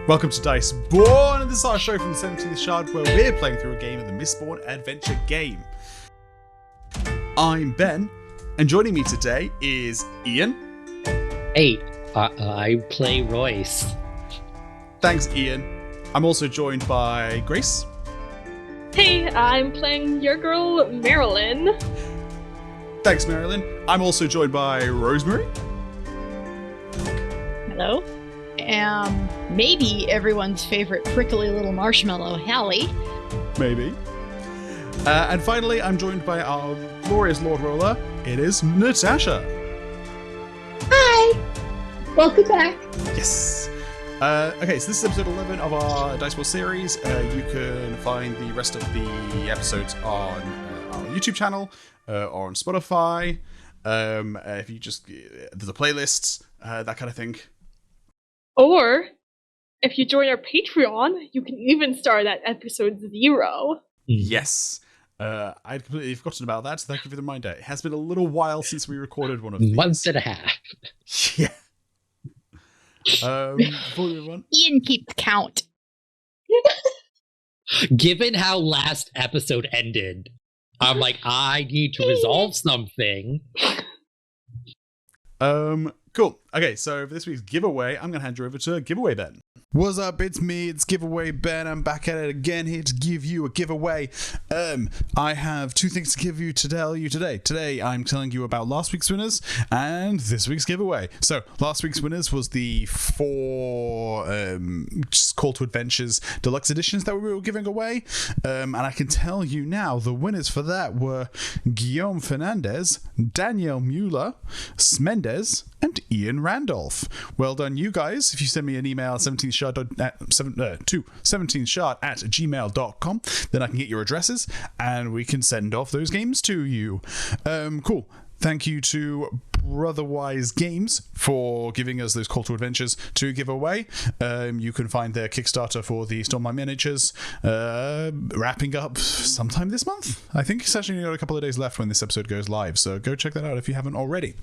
Welcome to Diceborn, and this is our show from the 17th Shard where we're playing through a game of the Mistborn Adventure Game. I'm Ben, and joining me today is Ian. Hey, I play Royce. Thanks, Ian. I'm also joined by Grace. Hey, I'm playing your girl, Marelyn. Thanks, Marelyn. I'm also joined by Rosemary. Hello. Maybe everyone's favorite prickly little marshmallow, Hallie. Maybe. And finally, I'm joined by our glorious Lord Roller. It is Natasha. Hi! Welcome back. Yes. Okay, so this is episode 11 of our Diceborn series. You can find the rest of the episodes on our YouTube channel or on Spotify. If you just there's a playlist, that kind of thing. Or, if you join our Patreon, you can even start at episode 0. Yes. I'd completely forgotten about that, so thank you for the reminder. It has been a little while since we recorded one of these. Month and a half. Yeah. Before we move on. Ian keeps count. Given how last episode ended, I'm like, I need to resolve something. Cool. Okay, so for this week's giveaway, I'm going to hand you over to Giveaway Ben. What's up? It's me, it's Giveaway Ben. I'm back at it again here to give you a giveaway. I have two things to tell you today. Today, I'm telling you about last week's winners and this week's giveaway. So, last week's winners was the 4 Call to Adventures Deluxe Editions that we were giving away. And I can tell you now, the winners for that were Guilherme Fernandez, Danielle Mueller, Smendes, and Ian Randolph. Well done, you guys. If you send me an email, 17thshard@gmail.com, then I can get your addresses and we can send off those games to you. Cool. Thank you to Brotherwise Games for giving us those Call to Adventures to give away. You can find their Kickstarter for the Stormlight miniatures wrapping up sometime this month. I think it's actually got a couple of days left when this episode goes live, so go check that out if you haven't already.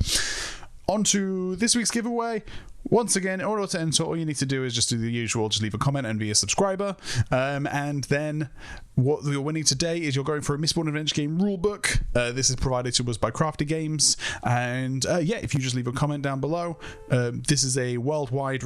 On to this week's giveaway. Once again, in order to enter, all you need to do is just do the usual, just leave a comment and be a subscriber. And then what you're winning today is you're going for a Mistborn Adventure Game rulebook. This is provided to us by Crafty Games. And if you just leave a comment down below, this is a worldwide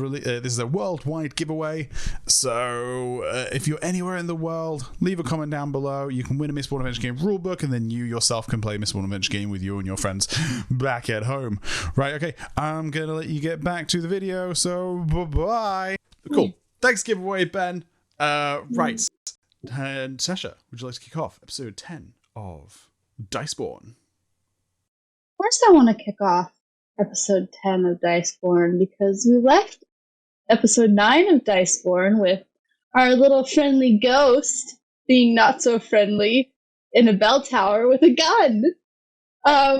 giveaway. So if you're anywhere in the world, leave a comment down below. You can win a Mistborn Adventure Game rulebook, and then you yourself can play Mistborn Adventure Game with you and your friends back at home. Right, okay, I'm going to let you get back to the video, so bye-bye. Cool. Thanks, giveaway, Ben. Right. And Natasha, would you like to kick off episode 10 of Diceborn? First, I want to kick off episode 10 of Diceborn because we left episode 9 of Diceborn with our little friendly ghost being not so friendly in a bell tower with a gun. That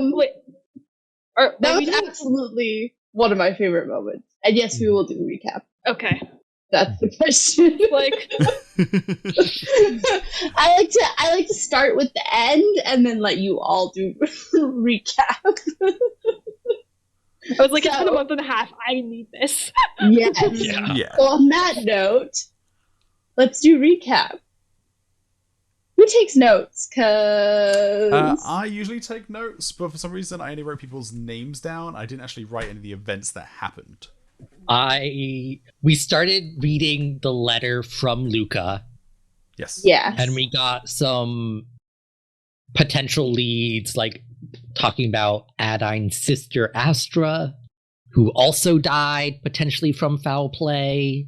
was absolutely one of my favorite moments. And yes, we will do a recap. Okay. That's the question. I like to start with the end and then let you all do recap. I was like, it's been a month and a half. I need this. Yes. Yeah. So on that note, let's do recap. Who takes notes? Cause I usually take notes, but for some reason I only wrote people's names down. I didn't actually write any of the events that happened. We started reading the letter from Luka. Yes. Yeah. And we got some potential leads, like talking about Adine's sister Astra, who also died potentially from foul play.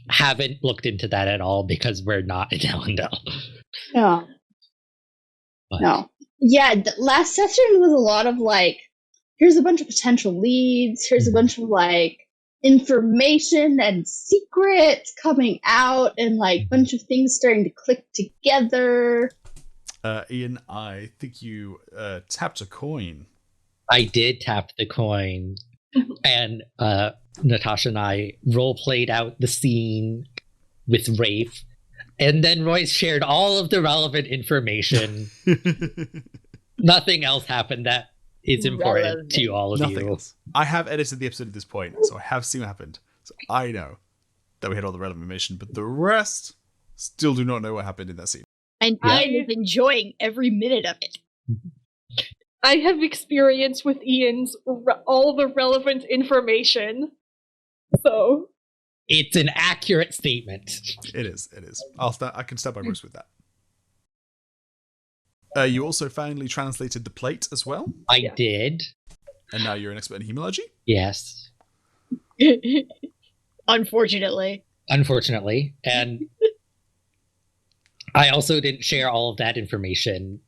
Haven't looked into that at all because we're not in Ellendale. No. But. No. Yeah, the last session was a lot of like, here's a bunch of potential leads, here's a bunch of like information and secrets coming out and like a bunch of things starting to click together. Ian, I think you tapped a coin. I did tap the coin. And Natasha and I role-played out the scene with Rafe. And then Royce shared all of the relevant information. Nothing else happened that is important to all of Nothing you. else. I have edited the episode at this point, so I have seen what happened. So I know. that we had all the relevant information, but the rest still do not know what happened in that scene. And Ian is enjoying every minute of it. I have experience with Ian's all the relevant information, so It's an accurate statement. It is. I can step by Royce with that. You also finally translated the plate as well. I did. And now you're an expert in hemology? Yes. Unfortunately. And I also didn't share all of that information,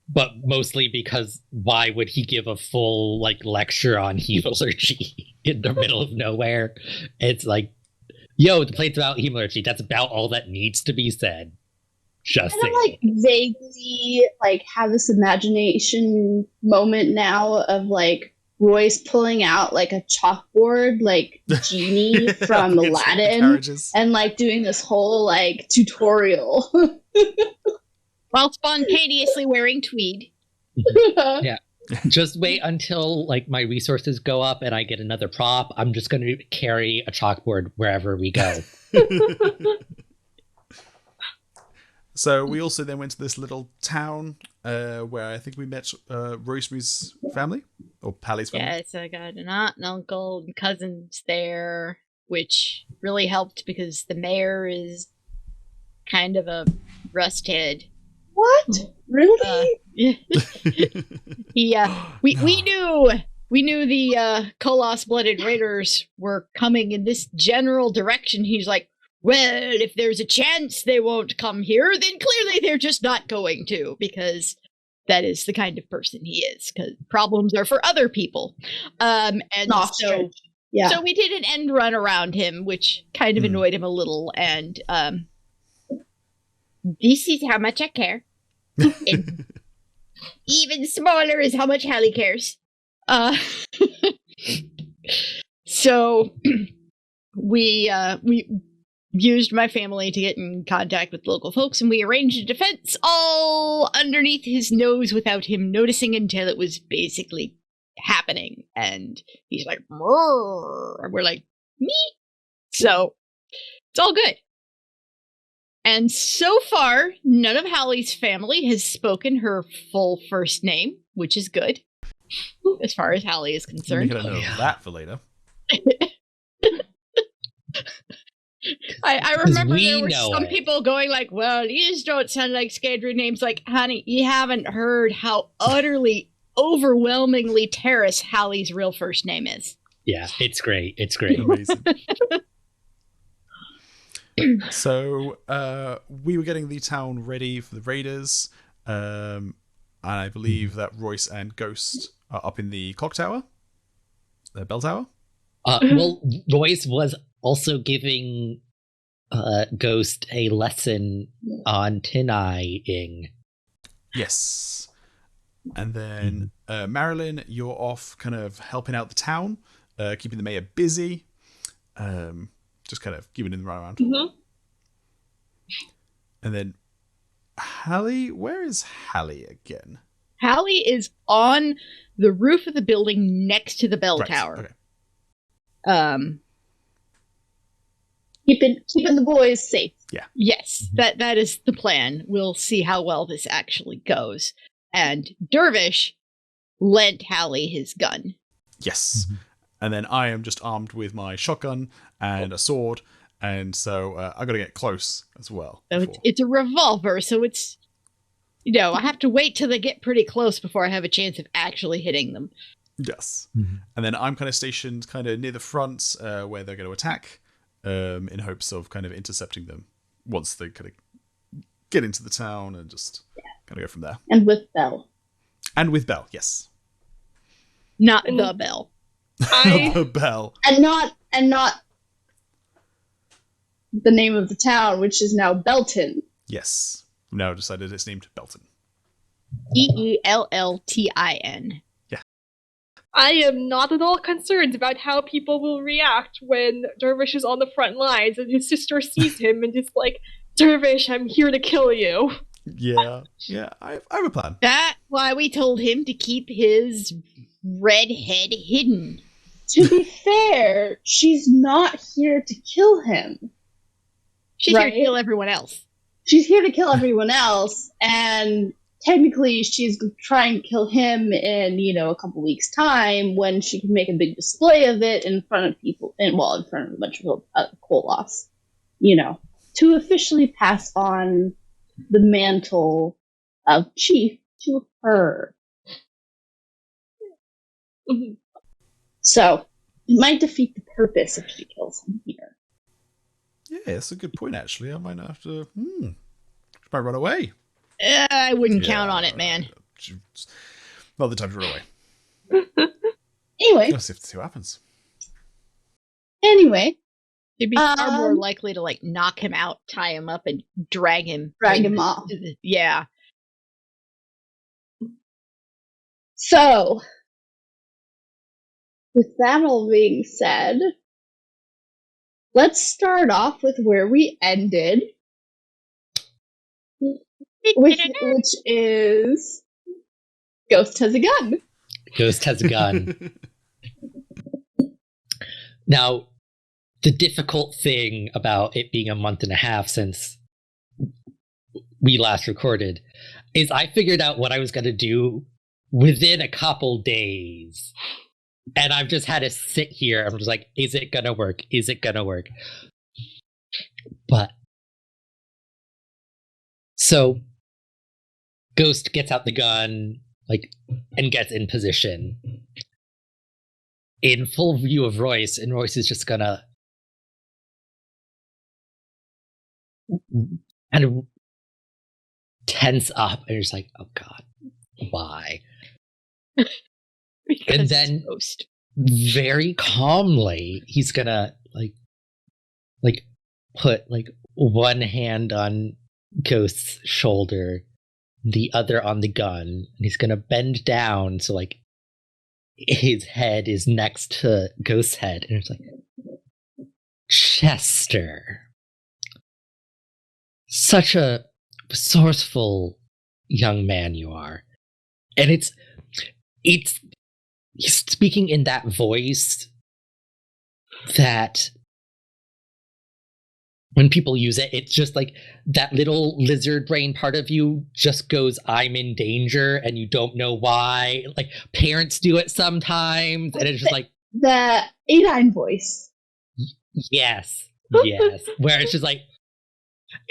but mostly because why would he give a full lecture on hemology in the middle of nowhere? It's like, yo, the plate's about hemology. That's about all that needs to be said. Just saying. Vaguely have this imagination moment now of Royce pulling out a chalkboard Genie from Aladdin and doing this whole tutorial while spontaneously wearing tweed. Yeah. Just wait until my resources go up and I get another prop. I'm just going to carry a chalkboard wherever we go. So we also then went to this little town where I think we met Rosemary's family, or Hallie's family. Yes, I got an aunt and uncle and cousins there, which really helped because the mayor is kind of a rusthead. What? Really? We knew the Colossus-blooded raiders were coming in this general direction. He's like, well, if there's a chance they won't come here, then clearly they're just not going to, because that is the kind of person he is, because problems are for other people. So we did an end run around him, which kind of annoyed him a little, and this is how much I care. And even smaller is how much Hallie cares. So we used my family to get in contact with local folks, and we arranged a defense all underneath his nose without him noticing until it was basically happening. And he's like, "Murr," and we're like, "Me?" So it's all good. And so far, none of Hallie's family has spoken her full first name, which is good, as far as Hallie is concerned. You're going to know that for later. I remember there were some people going well, these don't sound like Scadry names. Honey, you haven't heard how utterly, overwhelmingly terrace Hallie's real first name is. Yeah, it's great. Amazing. So we were getting the town ready for the raiders, and I believe that Royce and Ghost are up in the clock tower, the bell tower. Well, Royce was also giving Ghost a lesson on tin-eyeing. Yes. And then Marelyn, you're off kind of helping out the town, keeping the mayor busy, just kind of giving him the run around. Mm-hmm. And then Hallie, where is Hallie again? Hallie is on the roof of the building next to the bell tower. Okay. Keeping the boys safe. Yeah. Yes, that is the plan. We'll see how well this actually goes. And Dervish lent Hallie his gun. Yes. And then I am just armed with my shotgun and a sword, and so I got to get close as well. So it's a revolver, so it's, I have to wait till they get pretty close before I have a chance of actually hitting them. Yes. Mm-hmm. And then I'm kind of stationed kind of near the front where they're going to attack, in hopes of kind of intercepting them once they kind of get into the town and just kind of go from there. And with Bell. And with Bell, yes. Not the Bell. The Bell. And not the name of the town, which is now Belltin. Yes. Now decided it's named Belltin. Belltin. Yeah. I am not at all concerned about how people will react when Dervish is on the front lines and his sister sees him and is like, Dervish, I'm here to kill you. Yeah, I have a plan. That's why we told him to keep his red head hidden. To be fair, she's not here to kill him. She's here to kill everyone else. She's here to kill everyone else, and technically she's trying to kill him in, a couple weeks' time when she can make a big display of it in front of people, in front of a bunch of Koloths, to officially pass on the mantle of chief to her. So, it might defeat the purpose if she kills him here. Yeah, that's a good point, actually. I might not have to... She might run away. I wouldn't count on it, man. Not the time to run away. Anyway. Let's see what happens. Anyway. She'd be far more likely to, knock him out, tie him up, and drag him off. Yeah. So, with that all being said, let's start off with where we ended, which is Ghost has a gun. Ghost has a gun. Now, the difficult thing about it being a month and a half since we last recorded is I figured out what I was going to do within a couple days. And I've just had to sit here. I'm just like, is it going to work? Is it going to work? But so Ghost gets out the gun, and gets in position in full view of Royce, and Royce is just gonna kind of tense up, and he's like, "Oh God, why?" And then, Ghost. very calmly, he's gonna put one hand on Ghost's shoulder, the other on the gun, and he's gonna bend down so his head is next to Ghost's head, and it's like, Chester, such a resourceful young man you are. And it's he's speaking in that voice that when people use it, it's just that little lizard brain part of you just goes, I'm in danger, and you don't know why. Parents do it sometimes, and it's just the A9 voice. Yes. Where it's just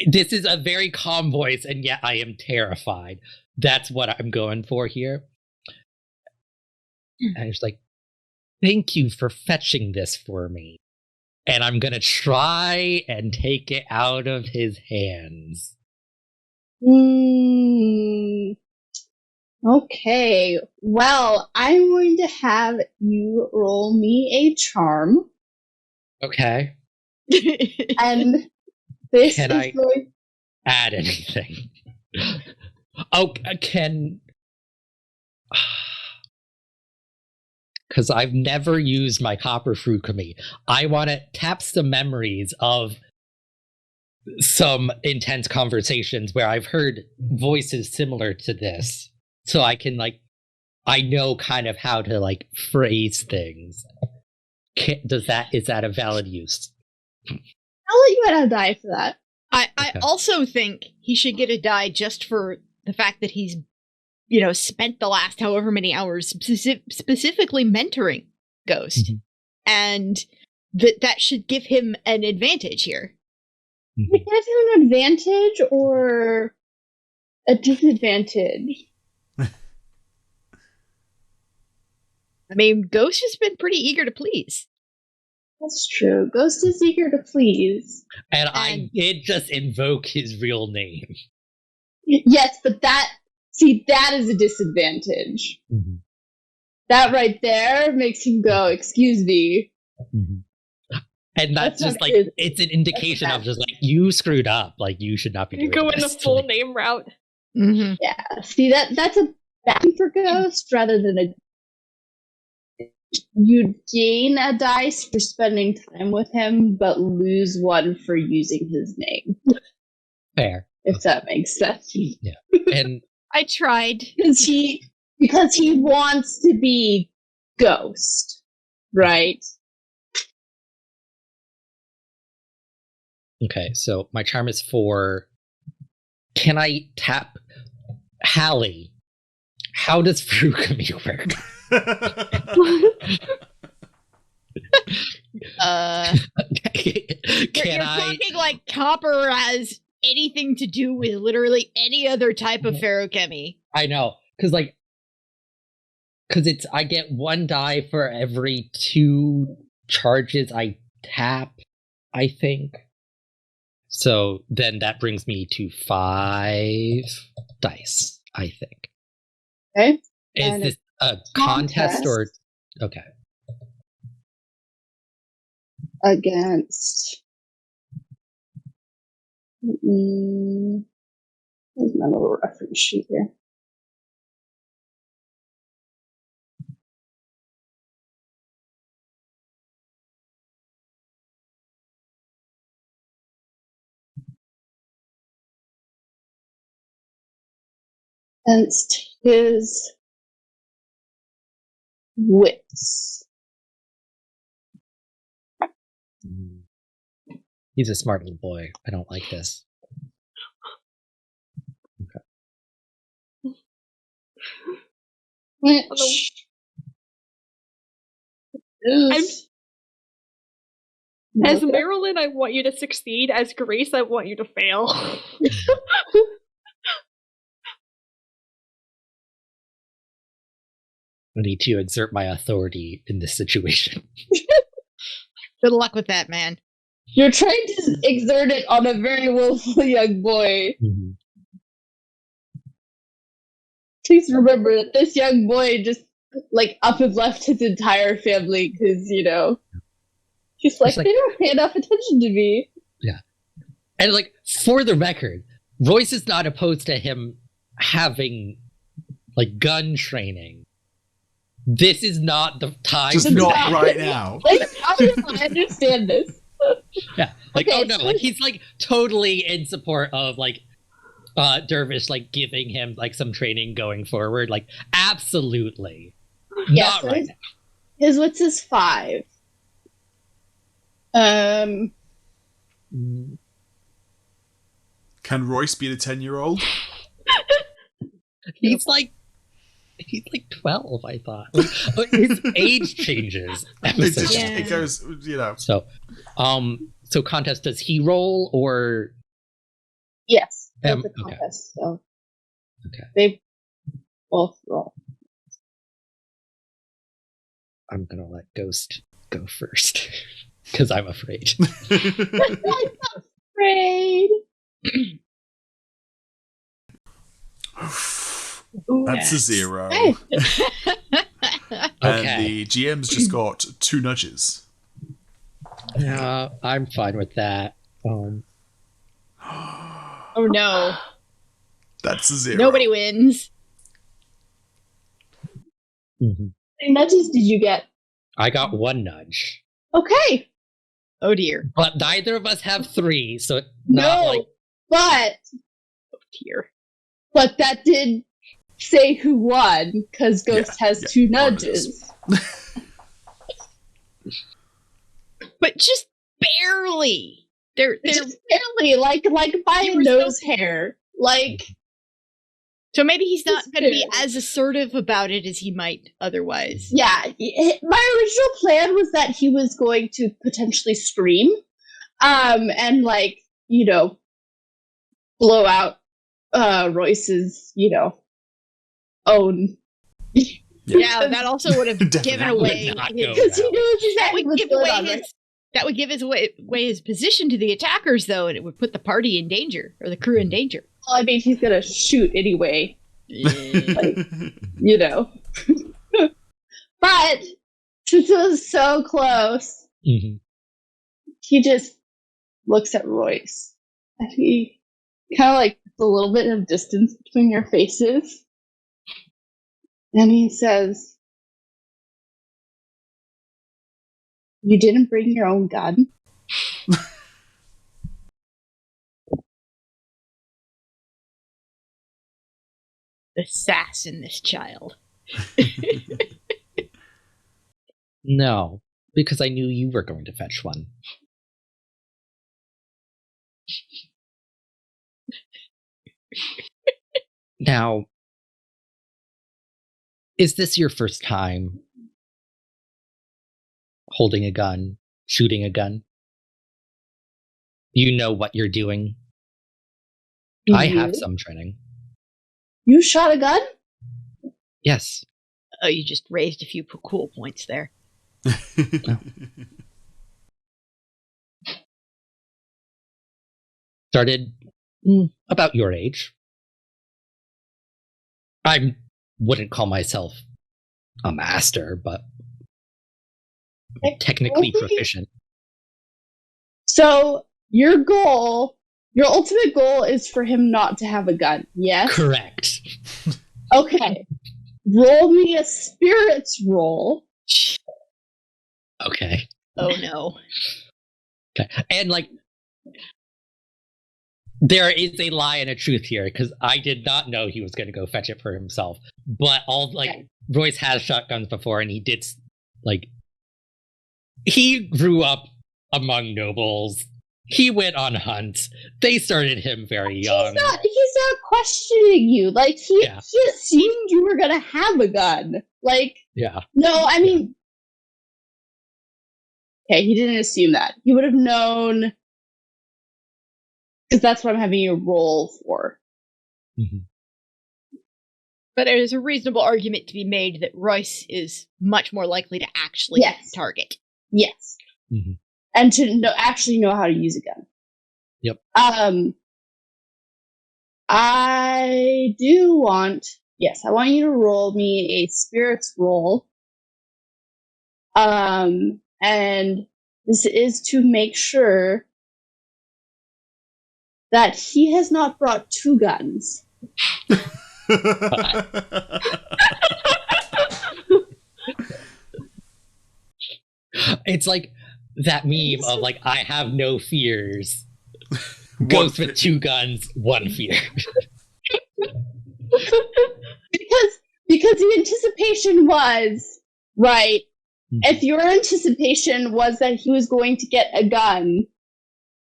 this is a very calm voice, and yet I am terrified. That's what I'm going for here. And it's thank you for fetching this for me. And I'm going to try and take it out of his hands. Okay. Well, I'm going to have you roll me a charm. Okay. And this Can is I going... add anything? Oh, because I've never used my copper frucami. I want to tap some memories of some intense conversations where I've heard voices similar to this. So I can, I know kind of how to, phrase things. Is that a valid use? I'll let you add a die for that. I also think he should get a die just for the fact that he's spent the last however many hours specifically mentoring Ghost. Mm-hmm. And that should give him an advantage here. Mm-hmm. Give him an advantage or a disadvantage? I mean, Ghost has been pretty eager to please. That's true. Ghost is eager to please. And I did just invoke his real name. Yes, but that is a disadvantage. Mm-hmm. That right there makes him go, excuse me. Mm-hmm. And that's just it's an indication of just you screwed up. You should not be doing this. You go in the full name route. Mm-hmm. Yeah. See, that's a bad thing for Ghost rather than a... You'd gain a dice for spending time with him, but lose one for using his name. Fair. If that makes sense. Yeah. And I tried. Because he wants to be Ghost, right? Okay, so my charm is 4. Can I tap Hallie? How does Furukami work? You're talking like copper has anything to do with literally any other type of feruchemy. I know, because I get 1 die for every 2 charges I tap, I think. So then that brings me to 5 dice, I think. Okay. Is this a contest or... Okay. Against. Where's my little reference sheet here? Against his wits. He's a smart little boy. I don't like this. Which is... As Marelyn, I want you to succeed. As Grace, I want you to fail. I need to exert my authority in this situation. Good luck with that, man. You're trying to exert it on a very willful young boy. Mm-hmm. Please remember that this young boy just, up and left his entire family because, he's like, they don't pay enough attention to me. Yeah. And, for the record, Royce is not opposed to him having, gun training. This is not the time. Just not right now. I understand this. Yeah. He's, totally in support of, Dervish, giving him, some training going forward. Absolutely. Yeah, not so right now. His wits is 5. Can Royce be the 10-year-old? He's 12, I thought. His age changes. It goes, So contest, does he roll or? Yes, it's a contest. So they both roll. I'm gonna let Ghost go first because I'm afraid. I'm afraid. That's a 0. Hey. And the GM's just got 2 nudges. Yeah, I'm fine with that. Oh no. That's a 0. Nobody wins. Mm-hmm. How many nudges did you get? I got 1 nudge. Okay. Oh dear. But neither of us have 3, so but oh dear. But that did say who won, because Ghost has 2 nudges. But just barely. They're just barely, like by a nose hair. So maybe he's not going to be as assertive about it as he might otherwise. Yeah, my original plan was that he was going to potentially scream, and blow out Royce's, own. Yeah, that also would have given away because he knows exactly what's going on. That would give away his position to the attackers, though, and it would put the party in danger, or the crew in danger. Well, I mean, he's gonna shoot anyway. But since it was so close, mm-hmm. he just looks at Royce. And he kind of a little bit of distance between your faces. And he says, "You didn't bring your own gun?" The sass in this child. No, because I knew you were going to fetch one. Now, is this your first time holding a gun, shooting a gun? You know what you're doing? I have some training. You shot a gun? Yes. Oh, you just raised a few cool points there. Started about your age. I wouldn't call myself a master, but technically proficient. So your ultimate goal is for him not to have a gun, yes? Correct. Okay. Roll me a spirits roll. Okay. Oh no. Okay. And there is a lie and a truth here, because I did not know he was going to go fetch it for himself. But Royce has shotguns before, and he did, he grew up among nobles. He went on hunts. They started him very young. He's not questioning you. He assumed you were gonna have a gun. Yeah. No, I mean, okay, he didn't assume that. He would have known, because that's what I'm having you roll for. Mm-hmm. But there's a reasonable argument to be made that Royce is much more likely to actually target. Yes. Mm-hmm. And to actually know how to use a gun. Yep. I want you to roll me a spirits roll. And this is to make sure that he has not brought two guns. It's like that meme of I have no fears. Goes with two guns, one fear. because the anticipation was right. If your anticipation was that he was going to get a gun,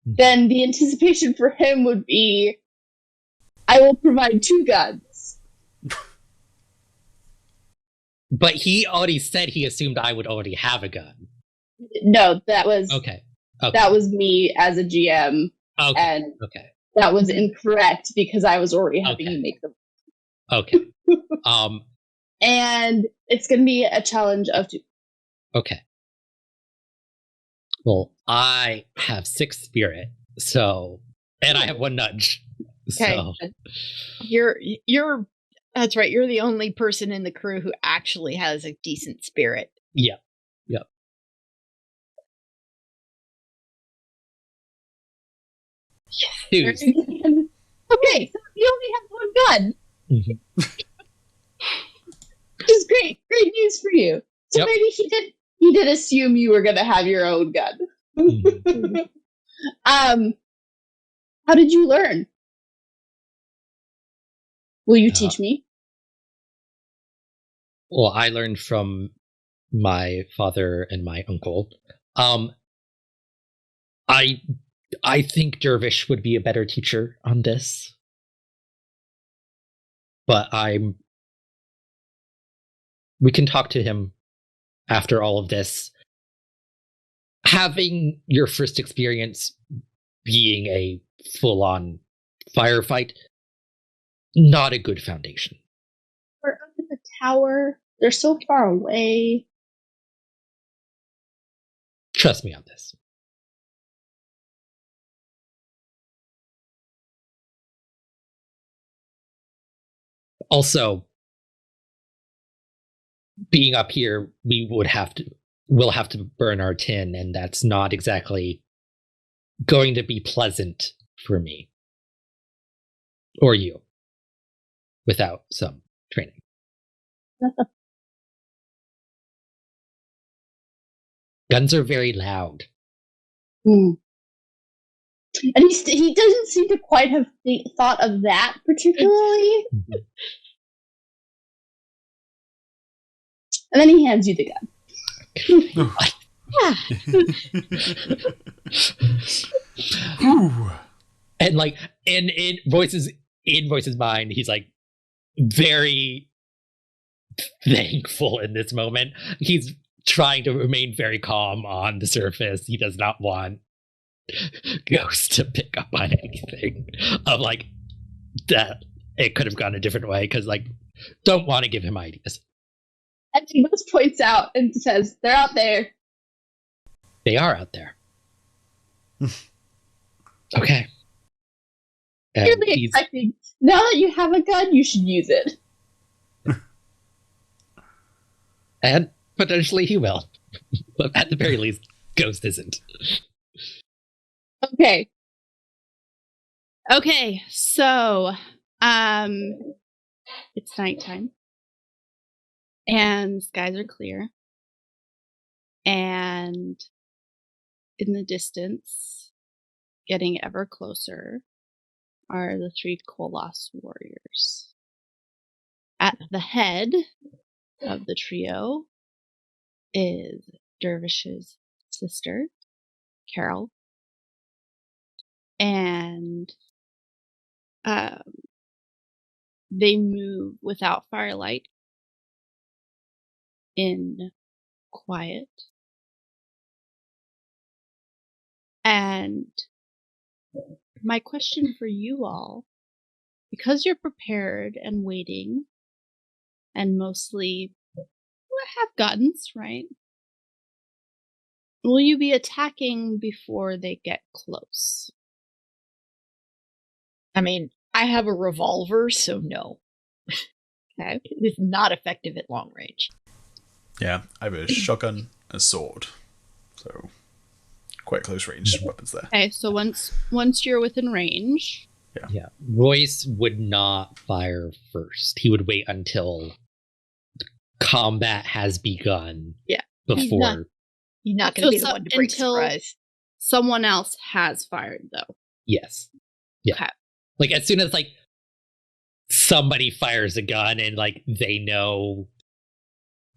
then the anticipation for him would be, I will provide two guns. But he already said he assumed I would already have a gun. No, that was okay. That was me as a GM, and that was incorrect because I was already having you make them. Okay. And it's going to be a challenge of 2. Okay. Well, I have 6 spirit, and I have 1 nudge. Okay. So. You're that's right. You're the only person in the crew who actually has a decent spirit. Yeah. Yes. Okay, so you only have 1 gun. Mm-hmm. Which is great news for you. So maybe he did assume you were going to have your own gun. Mm-hmm. How did you learn? Will you teach me? Well, I learned from my father and my uncle. I think Dervish would be a better teacher on this. But we can talk to him after all of this. Having your first experience being a full-on firefight, not a good foundation. We're up in the tower. They're so far away. Trust me on this. Also, being up here, we'll have to burn our tin, and that's not exactly going to be pleasant for me. Or you. Without some training. Guns are very loud. Mm. And he doesn't seem to quite have thought of that particularly. Mm-hmm. And then he hands you the gun. Ooh. And like in Royce's mind, he's like very thankful in this moment. He's trying to remain very calm on the surface. He does not want Ghost to pick up on anything of like that it could have gone a different way, because like don't want to give him ideas. And Jebus points out and says, "They're out there." They are out there. Okay. Clearly expecting, now that you have a gun, you should use it. And potentially he will. But at the very least, Ghost isn't. Okay. Okay, so it's nighttime. And skies are clear. And in the distance, getting ever closer, are the 3 Koloss warriors. At the head of the trio is Dervish's sister, Carrel. And they move without firelight, in quiet. And my question for you all, because you're prepared and waiting, and mostly have guns, right? Will you be attacking before they get close? I mean, I have a revolver, so no. Okay. It's not effective at long range. Yeah, I have a shotgun and a sword. So, quite close range weapons there. Okay, so once you're within range... Yeah. Royce would not fire first. He would wait until combat has begun. Yeah. Before. He's not going to be the one to break until surprise. Someone else has fired, though. Yes. Yeah. Okay. Like, as soon as, like, somebody fires a gun and, like, they know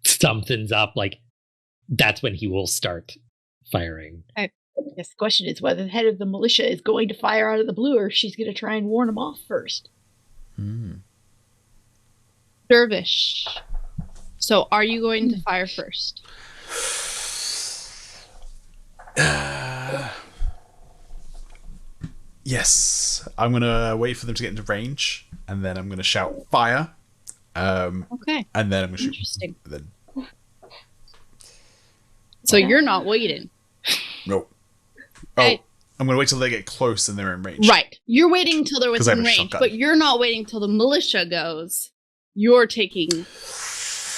something's up, like, that's when he will start firing. I guess the question is whether the head of the militia is going to fire out of the blue, or if she's going to try and warn him off first. Dervish. So, are you going to fire first? Yes. I'm going to wait for them to get into range, and then I'm going to shout fire. Okay. And then I'm going to shoot. Interesting. Then, So you're not waiting. no. Oh, I'm going to wait till they get close and they're in range. Right. You're waiting until they're 'Cause I have within a range, shotgun. but you're not waiting till the militia goes. You're taking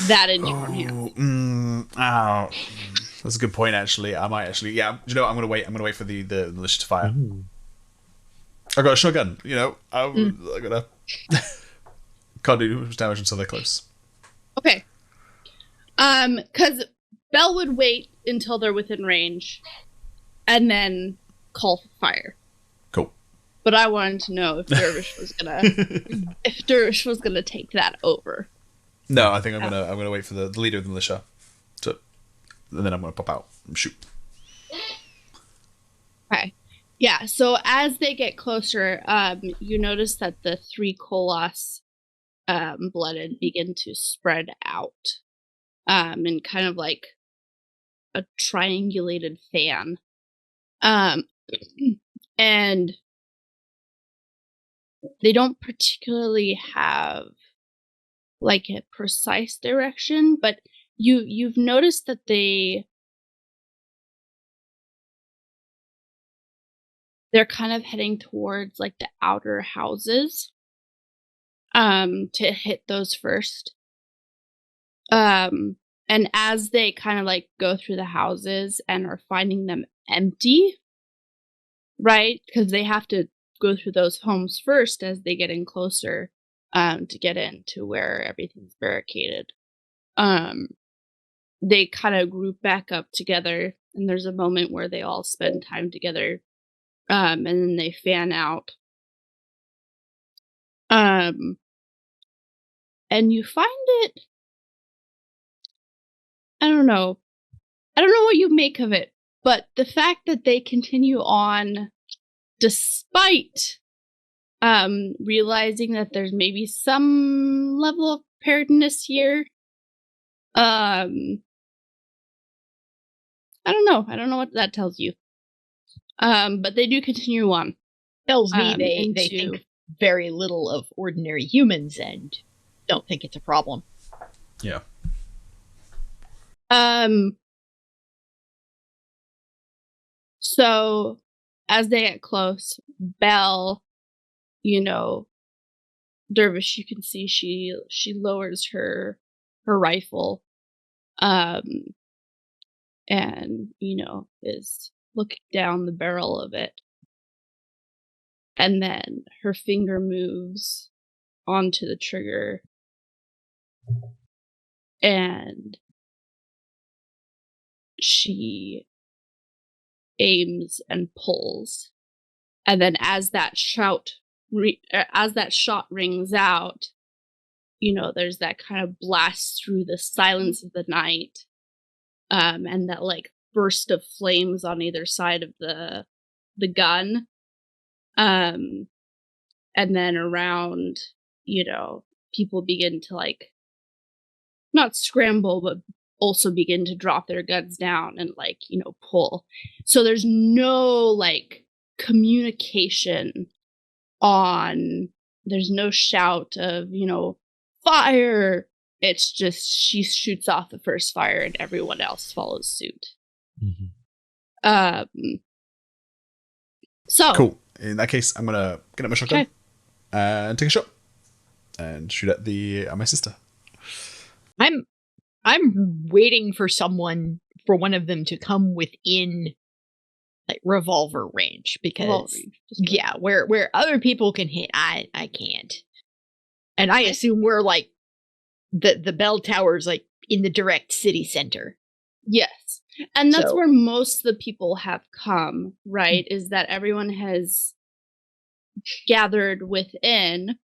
that into your hands. That's a good point, actually. I might actually... Yeah, you know what? I'm going to wait for the militia to fire. I got a shotgun, you know. I'm going to... Can't do much damage until they're close. Okay. Because Belle would wait until they're within range and call for fire. Cool. But I wanted to know if Dervish was gonna take that over. No, I think I'm gonna wait for the leader of the militia and then I'm gonna pop out and shoot. Okay. Yeah, so as they get closer, you notice that the 3 Koloss blooded begin to spread out. In kind of like a triangulated fan. And they don't particularly have like a precise direction, but you've noticed that they're kind of heading towards like the outer houses to hit those first. And as they kind of like go through the houses and are finding them empty, right? Because they have to go through those homes first as they get in closer to get into where everything's barricaded. They kind of group back up together, and there's a moment where they all spend time together, and then they fan out. And you find it... I don't know what you make of it, but the fact that they continue on despite realizing that there's maybe some level of preparedness here. I don't know. I don't know what that tells you. But they do continue on. Tells me they think very little of ordinary humans and don't think it's a problem. Yeah. So as they get close, Belle, Dervish, you can see she lowers her rifle, and is looking down the barrel of it, and then her finger moves onto the trigger, and she aims and pulls, and then as that shot rings out, there's that kind of blast through the silence of the night, and that like burst of flames on either side of the gun, and then around, people begin to like not scramble but also begin to drop their guns down and like pull. So there's no like communication on, there's no shout of fire. It's just she shoots off the first fire and everyone else follows suit. So cool. In that case, I'm gonna get up my shotgun and take a shot and shoot at my sister. I'm waiting for one of them to come within like revolver range, because where other people can hit, I can't. And I assume we're like the bell tower's like in the direct city center. Yes. And that's where most of the people have come, right? Is that everyone has gathered within,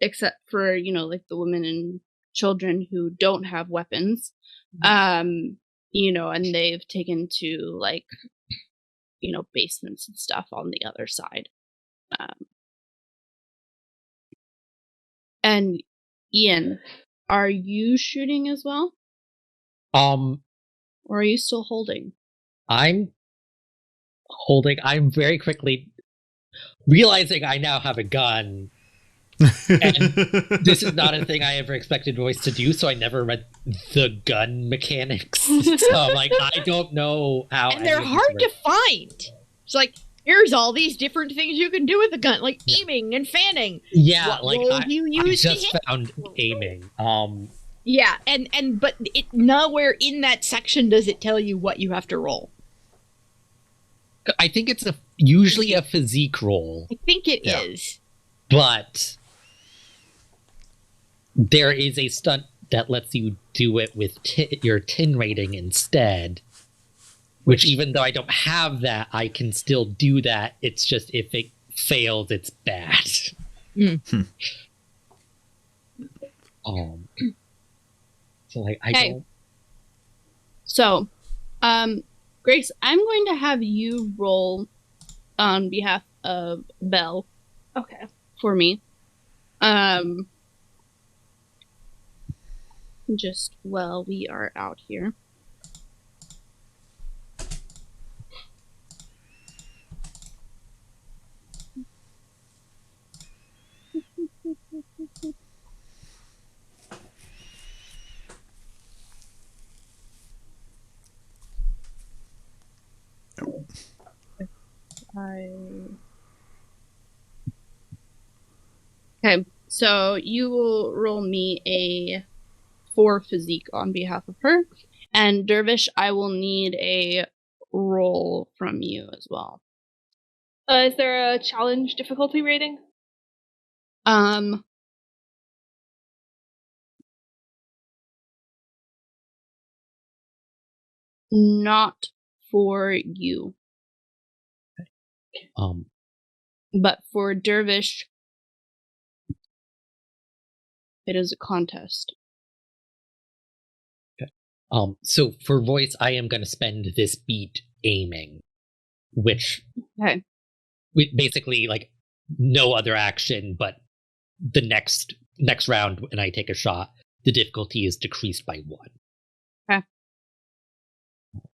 except for, like the women and children who don't have weapons. And they've taken to like, basements and stuff on the other side. And Ian, are you shooting as well? Or are you still holding? I'm holding. I'm very quickly realizing I now have a gun. And this is not a thing I ever expected Royce to do, so I never read the gun mechanics. So I'm like, I don't know how. And they're hard to find. It's like, here's all these different things you can do with a gun, like aiming and fanning. Yeah, what like roll do you use I just to hit? found aiming. Yeah, but it nowhere in that section does it tell you what you have to roll. I think it's usually a physique roll. I think it is. But there is a stunt that lets you do it with your tin rating instead. Which, even though I don't have that, I can still do that. It's just if it fails, it's bad. So like I don't. So, Grace, I'm going to have you roll on behalf of Belle. Okay. For me. Just while we are out here. Okay, so you will roll me a 4 physique on behalf of her, and Dervish, I will need a roll from you as well. Is there a challenge difficulty rating? Not for you. But for Dervish, it is a contest. Okay. So for voice, I am going to spend this beat aiming, which basically like no other action, but the next round when I take a shot, the difficulty is decreased by 1. Okay.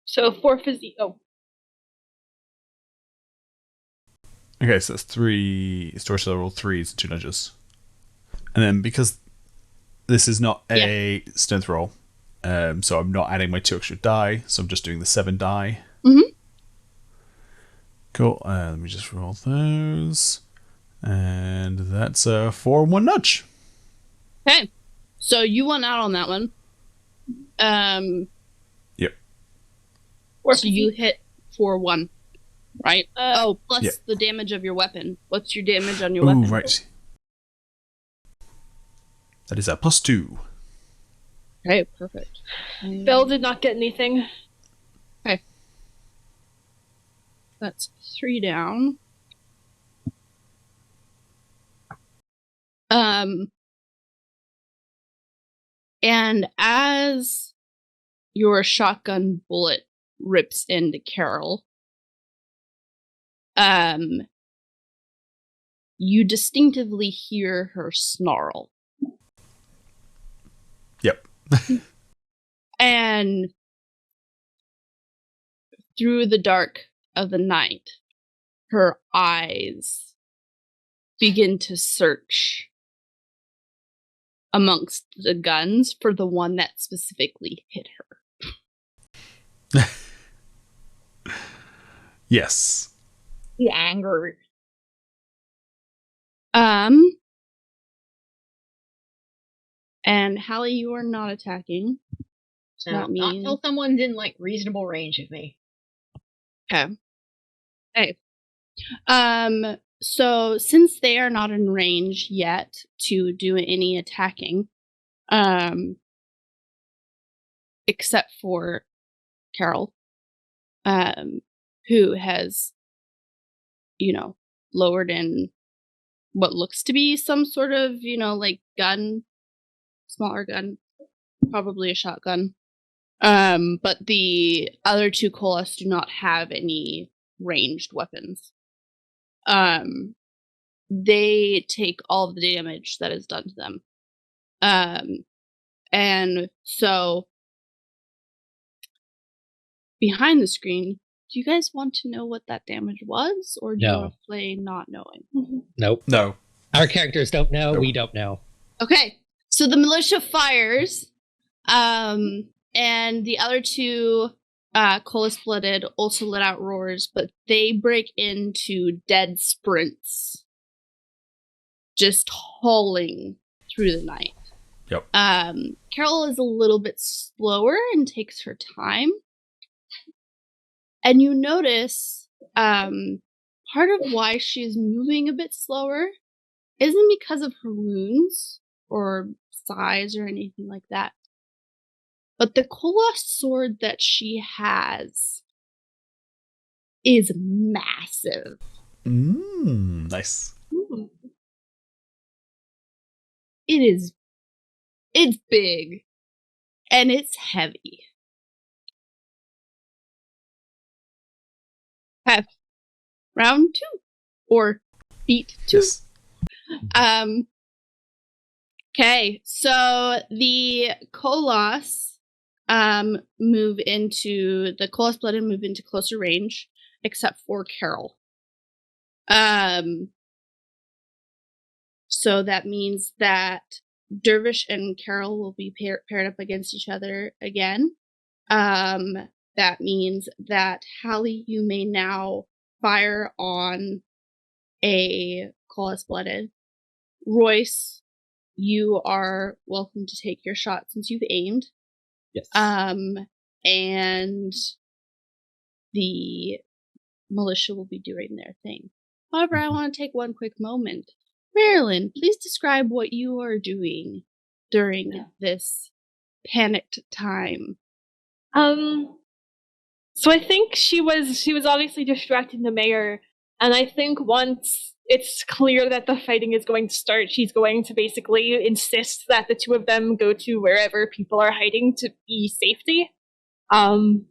So 4 physique. Oh. Okay, so that's 3 storage level 3s, 2 nudges. And then because this is not a strength roll, so I'm not adding my 2 extra die, so I'm just doing the 7 die. Mm-hmm. Cool. Let me just roll those. And that's a 4 and 1 nudge. Okay. So you won out on that one. Yep. Or so you hit for 1, right? Plus Yeah. the damage of your weapon. What's your damage on your Ooh, weapon? right. That is a +2. Okay, perfect. Belle did not get anything. That's 3 down. And as your shotgun bullet rips into Carrel, you distinctively hear her snarl. Yep. And through the dark of the night, her eyes begin to search amongst the guns for the one that specifically hit her. Yes. The anger. And Hallie, you are not attacking. So Not not me. until someone's in like reasonable range of me. Okay. Hey. So since they are not in range yet to do any attacking, except for Carrel, who has, lowered in what looks to be some sort of, like gun, smaller gun, probably a shotgun. But the other 2 Kolas do not have any ranged weapons. They take all of the damage that is done to them. And so behind the screen, do you guys want to know what that damage was, or do you want to play not knowing? Nope. No. Our characters don't know. Nope. We don't know. Okay, so the militia fires, and the other 2 Kolas Blooded also let out roars, but they break into dead sprints, just hauling through the night. Yep. Carrel is a little bit slower and takes her time. And you notice part of why she's moving a bit slower isn't because of her wounds or size or anything like that. But the Kolas sword that she has is massive. Nice. It's big. And it's heavy. Have round 2 or beat 2. Yes. Okay, so the Kolas move into closer range, except for Carrel. So that means that Dervish and Carrel will be paired up against each other again. That means that Hallie, you may now fire on a Kolas Blooded. Royce, you are welcome to take your shot since you've aimed. Yes. And the militia will be doing their thing. However, I want to take one quick moment. Marelyn, please describe what you are doing during this panicked time. So I think she was obviously distracting the mayor, and I think once it's clear that the fighting is going to start, she's going to basically insist that the 2 of them go to wherever people are hiding to be safety. And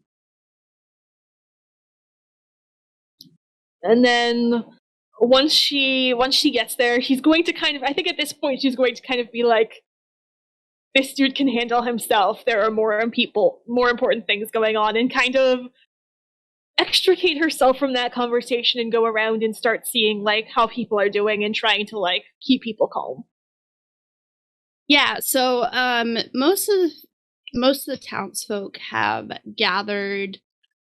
then once she gets there, he's going to kind of, I think at this point she's going to kind of be like, this dude can handle himself. There are more important things going on, and kind of extricate herself from that conversation and go around and start seeing like how people are doing and trying to like keep people calm. Yeah, so most of the townsfolk have gathered,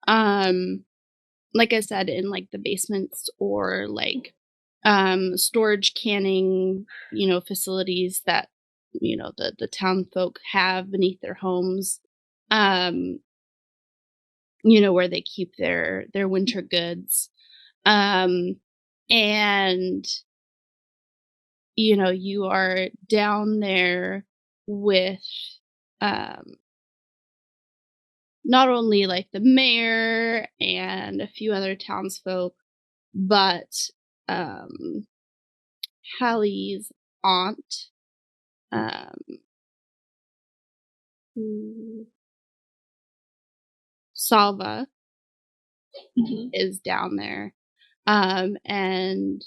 like I said, in like the basements or like storage canning, facilities that the townfolk have beneath their homes, where they keep their winter goods, and you are down there with not only like the mayor and a few other townsfolk, but Hallie's aunt, Salva, is down there, and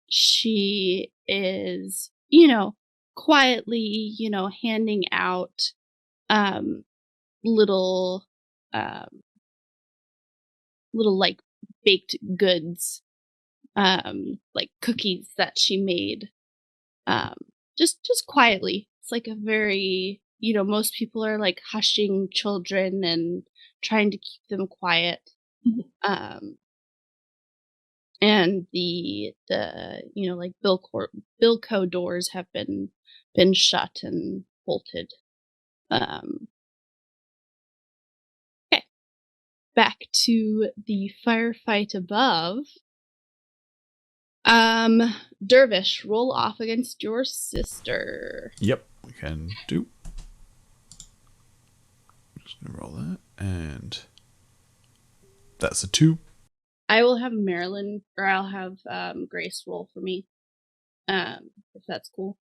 she is, quietly, handing out little like baked goods, like cookies that she made, just quietly. It's like a very, most people are like hushing children and trying to keep them quiet. And the like Bilco doors have been shut and bolted. Okay, back to the firefight above. Dervish, roll off against your sister. Yep, we can do. Just gonna roll that, and that's a 2. I will have Marelyn, or I'll have Grace roll for me, if that's cool.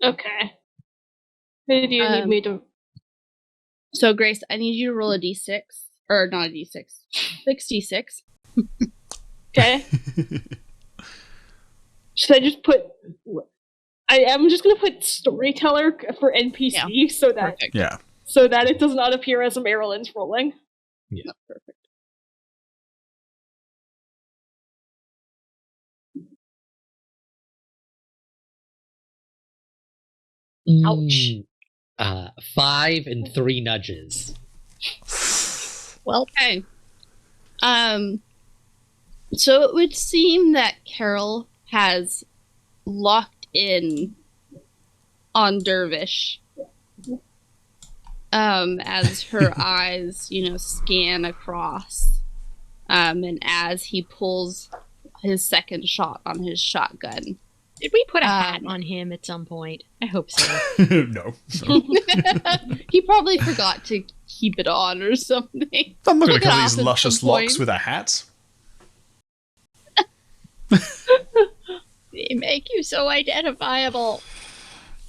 Okay. Who do you need me to? So Grace, I need you to roll a d6, or not a d6, 6d6. Okay. Should I just put? I am just gonna put storyteller for NPC so that Perfect. so that it does not appear as a Marelyn's rolling. Yeah, perfect. Ouch. 5 and 3 nudges. Well, okay. So it would seem that Carrel has locked in on Dervish, as her eyes, scan across, and as he pulls his second shot on his shotgun. Did we put a hat on him at some point? I hope so. No. He probably forgot to keep it on or something. I'm not going Took to it cover off these at luscious some locks point. with a hat. They make you so identifiable.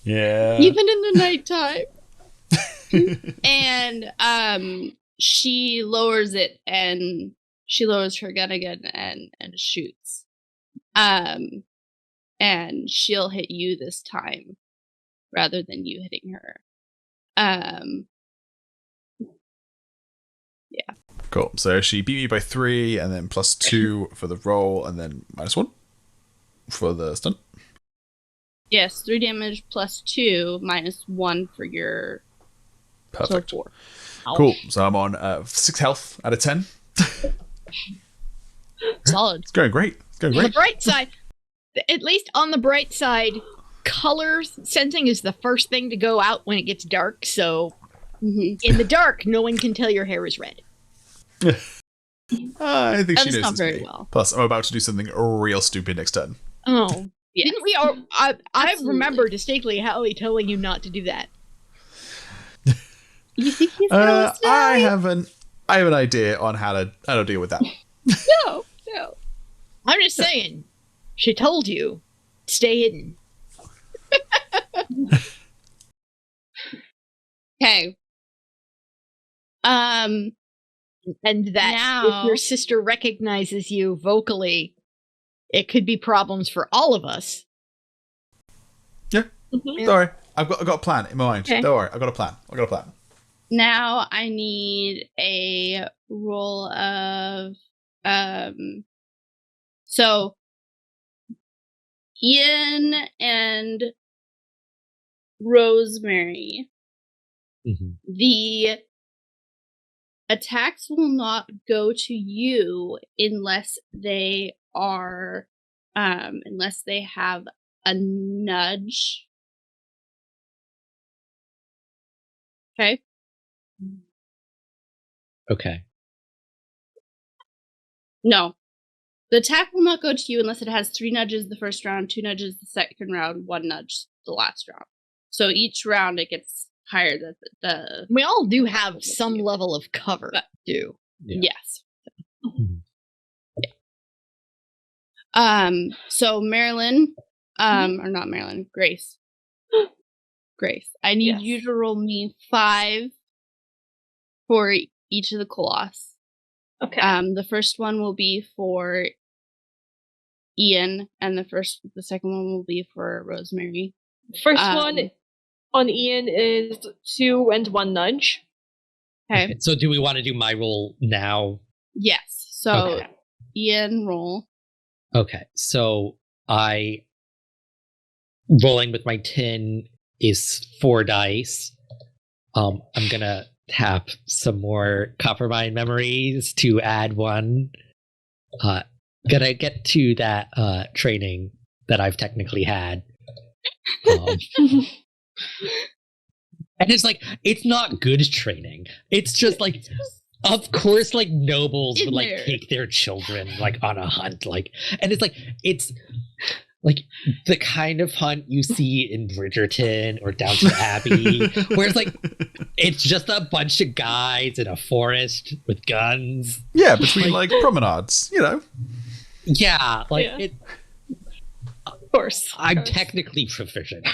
Yeah. Even in the nighttime. And she lowers it, and she lowers her gun again and shoots. And she'll hit you this time rather than you hitting her. Yeah. Cool. So she beat me by 3, and then +2 for the roll, and then -1 for the stunt. Yes, 3 damage +2, -1 for your... Perfect. So 4. Cool. So I'm on 6 health out of 10. Solid. It's going great. On the bright side, at least on the bright side, color sensing is the first thing to go out when it gets dark, so in the dark, no one can tell your hair is red. I think That she is knows not it's very me. well. Plus, I'm about to do something real stupid next turn. Oh. Yes. Didn't we all, I Absolutely. remember distinctly Hallie telling you not to do that. You think he's gonna listen to I me? have an idea on how to deal with that. No. I'm just saying, she told you, stay hidden. Okay. And that Now- if your sister recognizes you vocally, it could be problems for all of us. Yeah. Mhm. Don't worry. I've got a plan in my mind. Okay. Don't worry. I've got a plan. Now I need a roll of so Ian and Rosemary. Mhm. The attacks will not go to you unless they are unless they have a nudge. Okay. Okay. No. The attack will not go to you unless it has 3 nudges the first round, 2 nudges the second round, 1 nudge the last round. So each round it gets higher than the We all do have some level of cover, But- too. Yeah. yes. Mhm. So Marelyn, or not Marelyn, Grace. Grace. I need Yes. you to roll me 5 for each of the Colossus. Okay. The first one will be for Ian, and the second one will be for Rosemary. First one on Ian is 2 and 1 nudge. Okay. So do we want to do my roll now? Yes. So Okay. Ian, roll. Okay, so I rolling with my 10 is 4 dice. I'm gonna tap some more Coppermine memories to add 1. Gonna get to that training that I've technically had. And it's like, it's not good training. It's just like, of course, like nobles In would like there. take their children like on a hunt, like, and it's like the kind of hunt you see in Bridgerton or Downton Abbey, where it's like it's just a bunch of guys in a forest with guns. Yeah, between like promenades, you know. Yeah, like Yeah. it. Of course. I'm technically proficient.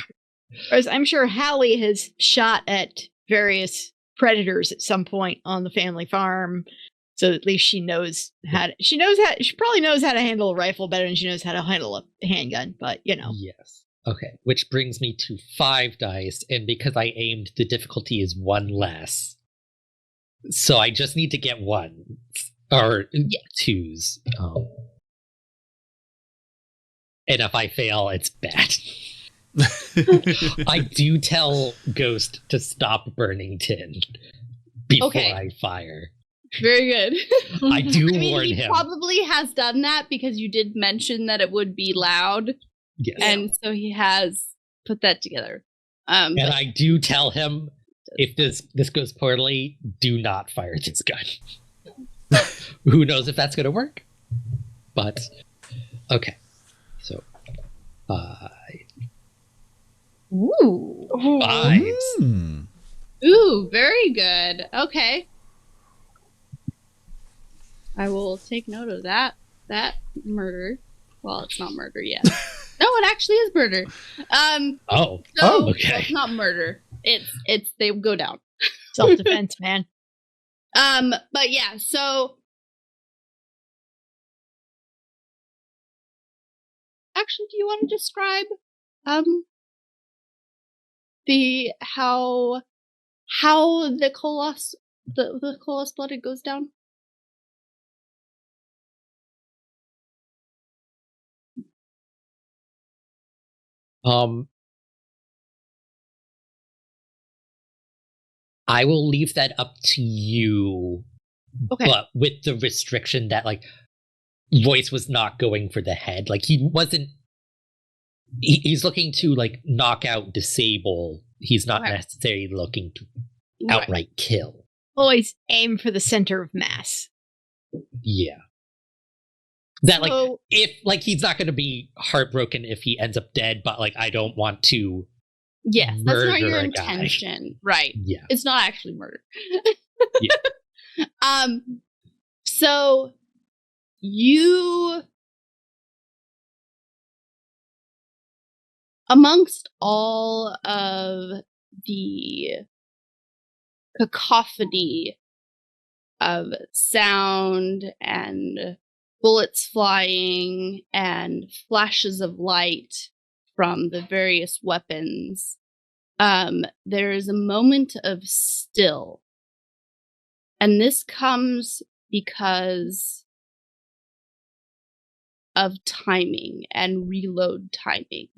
Whereas I'm sure Hallie has shot at various predators at some point on the family farm, so at least she probably knows how to handle a rifle better than she knows how to handle a handgun, but you know. Yes. Okay, which brings me to 5 dice, and because I aimed, the difficulty is 1 less. So I just need to get 1 or 2s. And if I fail, it's bad. I do tell Ghost to stop burning tin before Okay. I fire. Very good. I do I mean, warn he him. probably has done that because you did mention that it would be loud, Yes. and so he has put that together. And But I do tell him, if this goes poorly, do not fire this gun. Who knows if that's going to work? But, okay. So, 5. Ooh. 5s. Hmm. ooh, very good. Okay. I will take note of that. That murder. Well, it's not murder yet. No, it actually is murder. Oh. So, okay. well, it's not murder. It's they go down. Self-defense, man. But yeah, so actually, do you want to describe the how the Colossus the Colossus blooded goes down? I will leave that up to you, Okay. but with the restriction that, like, Royce was not going for the head. Like, he wasn't... He's looking to, like, knock out, disable. He's not Okay. necessarily looking to Right. outright kill. Always aim for the center of mass. Yeah. That, like, So- if, like, he's not going to be heartbroken if he ends up dead, but, like, I don't want to... Yes, that's not your murder a guy. intention, right? Yeah. It's not actually murder. Yeah. So you, amongst all of the cacophony of sound and bullets flying and flashes of light from the various weapons, there is a moment of still. And this comes because of timing and reload timing,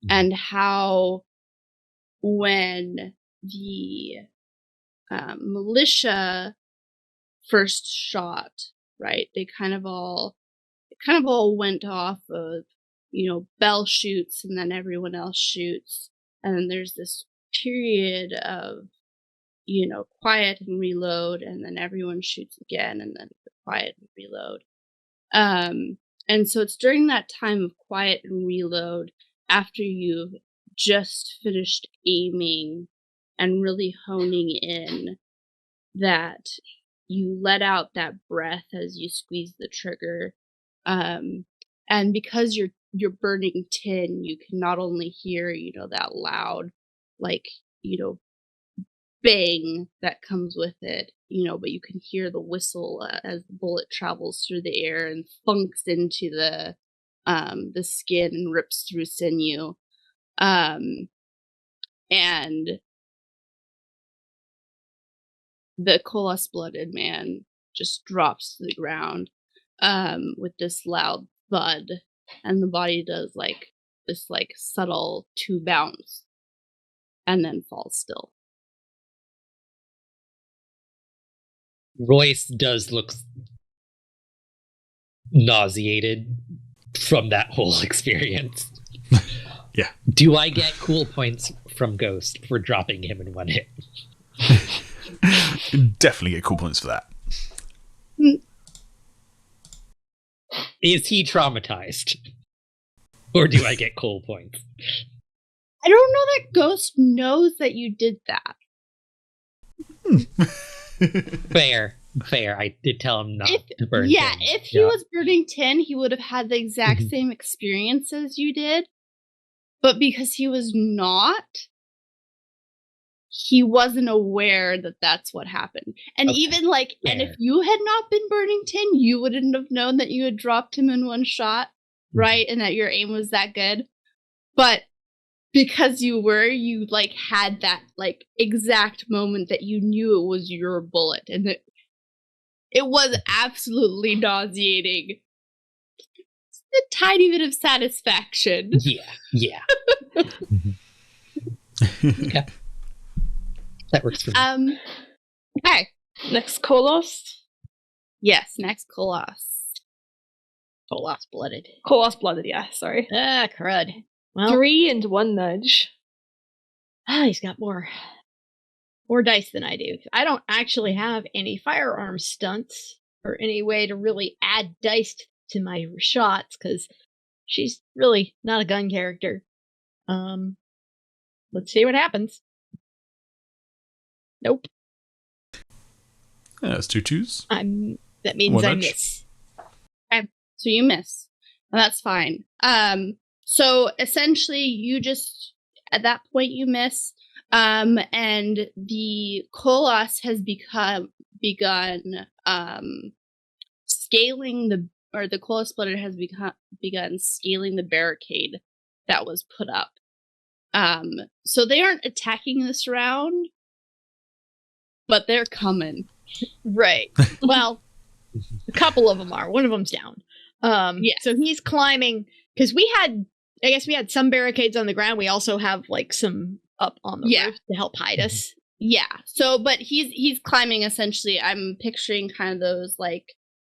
and how when the militia first shot, right, they kind of all went off of, Bell shoots and then everyone else shoots, and then there's this period of quiet and reload, and then everyone shoots again, and then quiet and reload. And so it's during that time of quiet and reload, after you've just finished aiming and really honing in, that you let out that breath as you squeeze the trigger. And because you're burning tin, you can not only hear, that loud, bang that comes with it, but you can hear the whistle as the bullet travels through the air and funks into the skin and rips through sinew. And the Colos-blooded man just drops to the ground with this loud thud, and the body does this subtle 2 bounce and then falls still. Royce does look nauseated from that whole experience. Yeah. Do I get cool points from Ghost for dropping him in one hit? Definitely get cool points for that. Is he traumatized? Or do I get cool points? I don't know that Ghost knows that you did that. Fair. I did tell him not to burn tin. If he was burning tin, he would have had the exact same experience as you did. But because he was not, he wasn't aware that that's what happened. And even and if you had not been burning tin, you wouldn't have known that you had dropped him in one shot, right? And that your aim was that good. But because you had that exact moment that you knew it was your bullet, and it was absolutely nauseating. Just a tiny bit of satisfaction. Yeah. Okay. That works for me. Okay. Next Kolos. Yes, next Kolos. Colos-blooded. Kolos-blooded, yeah, sorry. Crud. Well, 3 and 1 nudge. He's got more dice than I do. I don't actually have any firearm stunts or any way to really add dice to my shots, because she's really not a gun character. Let's see what happens. Nope. Yeah, that's 2 twos. That means I miss. Okay, so you miss. Well, that's fine. So essentially, you just at that point you miss. And the Kolos has begun scaling the Kolos-blooded has begun scaling the barricade that was put up. So they aren't attacking this round, but they're coming. Right. Well, a couple of them are. One of them's down. So he's climbing, because we had some barricades on the ground. We also have some up on the roof to help hide us. Yeah. So, but he's climbing essentially. I'm picturing kind of those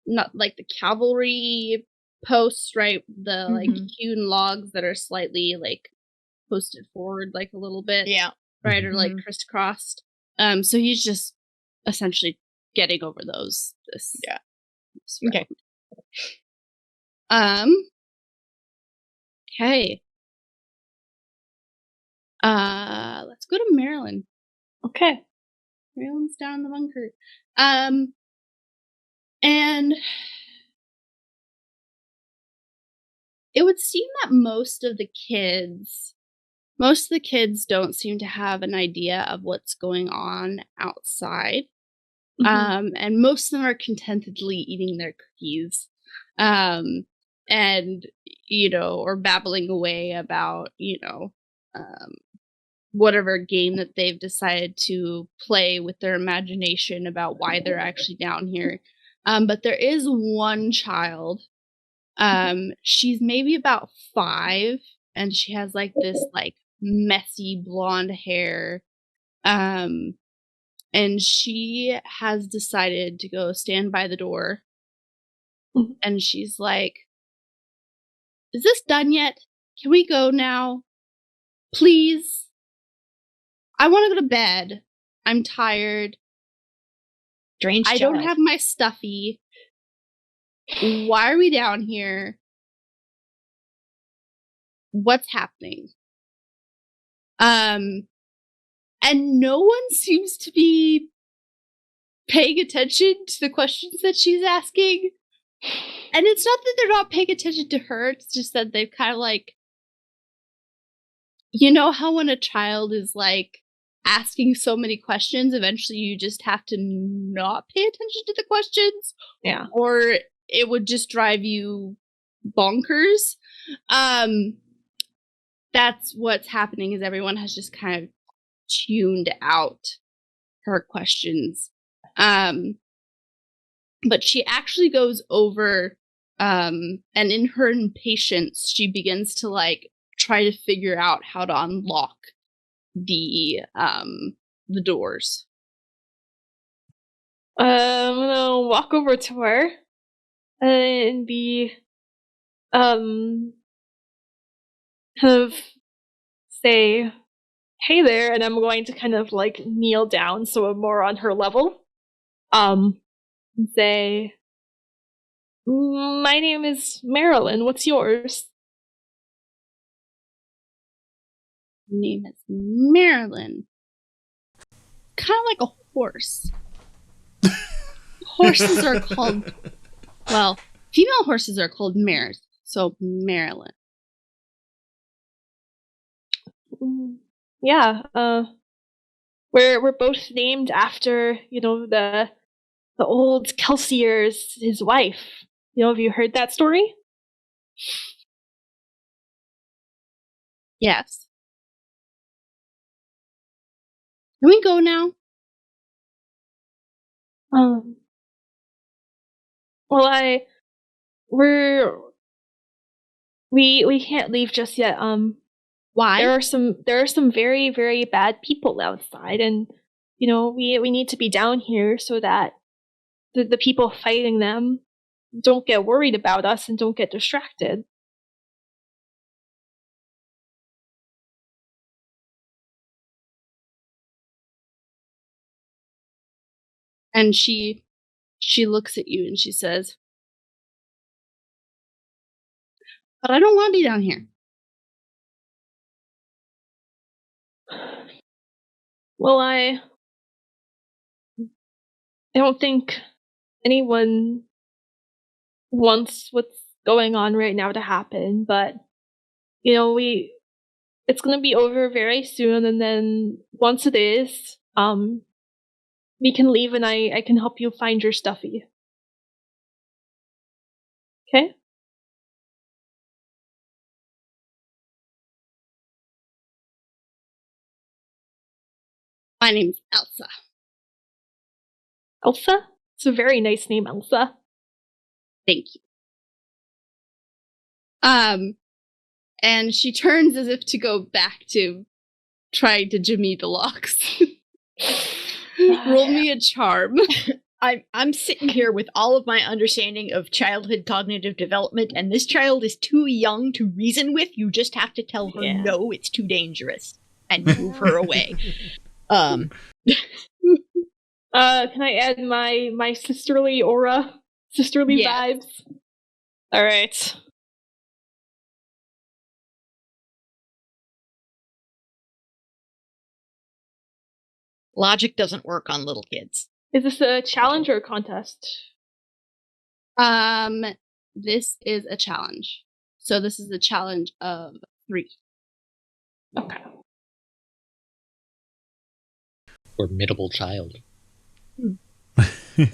not like the cavalry posts, right? The hewn logs that are slightly posted forward a little bit. Yeah. Right, or crisscrossed. So he's just essentially getting over those. Okay. Okay. Let's go to Marelyn. Okay. Marelyn's down in the bunker. And it would seem that most of the kids don't seem to have an idea of what's going on outside. And most of them are contentedly eating their cookies. And, or babbling away about, whatever game that they've decided to play with their imagination about why they're actually down here. But there is one child. She's maybe about 5, and she has this messy blonde hair. And she has decided to go stand by the door. And she's like, "Is this done yet? Can we go now? Please? I want to go to bed. I'm tired. Strange I child. don't have my stuffy. Why are we down here? What's happening?" And no one seems to be paying attention to the questions that she's asking. And it's not that they're not paying attention to her, it's just that they've kind of how when a child is asking so many questions, eventually you just have to not pay attention to the questions. Yeah. Or it would just drive you bonkers. That's what's happening, is everyone has just kind of tuned out her questions. But she actually goes over, and in her impatience, she begins to try to figure out how to unlock the doors. I'm gonna walk over to her and be kind of say, "Hey there," and I'm going to kind of kneel down so I'm more on her level. And say, "My name is Marelyn. What's yours?" Her name is Marelyn. Kind of like a horse. Horses are called, female horses are called mares, so Marelyn. Yeah, we're both named after, the old Kelsier's, his wife. Have you heard that story? Yes. Can we go now? Well, we can't leave just yet. Why? There are some very, very bad people outside, and we need to be down here so that the people fighting them don't get worried about us and don't get distracted. And she looks at you and she says, "But I don't want to be down here." Well, I don't think anyone wants what's going on right now to happen, but it's gonna be over very soon, and then once it is, we can leave and I can help you find your stuffy. Okay? My name's Elsa. Elsa? It's a very nice name, Elsa. Thank you. And she turns as if to go back to trying to jimmy the locks. Roll me a charm. I'm sitting here with all of my understanding of childhood cognitive development, and this child is too young to reason with. You just have to tell her, no, it's too dangerous, and move her away. Can I add my sisterly aura? Sisterly vibes? Alright. Logic doesn't work on little kids. Is this a challenge or a contest? This is a challenge. So this is a challenge of 3. Okay. Formidable child.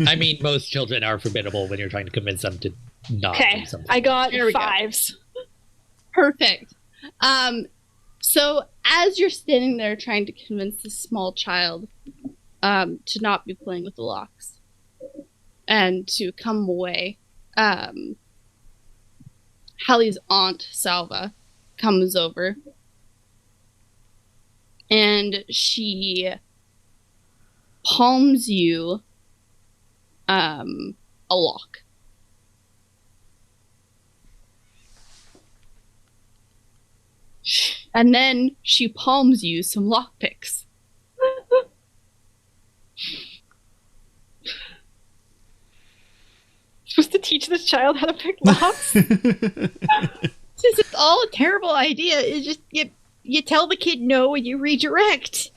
I mean, most children are formidable when you're trying to convince them to not Okay, do something. I got There we go. 5s. Perfect. So as you're standing there trying to convince this small child to not be playing with the locks and to come away, Hallie's aunt, Salva, comes over and she palms you a lock. And then she palms you some lockpicks. Supposed to teach this child how to pick locks? It's all a terrible idea. It's just you tell the kid no and you redirect.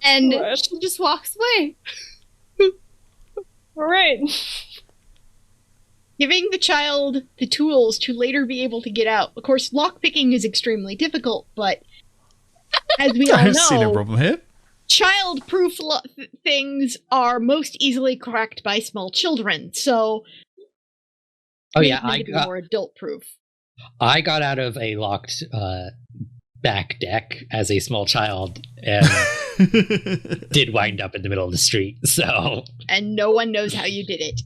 And What? she just walks away. Alright. Giving the child the tools to later be able to get out. Of course, lockpicking is extremely difficult, but as we all I see no know, problem here. child-proof things are most easily cracked by small children. So, Oh yeah, they need to be more adult-proof. I got out of a locked back deck as a small child and did wind up in the middle of the street. So, And no one knows how you did it.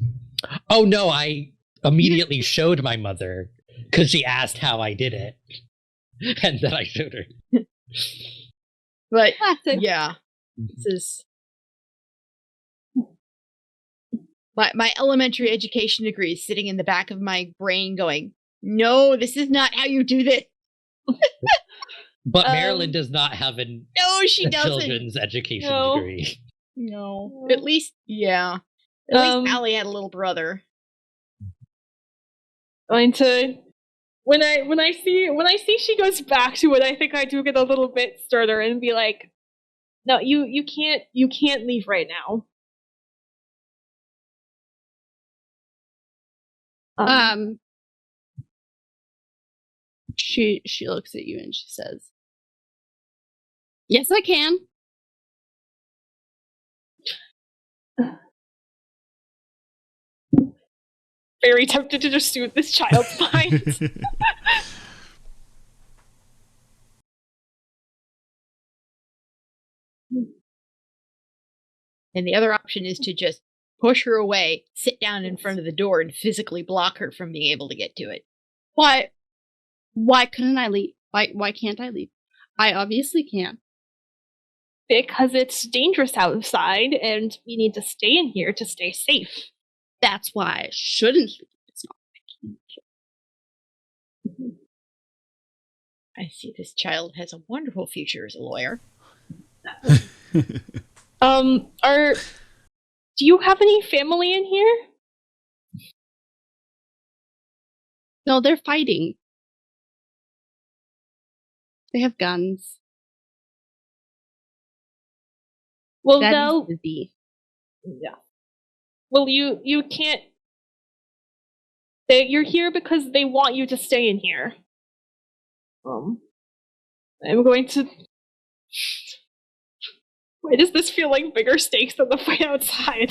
oh no, I immediately showed my mother because she asked how I did it, and then I showed her. But Classic. yeah, this is my elementary education degree is sitting in the back of my brain, going, "No, this is not how you do this." But Marelyn does not have No, she a doesn't. children's education No. degree. No, at least yeah. At least Hallie had a little brother. Going to when I see she goes back to it, I think I do get a little bit sterner and be like, no, you can't leave right now. She looks at you and she says, "Yes, I can." Very tempted to just soothe this child's mind. And the other option is to just push her away, sit down in front of the door, and physically block her from being able to get to it. Why couldn't I leave? Why can't I leave? I obviously can. Because it's dangerous outside and we need to stay in here to stay safe. That's why I shouldn't leave. It's not. I see this child has a wonderful future as a lawyer. Do you have any family in here? No, they're fighting. They have guns. Well, That no. is busy. Yeah. Well, you can't. You're here because they want you to stay in here. I'm going to. Why does this feel like bigger stakes than the fight outside?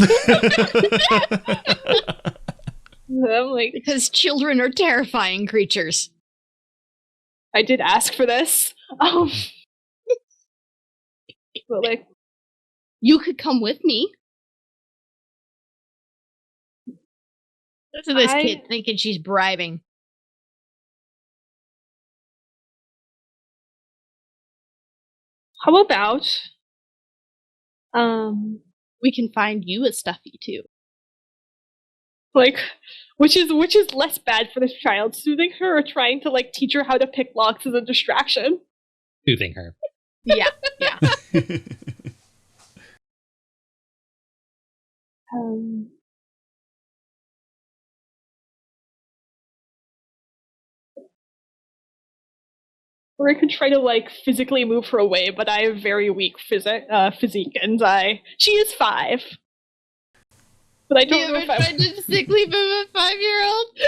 I'm like, Because children are terrifying creatures. I did ask for this. But like, You could come with me. Listen to this kid thinking she's bribing. how about We can find you a stuffy too. like, which is less bad for this child, soothing her or trying to like teach her how to pick locks as a distraction? Soothing her. Yeah. Or I could try to like physically move her away, but I have very weak physique, and she is 5. But I don't know if tried to physically move a 5-year-old?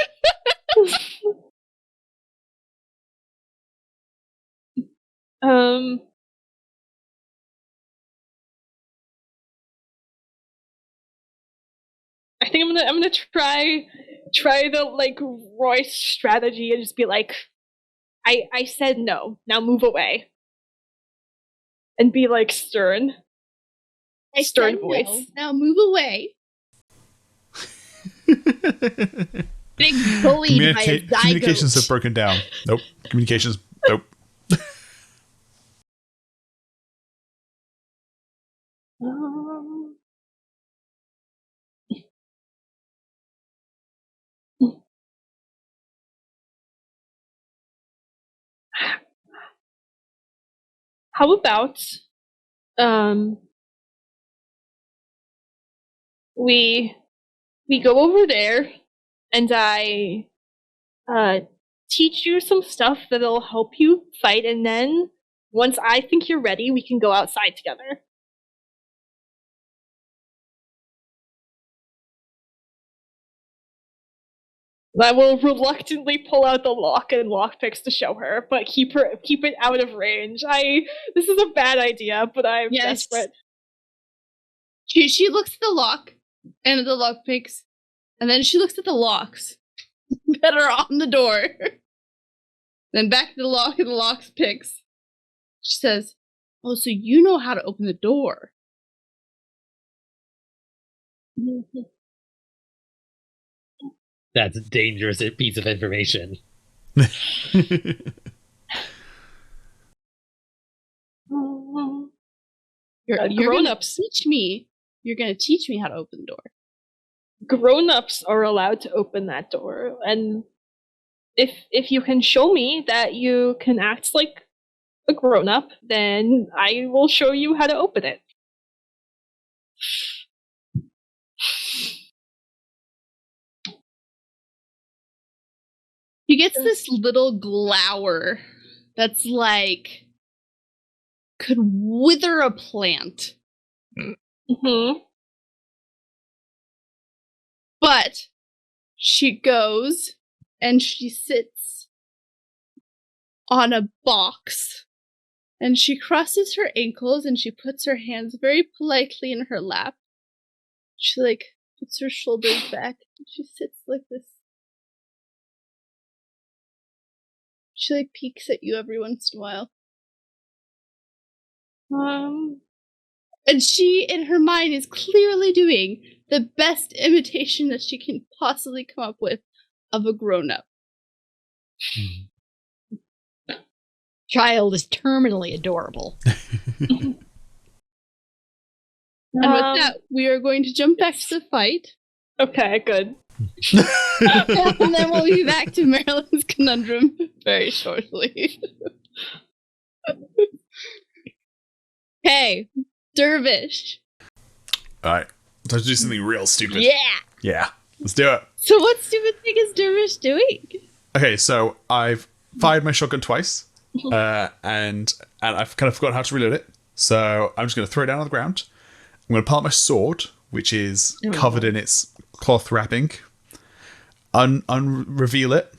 I think I'm gonna try the like Royce strategy and just be like, I said no. Now move away. And be like stern. Stern voice. No. Now move away. Being bullied by a zygote. Communications have broken down. Nope. Communications. Nope. How about we go over there and I teach you some stuff that'll help you fight, and then once I think you're ready, we can go outside together. I will reluctantly pull out the lock and lockpicks to show her, but keep it out of range. This is a bad idea, but I'm desperate. She looks at the lock and at the lockpicks, and then she looks at the locks that are on the door. Then back to the lock and the lockpicks. She says, "Oh, so you know how to open the door." That's a dangerous piece of information. You're grown-ups. Teach me. You're gonna teach me how to open the door. Grown-ups are allowed to open that door, and if you can show me that you can act like a grown-up, then I will show you how to open it. He gets this little glower that's like could wither a plant. Mm-hmm. But she goes and she sits on a box and she crosses her ankles and she puts her hands very politely in her lap. She like puts her shoulders back and she sits like this. She like peeks at you every once in a while. And she, in her mind, is clearly doing the best imitation that she can possibly come up with of a grown-up. Child is terminally adorable. And with that, we are going to jump back to the fight. Okay, good. And then we'll be back to Marelyn's conundrum very shortly. Hey, Dervish. Alright. Let's do something real stupid. Yeah. Yeah. Let's do it. So what stupid thing is Dervish doing? Okay, so I've fired my shotgun twice. And I've kind of forgotten how to reload it. So I'm just going to throw it down on the ground. I'm going to pull out my sword, which is covered in its cloth wrapping. Unreveal it.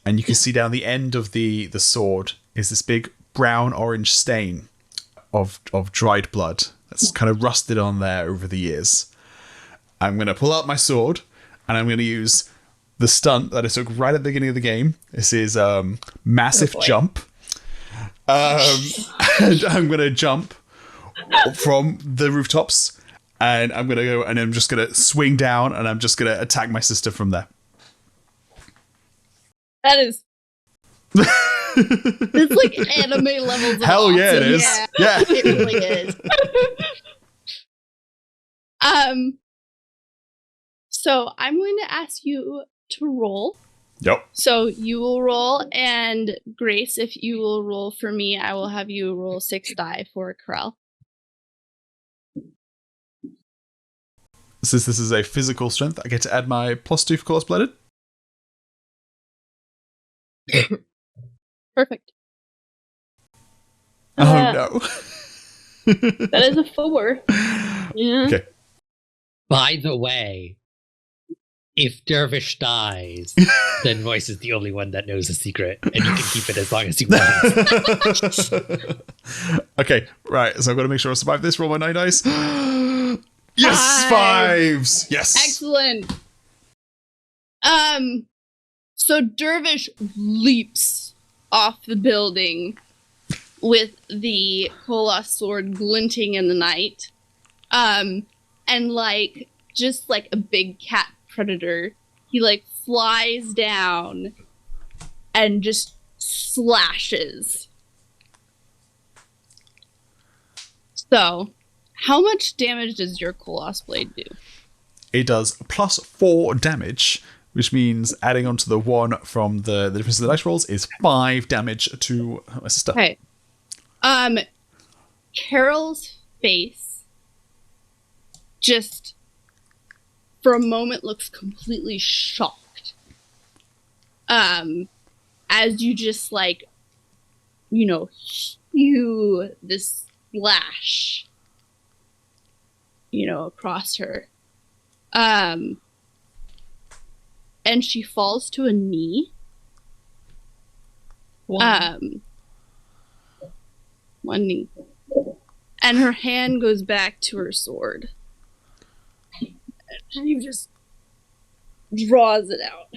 And you can see down the end of the sword is this big brown-orange stain of dried blood that's kind of rusted on there over the years. I'm going to pull out my sword, and I'm going to use the stunt that I took right at the beginning of the game. This is massive jump. And I'm going to jump from the rooftops, and I'm going to go, and I'm just going to swing down, and I'm just going to attack my sister from there. That is... It's like anime levels of Hell awesome. yeah, it is. Yeah. It really is. So I'm going to ask you to roll. Yep. So you will roll, and Grace, if you will roll for me, I will have you roll 6 die for Carrel. Since this is a physical strength, I get to add my +2 for cold-blooded. Perfect. Oh no. That is a 4. Yeah. Okay. By the way, if Dervish dies, then Royce is the only one that knows the secret, and you can keep it as long as you want. Okay, right. So I've got to make sure I survive this. Roll my 9 dice. Yes, 5s. Yes. Excellent. So Dervish leaps off the building with the Kolas sword glinting in the night. And like, just like a big cat predator, he like flies down and just slashes. So, how much damage does your Kolas blade do? It does +4 damage, which means adding onto the 1 from the difference of the dice rolls is 5 damage to my sister. Okay. Carrel's face just, for a moment, looks completely shocked. As you just, like, you know, hew this splash, you know, across her. And she falls to a knee. One knee. And her hand goes back to her sword. And she just draws it out.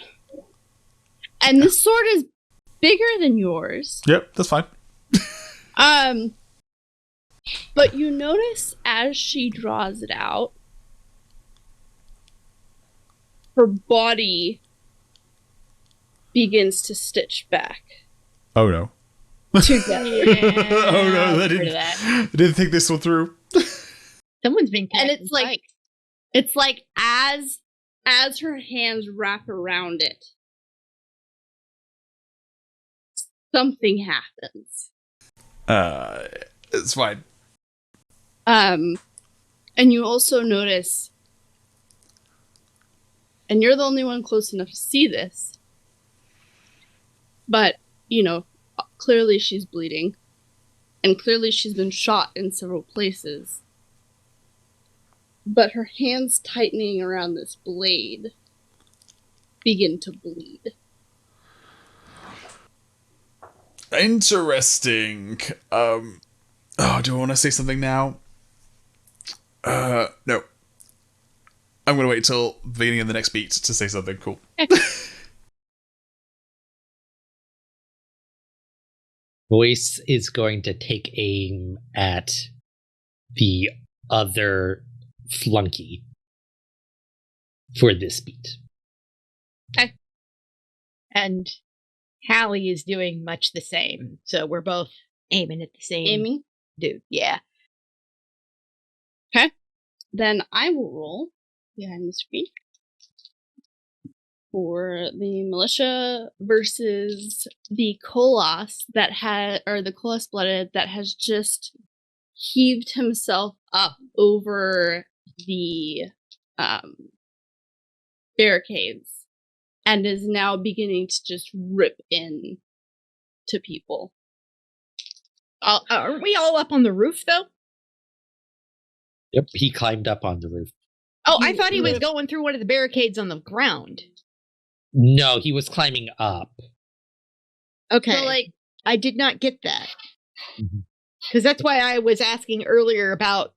And this sword is bigger than yours. Yep, that's fine. But you notice as she draws it out, her body begins to stitch back Oh no. together. Oh no, I've heard of that. I didn't think this one through. Someone's been And connecting it's like spikes. it's like as her hands wrap around it, something happens. It's fine. And you also notice, and you're the only one close enough to see this, but, you know, clearly she's bleeding, and clearly she's been shot in several places. But her hands tightening around this blade begin to bleed. Interesting. Do I want to say something now? No. I'm going to wait till the beginning of the next beat to say something cool. Royce is going to take aim at the other flunky for this beat. And Hallie is doing much the same. So we're both aiming at the same Aiming? dude. Yeah. Then I will roll behind the screen for the militia versus the Kolas that the Kolas blooded that has just heaved himself up over the barricades and is now beginning to just rip in to people. Aren't we all up on the roof, though? Yep, he climbed up on the roof. Oh, I thought he was going through one of the barricades on the ground. No, he was climbing up. Okay. So, like, I did not get that. Mhm. Because that's why I was asking earlier about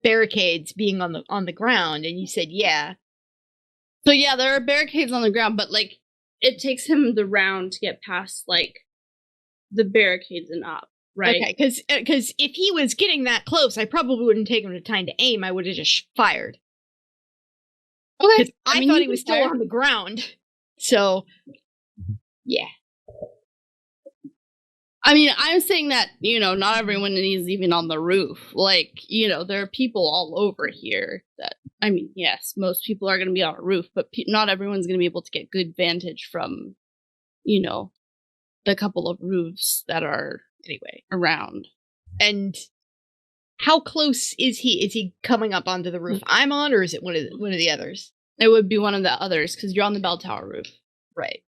barricades being on the ground, and you said yeah. so yeah, there are barricades on the ground, but like it takes him the round to get past like the barricades and up, right? Okay, because if he was getting that close, I probably wouldn't take him the time to aim. I would have just fired. Okay. I mean, thought you he was can still fire. on the ground. So, yeah. I mean, I'm saying that, you know, not everyone is even on the roof. Like, you know, there are people all over here that, I mean, yes, most people are going to be on a roof, but not everyone's going to be able to get good vantage from, you know, the couple of roofs that are Anyway. around. And how close is he? Is he coming up onto the roof I'm on, or is it one of the others? It would be one of the others because you're on the bell tower roof. Right.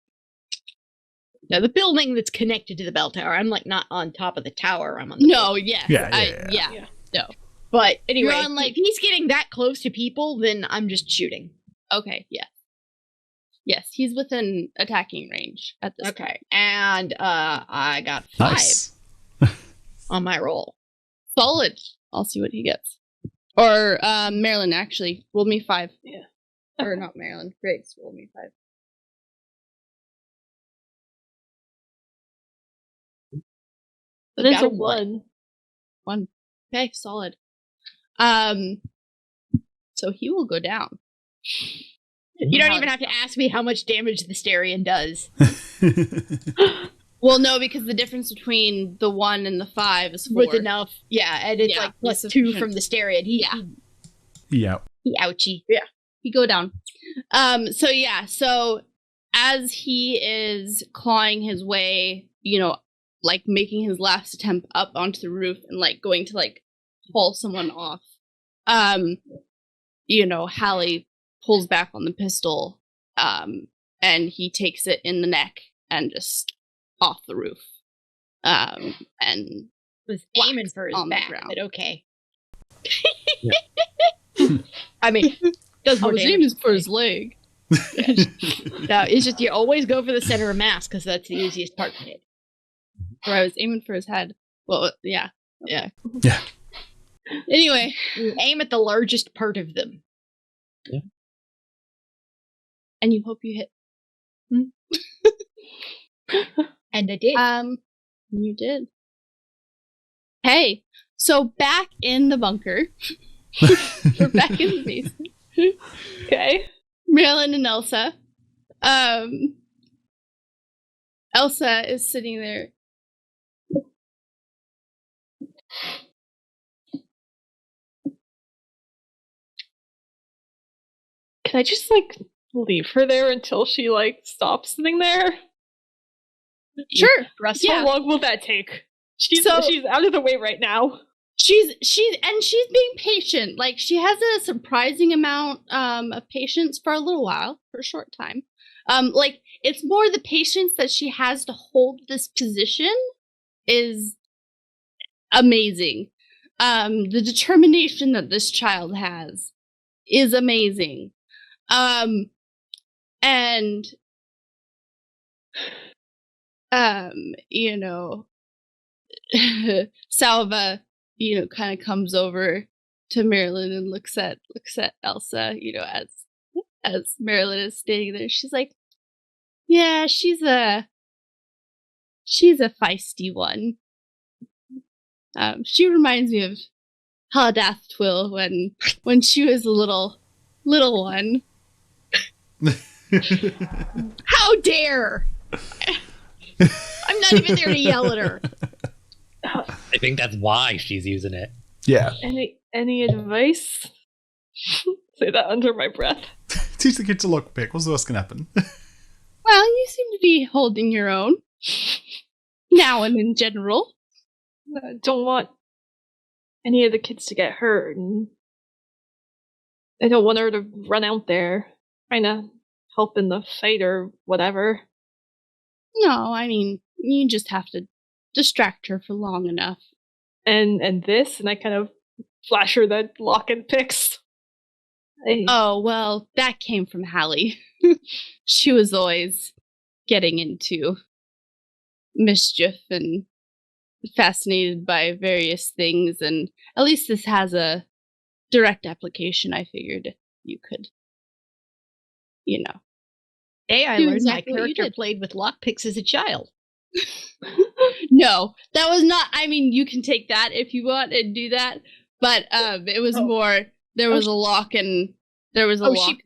Now, the building that's connected to the bell tower, I'm like not on top of the tower. I'm on the No, yes. Yeah. No. But anyway, You're on, like- if he's getting that close to people, then I'm just shooting. Okay, yeah. Yes, he's within attacking range at this point. Okay. And I got 5 Nice. on my roll. Solid. I'll see what he gets. Or Marelyn, actually. Roll me 5. Yeah. Or not Marelyn. Grace, roll me 5. That is got a a 1. 1. Okay, solid. So he will go down. You don't even have to ask me how much damage the Styrian does. Well, no, because the difference between the 1 and the 5 is 4. Was enough. Yeah, and it's like plus 2 from the Styrian. Yeah. He ouchie. Yeah. He go down. So as he is clawing his way, like making his last attempt up onto the roof and like going to like haul someone off, Hallie pulls back on the pistol, and he takes it in the neck and just off the roof. And Was aiming for his back, but okay. Yeah. I mean, does I more was damage aiming than for his Blade. leg. No, it's just you always go for the center of mass because that's the easiest part of it. Or I was aiming for his head. Well, yeah. Yeah. Yeah. Anyway. You aim at the largest part of them. Yeah. And you hope you hit. And I did. You did. Hey, so back in the bunker. We're back in the basement. Okay. Marelyn and Elsa. Elsa is sitting there. Can I just leave her there until she stops sitting there? Sure. How long will that take? She's out of the way right now. She's being patient. Like, she has a surprising amount of patience for a little while, for a short time. It's more the patience that she has to hold this position is amazing. The determination that this child has is amazing. Salva, kind of comes over to Marelyn and looks at Elsa, as Marelyn is standing there. She's like, yeah, she's a feisty one. She reminds me of Hadath Twill when she was a little one. How dare! I'm not even there to yell at her. I think that's why she's using it. Yeah. Any advice? Say that under my breath. Teach the kid to lockpick. What's the worst can happen? Well, you seem to be holding your own. Now and in general. I don't want any of the kids to get hurt, and I don't want her to run out there trying to help in the fight or whatever. No, I mean, you just have to distract her for long enough. And this, and I kind of flash her the lock and picks. Oh, well, that came from Hallie. She was always getting into mischief and fascinated by various things, and at least this has a direct application. I figured you could, Hey, I do learned exactly my what you character did. played with lockpicks as a child. No, that was not. I mean, you can take that if you want and do that, but it was more. There was a lock and there was a lock.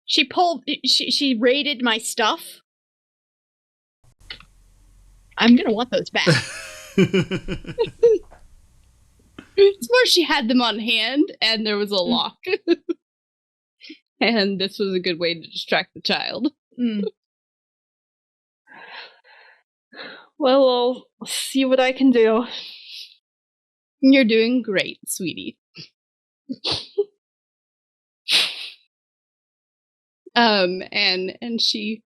She raided my stuff. I'm gonna want those back. It's more she had them on hand and there was a lock. And this was a good way to distract the child. Well, I'll see what I can do. You're doing great, sweetie. And she,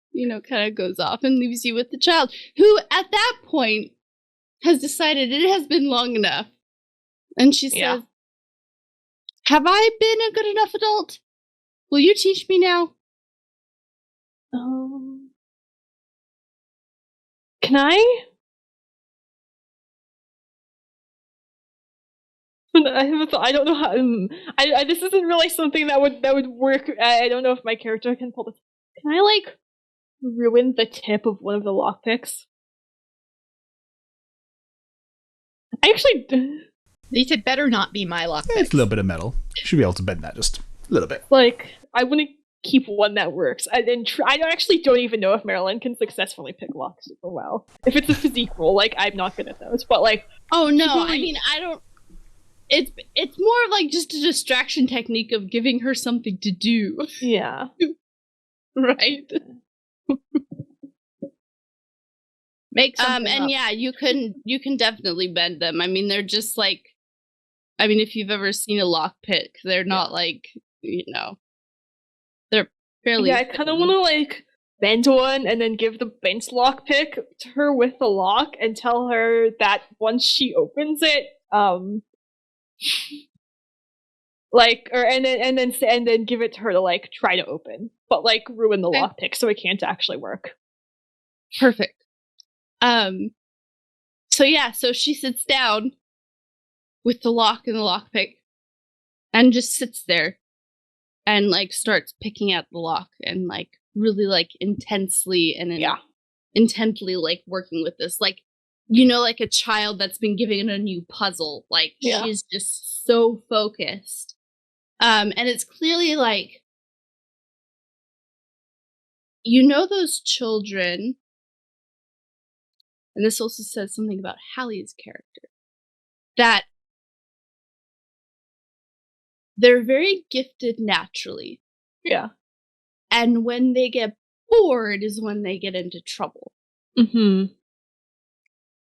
kind of goes off and leaves you with the child, who at that point has decided it has been long enough. And she says, have I been a good enough adult? Will you teach me now? Can I? I don't know how. This isn't really something that would work. I don't know if my character can pull this. Can I like ruin the tip of one of the lockpicks? I actually. These had better not be my lockpick. It's a little bit of metal. Should be able to bend that just a little bit. Like, I want to keep one that works. I don't even know if Marelyn can successfully pick locks super well. If it's a physique roll, like, I'm not good at those. But, like... Oh, no, I mean, I don't... It's more of, like, just a distraction technique of giving her something to do. Yeah. Right? Make something and up. yeah, you can definitely bend them. I mean, they're just like... I mean, if you've ever seen a lockpick, they're not, like, you know... They're fairly... Yeah, I kind of want to, like, bend one and then give the bent lockpick to her with the lock and tell her that once she opens it, like, or and then give it to her to, like, try to open, but, like, ruin the lockpick so it can't actually work. Perfect. So yeah, so she sits down with the lock and the lockpick and just sits there and like starts picking at the lock and like really like intensely and intently like working with this, like, you know, like a child that's been given a new puzzle. Like she's just so focused. And it's clearly like, you know, those children, and this also says something about Hallie's character, that they're very gifted naturally. Yeah. And when they get bored is when they get into trouble. Mm-hmm.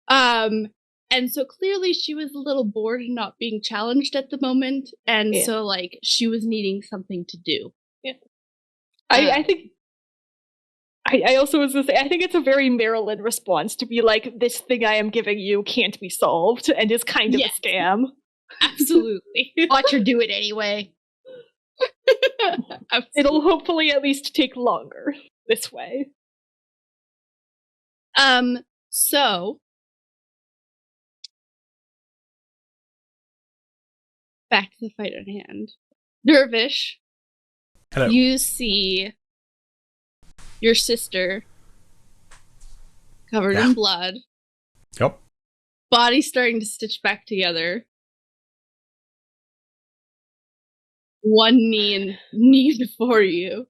And so clearly she was a little bored and not being challenged at the moment, and so like she was needing something to do. Yeah. I think I also was gonna say, I think it's a very Marelyn response to be like, this thing I am giving you can't be solved and is kind of a scam. Absolutely. Watch her do it anyway. It'll hopefully at least take longer this way. So back to the fight at hand. Dervish, hello. You see your sister covered in blood. Yep. Body starting to stitch back together. One knee before you.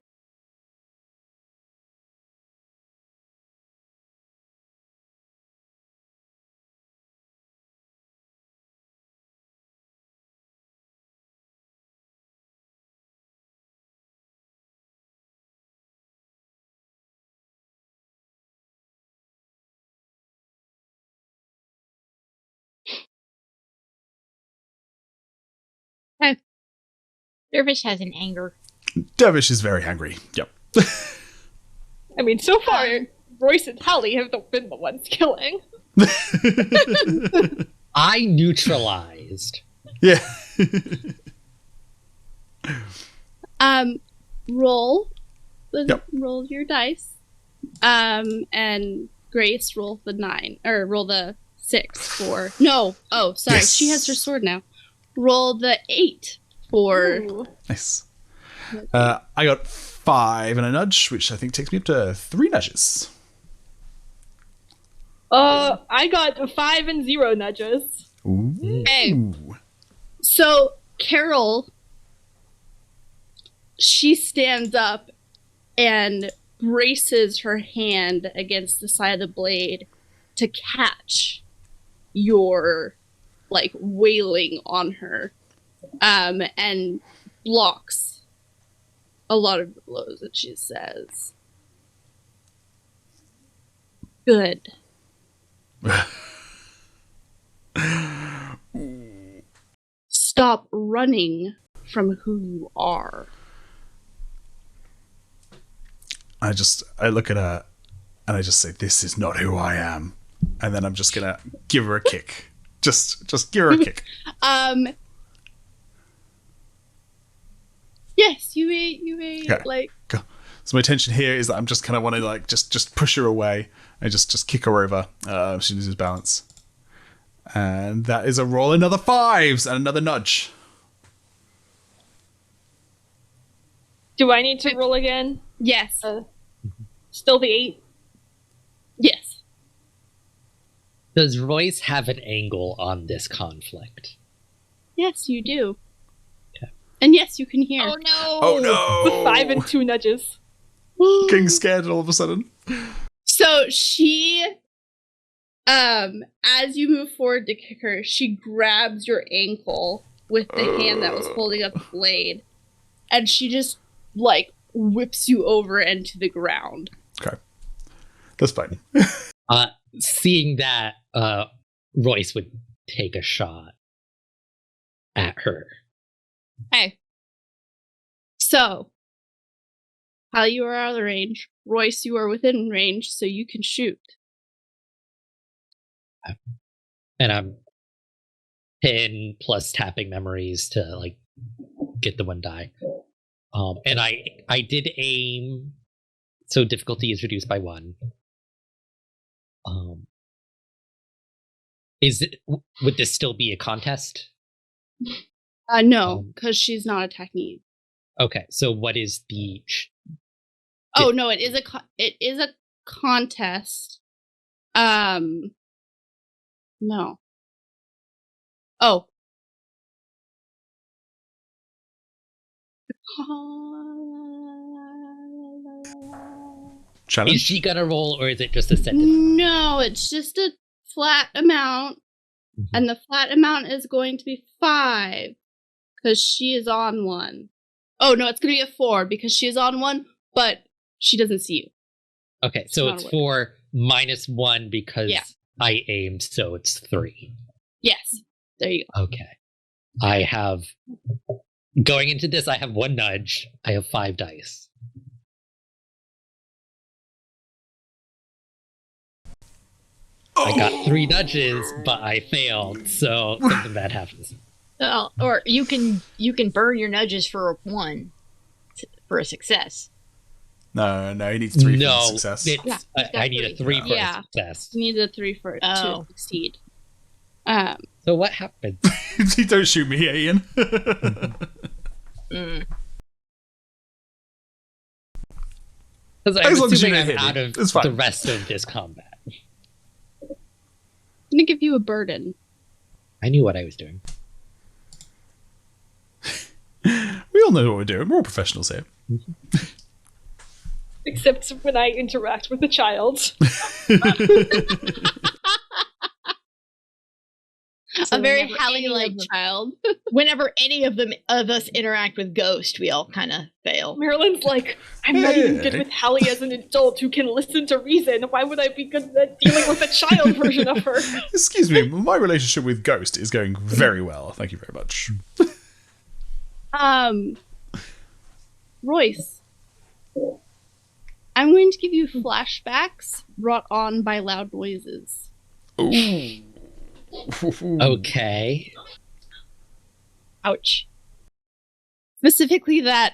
Dervish has an anger. Dervish is very angry. Yep. I mean, so far, Royce and Hallie have been the ones killing. I neutralized. Yeah. Roll your dice. And Grace, roll the 9 or roll the 6 for sorry, Yes. she has her sword now. Roll the 8 for Nice. I got 5 and a nudge, which I think takes me up to 3 nudges. I got 5 and 0 nudges. Ooh. Okay. So Carrel, she stands up and braces her hand against the side of the blade to catch your like wailing on her, and blocks a lot of the blows that she says. Good. Stop running from who you are. I look at her and I just say, this is not who I am. And then I'm just gonna give her a kick. Just give her a kick. Yes, you may like. Go. So my intention here is that I'm just kind of want to like just push her away and just kick her over. She loses balance. And that is a roll, another 5s, and another nudge. Do I need to roll again? Yes. Still the 8? Yes. Does Royce have an angle on this conflict? Yes, you do. Okay. And yes, you can hear. Oh no! Oh no! With 5 and 2 nudges. Getting scared all of a sudden. So she, as you move forward to kick her, she grabs your ankle with the hand that was holding up the blade, and she just, like, whips you over into the ground. Okay. That's fine. Seeing that, Royce would take a shot at her. Hey. So, Hallie, you are out of the range. Royce, you are within range, so you can shoot. And I'm 10 plus tapping memories to, like, get the 1 die. And I did aim, so difficulty is reduced by 1. Would this still be a contest? No, because she's not attacking you. Okay, so what is the? Oh no, it is a contest. No. Oh. Challenge? Is she gonna roll, or is it just a set? No, it's just a flat amount, and the flat amount is going to be 5 because she is on 1. Oh no, it's going to be a 4 because she is on 1, but she doesn't see you. Okay, so it's 4 minus 1 because I aimed, so it's 3. Yes, there you go. Okay, I have going into this. I have 1 nudge. I have 5 dice. I got 3 nudges, but I failed, so something bad happens. Oh, or you can burn your nudges for 1 for a success. No, he needs 3 for success. I need a 3 for a success. You need a 3 for to succeed. So what happens? Don't shoot me, Ian. Because I'm assuming I'm out of the rest of this combat. I'm going to give you a burden. I knew what I was doing. We all know what we're doing. We're all professionals here. Except when I interact with a child. A very Hallie-like child. Whenever any of us interact with Ghost, we all kind of fail. Marelyn's like, I'm not even good with Hallie as an adult who can listen to reason. Why would I be good at dealing with a child version of her? Excuse me, my relationship with Ghost is going very well. Thank you very much. Royce, I'm going to give you flashbacks brought on by loud noises. Ooh. Okay. Ouch. Specifically that,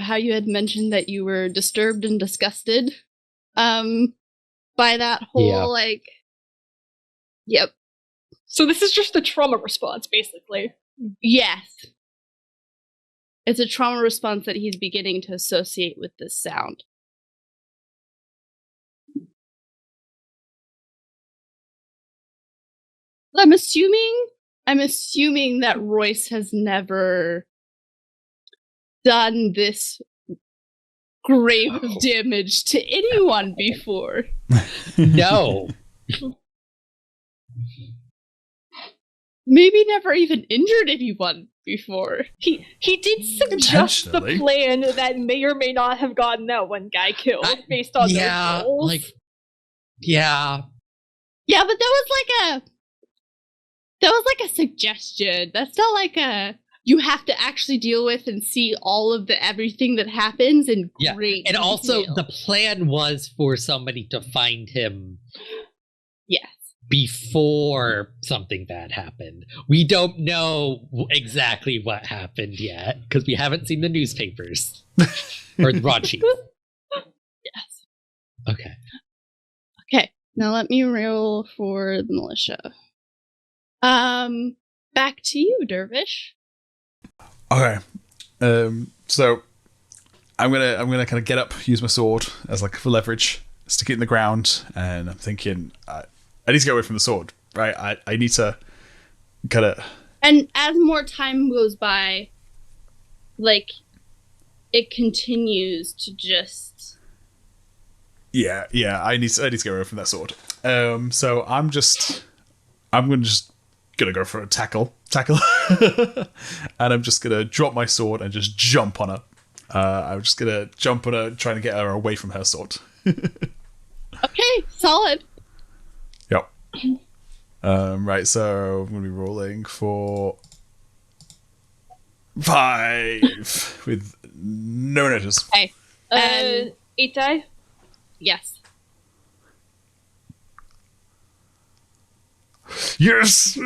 how you had mentioned that you were disturbed and disgusted by that whole, Yep. So this is just a trauma response, basically. Yes. It's a trauma response that he's beginning to associate with this sound. I'm assuming that Royce has never done this grave of damage to anyone before. No. Maybe never even injured anyone before. He did suggest the plan that may or may not have gotten that one guy killed based on those roles. Yeah, but that was like a suggestion. That's not like you have to actually deal with and see all of everything that happens in great and detail. Also the plan was for somebody to find him. Yes. Before something bad happened. We don't know exactly what happened yet because we haven't seen the newspapers or the broadsheet. Yes. Okay. Okay. Now let me roll for the militia. Back to you, Dervish. Okay. So I'm gonna kind of get up, use my sword as like for leverage, stick it in the ground, and I'm thinking I need to get away from the sword, right? I need to kind of. And as more time goes by, like, it continues to just. Yeah. I need to get away from that sword. So I'm gonna go for a tackle, and I'm just gonna drop my sword and just jump on her. I'm just gonna jump on her, trying to get her away from her sword. Okay, solid. Yep. Right, so I'm gonna be rolling for 5 with no notice. Okay. 8 die? Yes. Yes.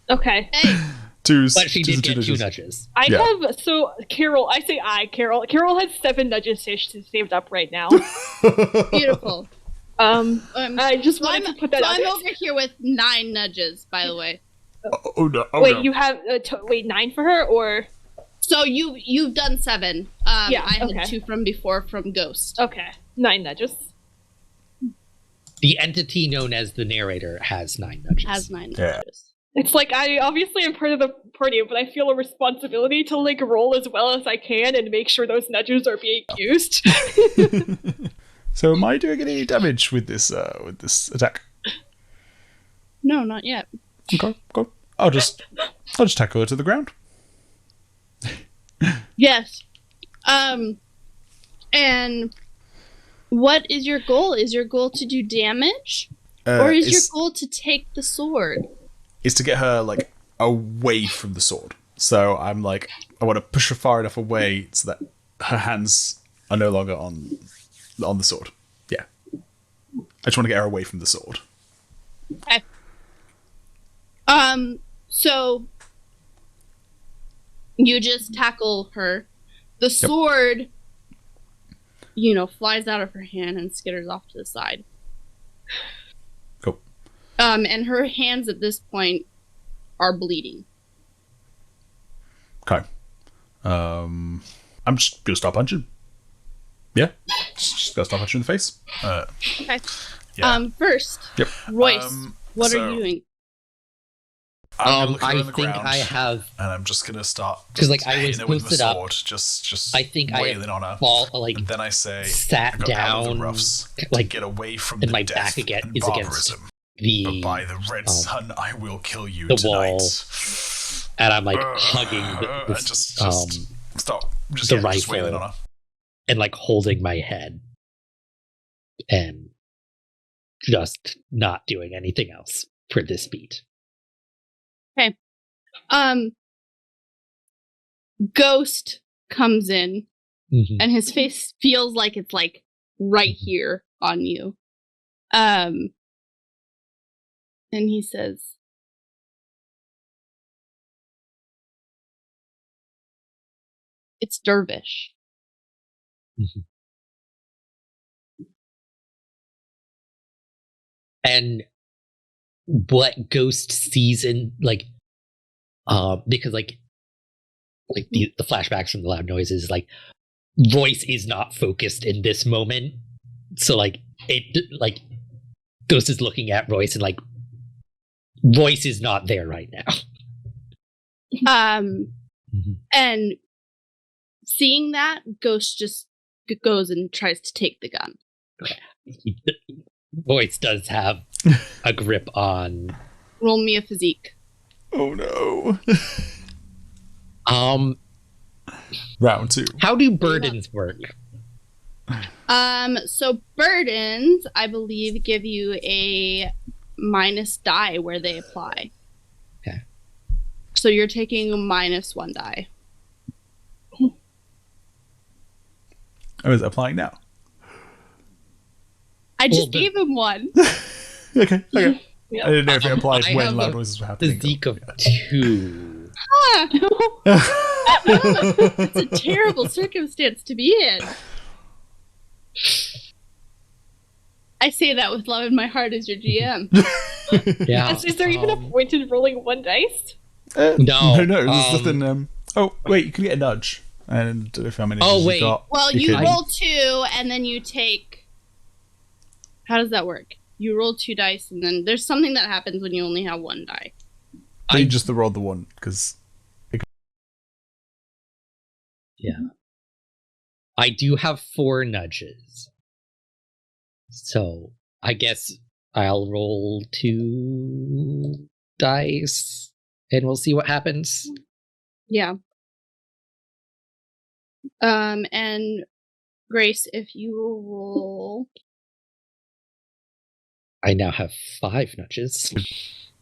Okay. Hey. But she did get 2 nudges. I have, so Carrel, Carrel has 7 nudges saved up right now. Beautiful. I just wanted to put that out. I'm over here with 9 nudges, by the way. Oh no! Wait, no. you have 9 for her, or So you've done 7. Yeah, I had okay. 2 from before from Ghost. okay, 9 nudges. The entity known as the narrator has 9 nudges. Has 9 Yeah. nudges. It's like I obviously am part of the party, but I feel a responsibility to like roll as well as I can and make sure those nudges are being used. So am I doing any damage with this attack? No, not yet. Okay, go. I'll just tackle her to the ground. Yes. And what is your goal? Is your goal to do damage? Or is your goal to take the sword? Is to get her like away from the sword. So I'm like, I want to push her far enough away so that her hands are no longer on the sword. Yeah. I just want to get her away from the sword. Okay. So you just tackle her. The sword, flies out of her hand and skitters off to the side. Cool. And her hands at this point are bleeding. Okay. I'm just gonna start punching. Yeah. Just gotta start punching in the face. Okay. Yeah. First, Yep. Royce, what are you doing? I'm gonna look her I on the think ground, I have, and I'm just gonna start because like I was hitting her with my posted up. sword, just I think I wailing on her. have And then I say, sat "Go out of down, the roughs, like, get away from and the my death back again and is against barbarism. the But by the red sun, I will kill you the tonight." wall, and I'm like hugging And this, just stop. the Just wailing rifle, on her. and like holding my head, and just not doing anything else for this beat. Okay. Ghost comes in, Mm-hmm. and his face feels like it's like right here on you. And he says, "It's Dervish." Mm-hmm. And what Ghost sees in because like the flashbacks from the loud noises, like Royce is not focused in this moment, so like Ghost is looking at Royce and like Royce is not there right now. Mm-hmm. And seeing that, Ghost just goes and tries to take the gun. Royce does have a grip on. Roll me a physique. Oh no. Round 2. How do burdens work? So burdens, I believe, give you a minus die where they apply. Okay. So you're taking a -1 die. Oh, is it applying now? I just gave him one. Okay. Yeah. I didn't know if it applied I when have loud a noises were happening. Physique of 2. It's a terrible circumstance to be in. I say that with love in my heart as your GM. Yeah. Is there even a point in rolling one dice? No. No, there's nothing. Oh, wait, you can get a nudge. And if how many nudges wait. you got. Well, you can- roll 2, and then you take. How does that work? You roll 2 dice, and then there's something that happens when you only have 1 die. You just rolled the one, because... Yeah. I do have 4 nudges. So, I guess I'll roll 2 dice, and we'll see what happens. Yeah. And Grace, if you roll, I now have 5 nudges.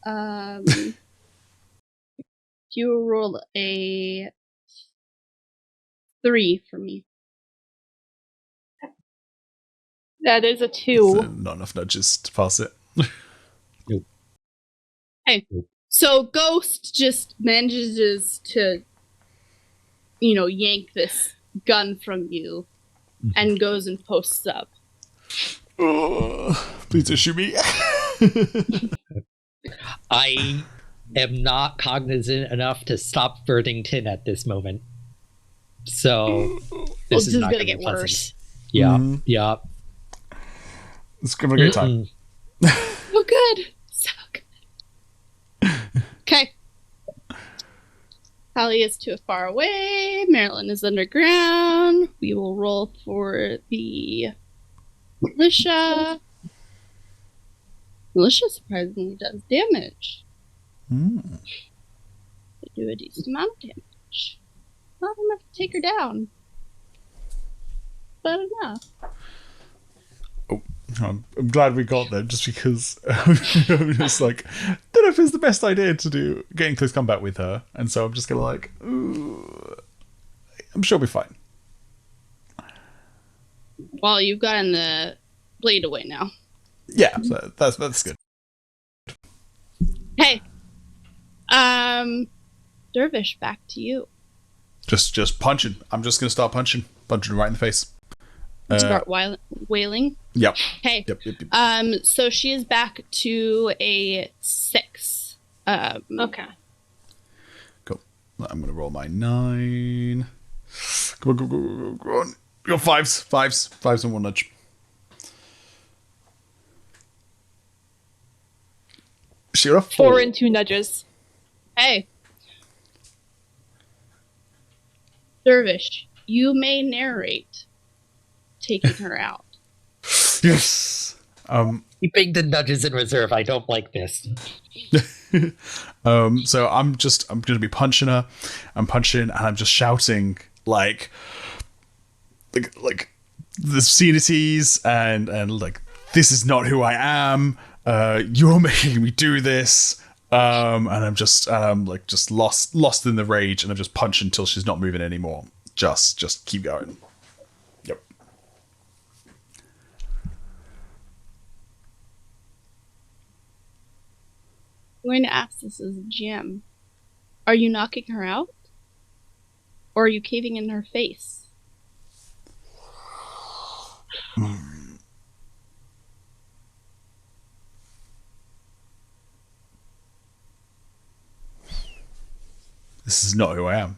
if you roll a 3 for me. That is a 2. So not enough nudges to pass it. So Ghost just manages to, yank this gun from you and goes and posts up. Please don't shoot me. I am not cognizant enough to stop Birdington at this moment. So this is not gonna gonna get be pleasant. worse. Yeah, Mhm. yeah. It's gonna be a great time. Oh, good. So good. Okay. Hallie is too far away. Marelyn is underground. We will roll for the militia. Militia surprisingly does damage. Mm. They do a decent amount of damage. Not enough to take her down, but enough. I'm glad we got there, just because I'm just like, don't know if it's the best idea to do getting close combat with her, and so I'm just gonna like, ooh, I'm sure we'll be fine. Well, you've gotten the blade away now. Yeah, so that's good. Hey, Dervish, back to you. Just punching. I'm just gonna start punching right in the face. Start wailing. Yep. Hey. Yep. So she is back to a 6. Okay. Cool. I'm gonna roll my 9. Come on, go on. Go 5s and 1 nudge. Shuravf. 4 and 2 nudges. Hey. Dervish, you may narrate taking her out. Yes. Keeping the nudges in reserve. I don't like this. So I'm gonna be punching her. I'm punching and I'm just shouting like the obscenities and like, this is not who I am. You're making me do this. And I'm just lost in the rage, and I'm just punching until she's not moving anymore. Just keep going. Yep. I'm going to ask this as a GM. Are you knocking her out? Or are you caving in her face? This is not who I am.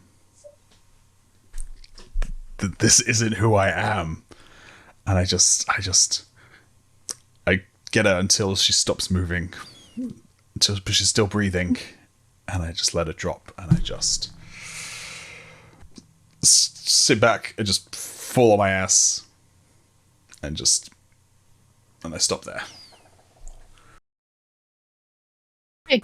This isn't who I am. And I get her until she stops moving, until she's still breathing, and I just let her drop, and I just sit back and just fall on my ass, and I stop there. Hey.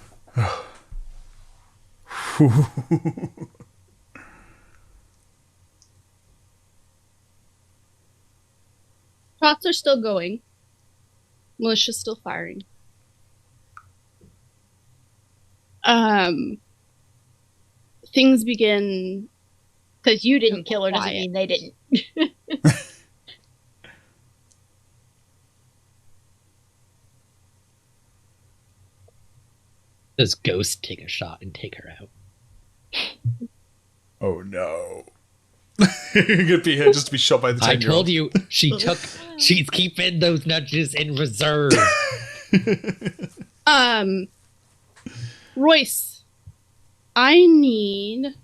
Shots are still going. Militia's still firing. Things begin. Because you didn't kill her doesn't Quiet. mean they didn't. Does Ghost take a shot and take her out? Oh no. Could be here just to be shot by the 10-year-old. I told you she's keeping those nudges in reserve. Royce, I need,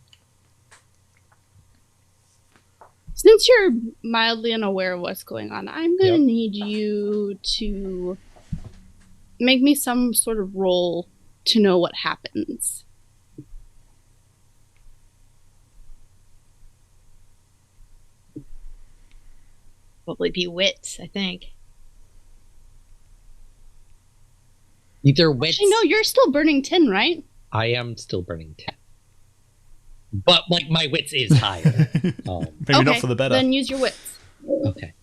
since you're mildly unaware of what's going on, I'm gonna need you to make me some sort of roll to know what happens. Probably be wits, I think. Either wits. Actually, no, you're still burning tin, right? I am still burning 10. But like my wits is higher. Maybe not for the better. Then use your wits. Okay.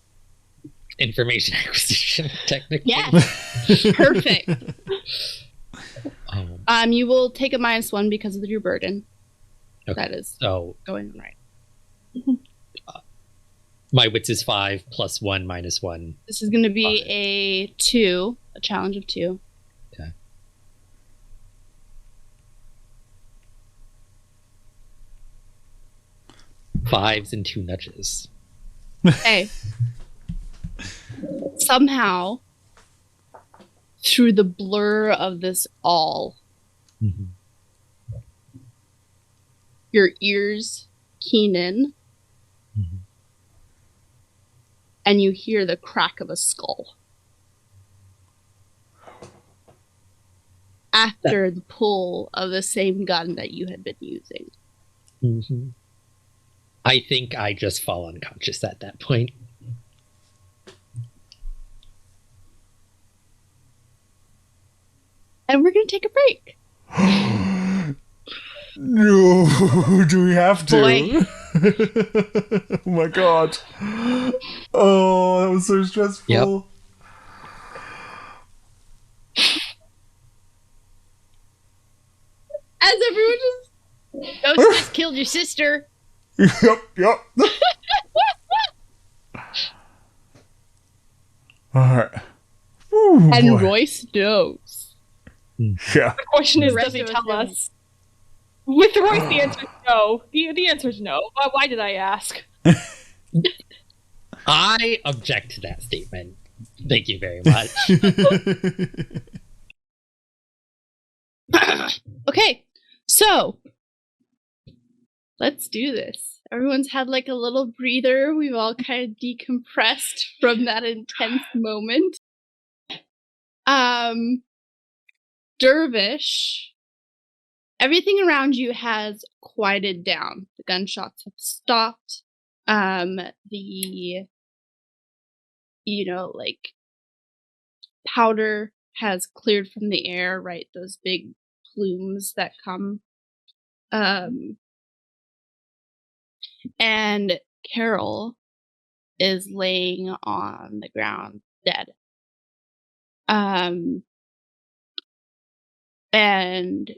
Information acquisition, technically. Yes. Perfect. You will take a -1 because of your burden. Okay. That is so going right. My wits is 5 + 1 - 1. This is going to be a 2, a challenge of 2. Okay. Fives and 2 nudges. Okay. Somehow, through the blur of this all, your ears keen in, and you hear the crack of a skull. After the pull of the same gun that you had been using. I think I just fall unconscious at that point. And we're going to take a break. No, do we have to? Boy. Oh my god. Oh, that was so stressful. Yep. As everyone just... Ghost just killed your sister. Yep. Alright. And Royce knows. Yeah. The question is, The does he rest of tell us us? With Royce, the answer is no. The answer is no. Why did I ask? I object to that statement. Thank you very much. Okay, so let's do this. Everyone's had like a little breather. We've all kind of decompressed from that intense moment. Dervish, everything around you has quieted down. The gunshots have stopped. Powder has cleared from the air, right? Those big plumes that come. And Carrel is laying on the ground dead. And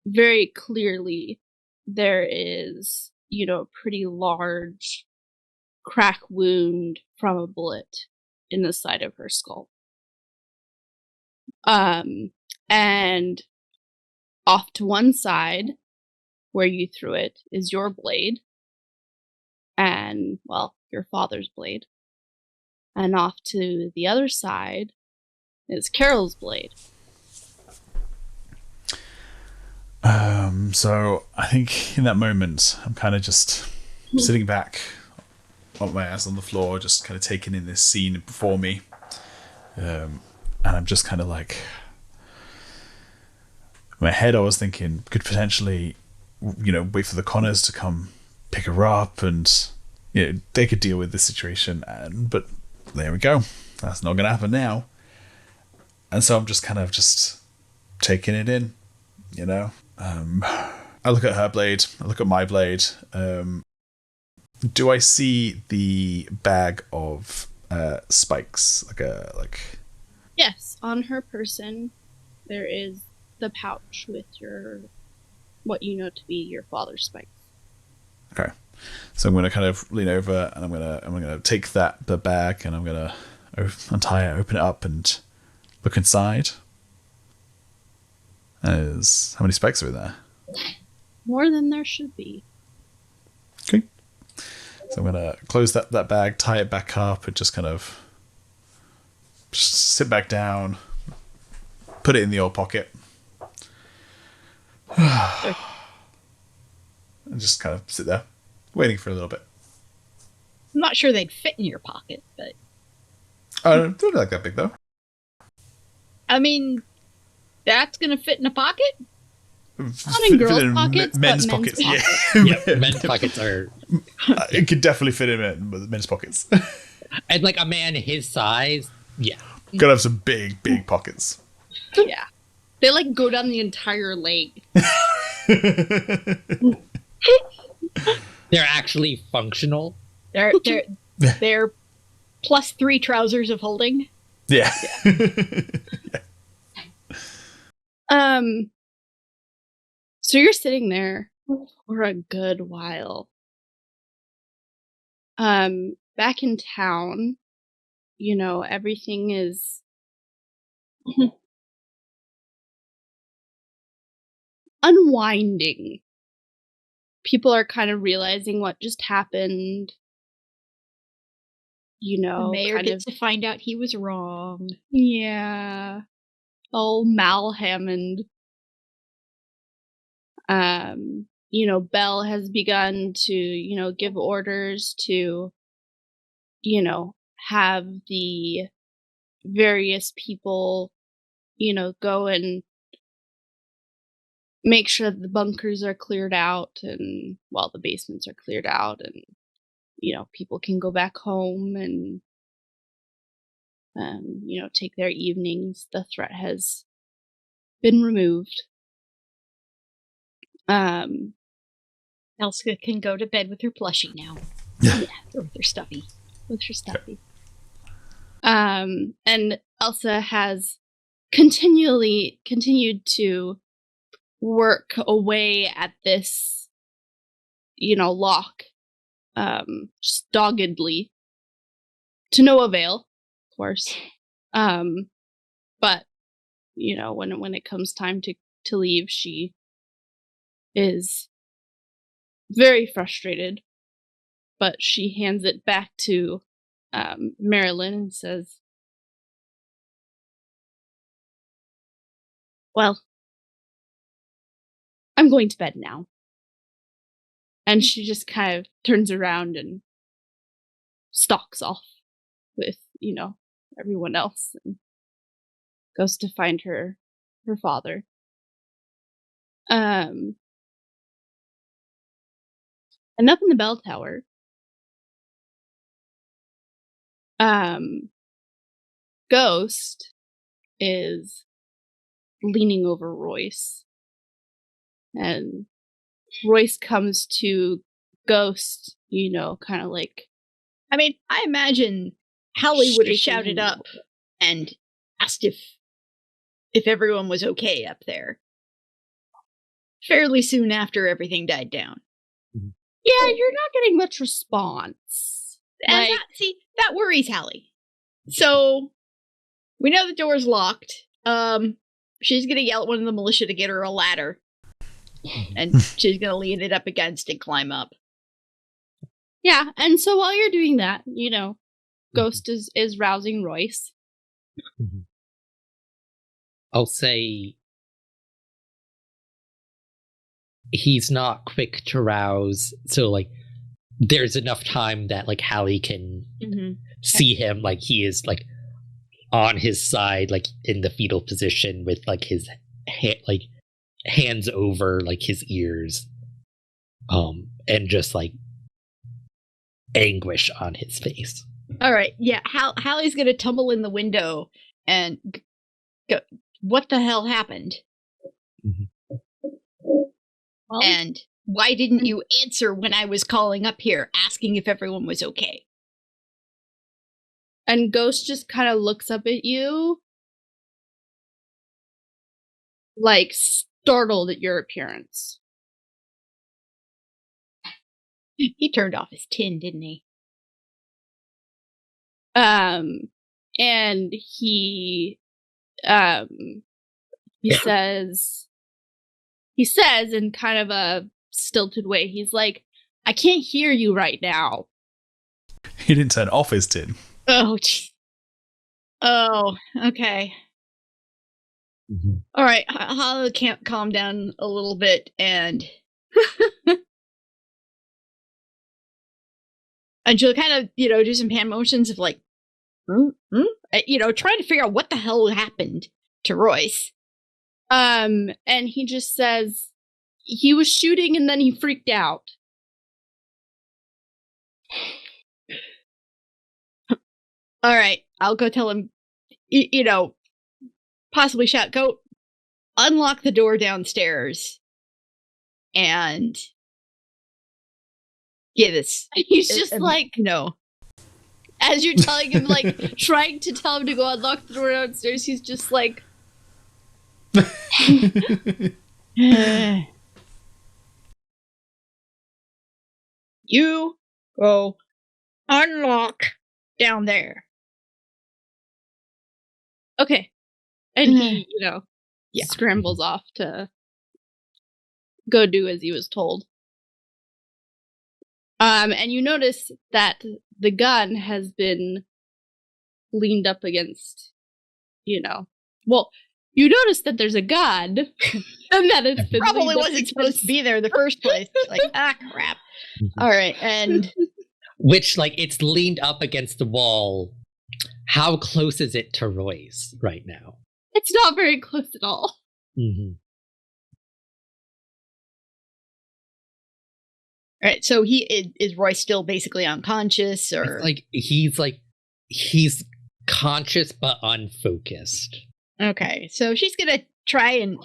very clearly there is, a pretty large crack wound from a bullet in the side of her skull. And off to one side, where you threw it, is your blade. And, well, your father's blade. And off to the other side is Carrel's blade. So I think in that moment, I'm kind of just sitting back on my ass on the floor, just kind of taking in this scene before me. And I'm just kind of like, in my head I was thinking, could potentially, wait for the Connors to come pick her up and, they could deal with this situation. But there we go. That's not going to happen now. And so I'm just kind of just taking it in, I look at her blade, I look at my blade. Do I see the bag of spikes? Yes, on her person there is the pouch with what you know to be your father's spikes. Okay. So I'm gonna kind of lean over and I'm gonna take the bag and I'm gonna untie it, open it up and look inside. How many spikes are in there? More than there should be. Okay. So I'm gonna close that bag, tie it back up, and just kind of sit back down, put put it in the old pocket. And just kind of sit there, waiting for a little bit. I'm not sure they'd fit in your pocket, but... Don't like that big, though. I mean, that's going to fit in a pocket? Not in girls' pockets, men's but pockets. men's Yeah, Yeah, men's pockets are... it could definitely fit in men's pockets. And like a man his size, yeah. Gotta have some big pockets. Yeah. They like go down the entire leg. They're actually functional. They're +3 trousers of holding. Yeah. So you're sitting there for a good while. Back in town, you know, everything is unwinding. People are kind of realizing what just happened. You know, The mayor kind gets of, to find out he was wrong. yeah. Oh, Mal Hammond. You know, Bell has begun to, you know, give orders to, you know, have the various people, you know, go and make sure that the bunkers are cleared out and, well, the basements are cleared out and, you know, people can go back home and, you know, take their evenings. The threat has been removed. Elsa can go to bed with her plushie now. Yeah. Or with her stuffy. With her stuffy. And Elsa has continued to work away at this, you know, lock, just doggedly, to no avail, of course. But you know, when it comes time to leave, she is very frustrated. But she hands it back to Marelyn and says, "Well, I'm going to bed now." And she just kind of turns around and stalks off with, you know, everyone else and goes to find her father. And up in the bell tower, Ghost is leaning over Royce. And Royce comes to Ghost, you know, kind of like... I mean, I imagine Hallie would have shaking shouted him up and asked if everyone was okay up there. Fairly soon after everything died down. Yeah, you're not getting much response. And that worries Hallie. So, we know the door's locked. She's gonna yell at one of the militia to get her a ladder. And she's gonna lean it up against and climb up. Yeah, and so while you're doing that, you know, Ghost is rousing Royce. I'll say he's not quick to rouse, so like there's enough time that like Hallie can see him, like he is like on his side, like in the fetal position with like his hands over like his ears, and just like anguish on his face. All right, yeah. Hallie's gonna tumble in the window and go, "What the hell happened? Well, And why didn't you answer when I was calling up here asking if everyone was okay?" and Ghost just kind of looks up at you, like startled at your appearance. He turned off his tin, didn't he? And he says in kind of a stilted way, he's like, "I can't hear you right now." He didn't turn off his tin. Oh, okay. Mm-hmm. All right, Hallie can't calm down a little bit and she'll kind of, do some hand motions of like, trying to figure out what the hell happened to Royce. And he just says he was shooting and then he freaked out. All right, I'll go tell him, possibly shout, go unlock the door downstairs and give us. He's just like, no. As you're telling him, like, trying to tell him to go unlock the door downstairs, he's just like, you go unlock down there. okay. And he, scrambles off to go do as he was told. And you notice that the gun has been leaned up against, well, you notice that there's a gun, and that it's been probably wasn't supposed to be there in the first place. Like, crap. All right, and which, like, it's leaned up against the wall. How close is it to Royce right now? It's not very close at all. Mm-hmm. All right, so is Royce still basically unconscious, or he's conscious but unfocused. Okay, so she's gonna try and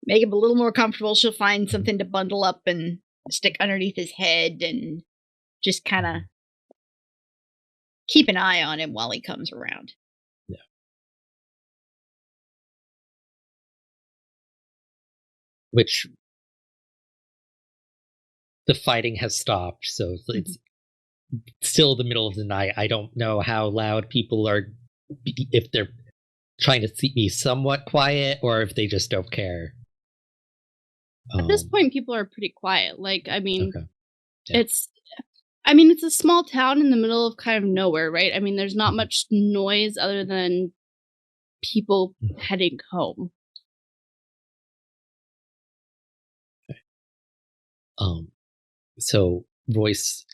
make him a little more comfortable. She'll find something to bundle up and stick underneath his head, and just kind of keep an eye on him while he comes around. Yeah. Which the fighting has stopped, so it's still the middle of the night. I don't know how loud people are, if they're trying to keep me somewhat quiet or if they just don't care. At this point, people are pretty quiet. Like, I mean, okay. Yeah. It's a small town in the middle of kind of nowhere, right? I mean, there's not much noise other than people heading home. Okay. So Royce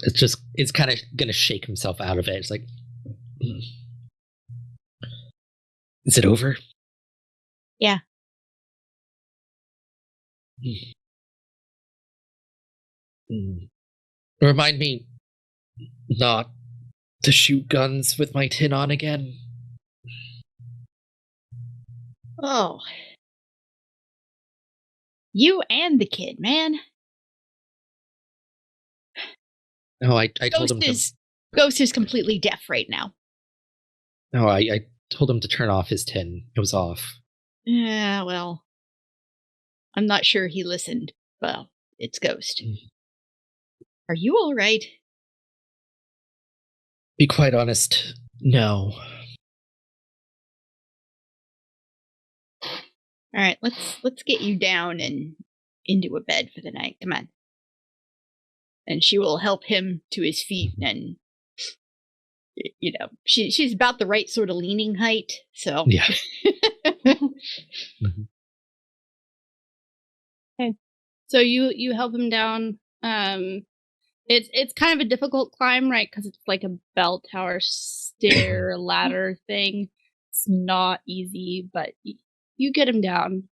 is kind of gonna shake himself out of it. It's like, is it over? Yeah. Remind me not to shoot guns with my tin on again. Oh. You and the kid, man. No, I told him Ghost is completely deaf right now. No, I told him to turn off his tin. It was off. Yeah, well, I'm not sure he listened. Well, it's Ghost. Are you all right? Be quite honest, no. All right, let's get you down and into a bed for the night. Come on. And she will help him to his feet, and she's about the right sort of leaning height, so yeah. Okay, so you help him down. It's kind of a difficult climb, right? Because it's like a bell tower stair ladder thing. It's not easy, but you get him down.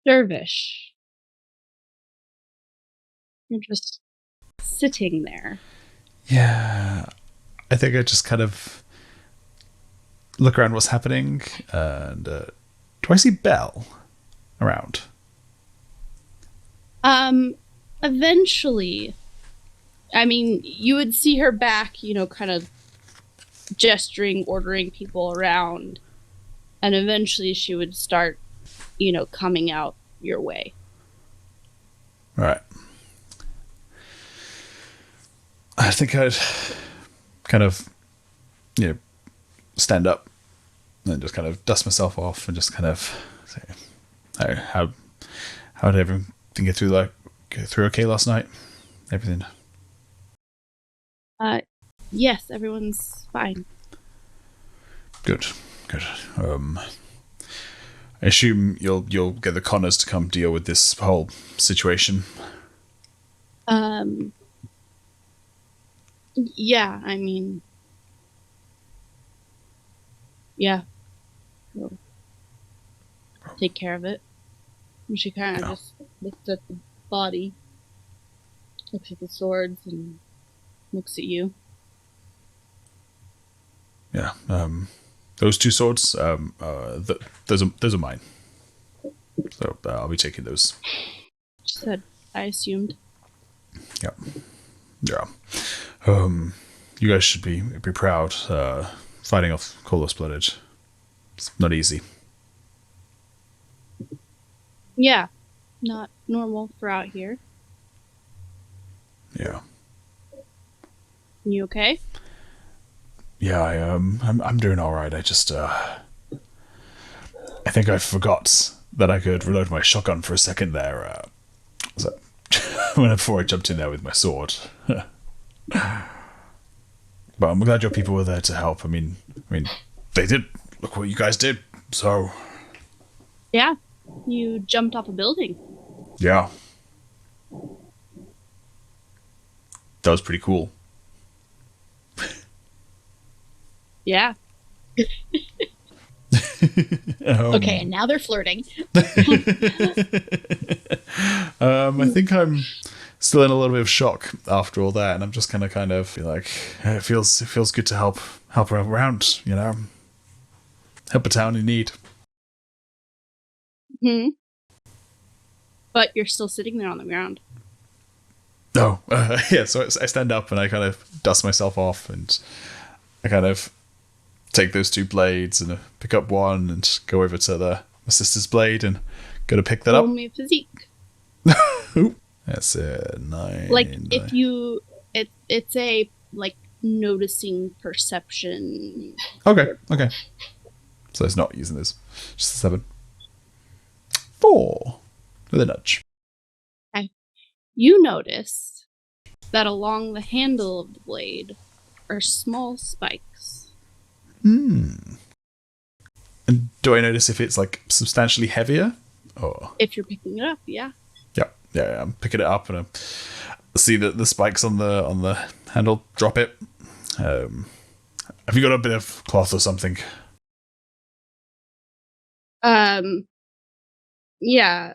Dervish, you're just sitting there. Yeah, I think I just kind of look around what's happening, and do I see Belle around? Eventually, I mean, you would see her back, kind of gesturing, ordering people around, and eventually she would start, coming out your way. All right. I think I'd kind of, stand up and just kind of dust myself off and just kind of say, how did everything get through okay last night? Everything Yes, everyone's fine. Good. I assume you'll get the Connors to come deal with this whole situation. Yeah, I mean, yeah, we'll take care of it. And she kind of just looks at the body, looks at the swords, and looks at you. Yeah. Those 2 swords, those are mine. So I'll be taking those. She said, I assumed. Yeah. You guys should be proud. Fighting off Kolos Blooded. It's not easy. Yeah, not normal for out here. Yeah. You okay? Yeah, I'm doing all right. I just I think I forgot that I could reload my shotgun for a second there. Before I jumped in there with my sword. But I'm glad your people were there to help. I mean, they did. Look what you guys did. So. Yeah, you jumped off a building. Yeah. That was pretty cool. Yeah. Okay, and now they're flirting. I think I'm still in a little bit of shock after all that, and I'm just kind of feel like it feels good to help around, help a town in need. But you're still sitting there on the ground. Oh, yeah. So I stand up and I kind of dust myself off, and I kind of take those 2 blades and pick up one and go over to my sister's blade and go to pick that up. Roll me a physique. Ooh, that's a 9. Like if you, it's a like noticing perception. Okay. So it's not using this. Just a 7. 4 with a nudge. Okay. You notice that along the handle of the blade are small spikes. And do I notice if it's like substantially heavier? Or If you're picking it up, yeah. Yeah, I'm picking it up and I see the spikes on the handle. Drop it. Have you got a bit of cloth or something? Yeah.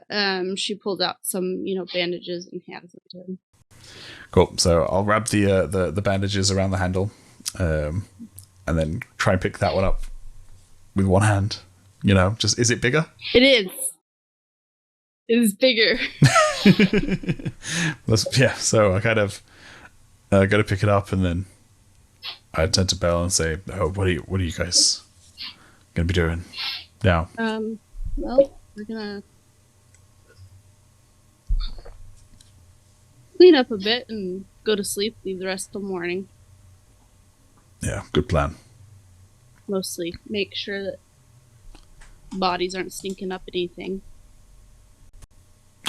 She pulled out some, bandages and hands them to him. Cool. So I'll wrap the bandages around the handle, and then try and pick that one up with one hand. Just is it bigger? It is. It is bigger. Yeah. So I kind of go to pick it up, and then I turn to Belle and say, "Oh, what are you guys gonna be doing now?" Well, we're gonna clean up a bit and go to sleep. Leave the rest till morning. Yeah, good plan. Mostly make sure that bodies aren't stinking up anything.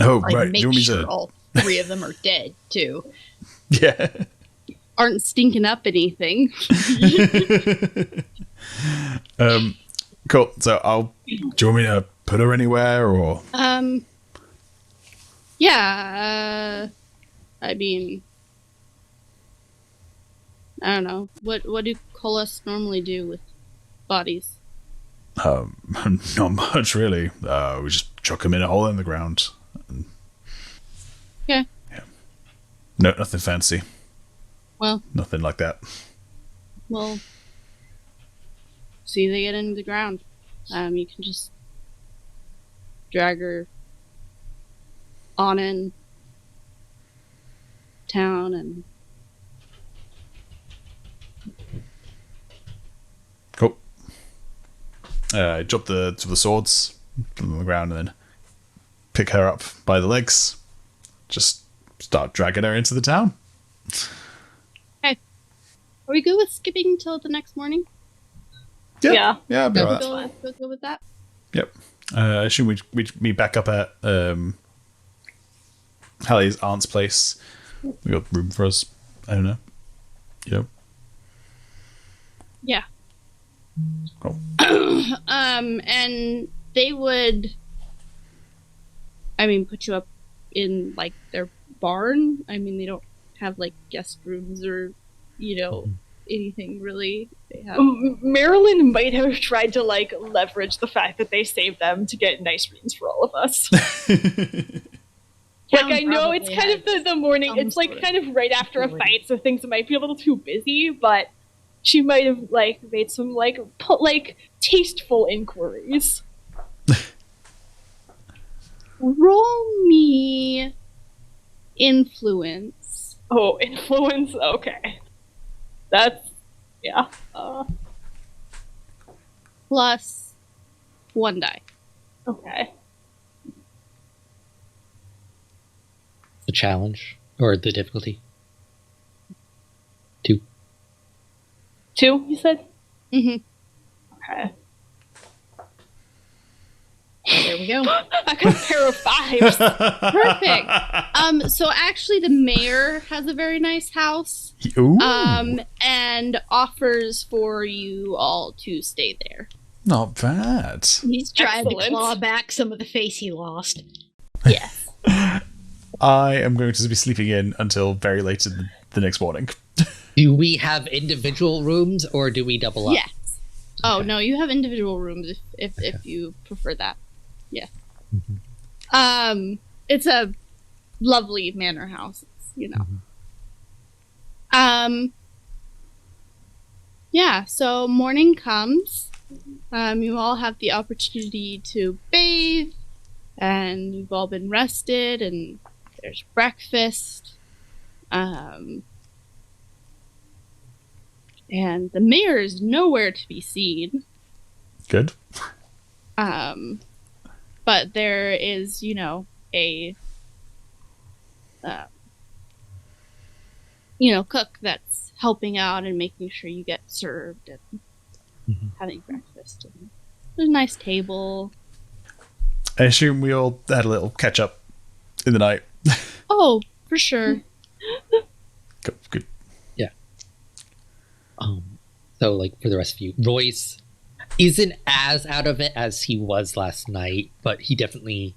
Oh, Like, right. make Do you want me sure to? all 3 of them are dead too. Yeah. Aren't stinking up anything. Cool. So do you want me to put her anywhere or? Yeah. I mean, I don't know. What do Kolos normally do with bodies? Not much really. We just chuck them in a hole in the ground. Okay. Yeah. No, nothing fancy. Well. Nothing like that. Well. See, they get into the ground. You can just drag her on in town and. Cool. I drop the swords on the ground and then pick her up by the legs. Just start dragging her into the town. Okay. Are we good with skipping till the next morning? Yeah. Yeah, I'll be alright. Go with that? Yep. I assume we'd meet back up at Hallie's aunt's place. We got room for us. I don't know. Yep. Yeah. Oh. And they would, I mean, put you up in like their barn. I mean, they don't have like guest rooms or, you know, anything really. They have. Marelyn might have tried to like leverage the fact that they saved them to get nice rooms for all of us. Like, I know it's kind of the morning, it's like kind of right after a fight, so things might be a little too busy, but she might have like made some like tasteful inquiries. Roll me influence. Oh, influence? Okay. That's, yeah. Plus 1 die. Okay. The challenge or the difficulty? 2. 2, you said? Mm-hmm. Okay. There we go. I got a pair of 5s. Perfect. So actually the mayor has a very nice house. Ooh. And offers for you all to stay there. Not bad. He's trying Excellent. to claw back some of the face he lost. Yes. I am going to be sleeping in until very late in the next morning. Do we have individual rooms or do we double up? Yes. Oh no, you have individual rooms if you prefer that. Yeah. Mm-hmm. It's a lovely manor house, you know. Yeah, so morning comes. You all have the opportunity to bathe, and you've all been rested, and there's breakfast. And the mayor is nowhere to be seen. Good. But there is, you know, a cook that's helping out and making sure you get served and having breakfast. And there's a nice table. I assume we all had a little catch up in the night. Oh, for sure. Good. Yeah. So like for the rest of you, Royce isn't as out of it as he was last night, but he definitely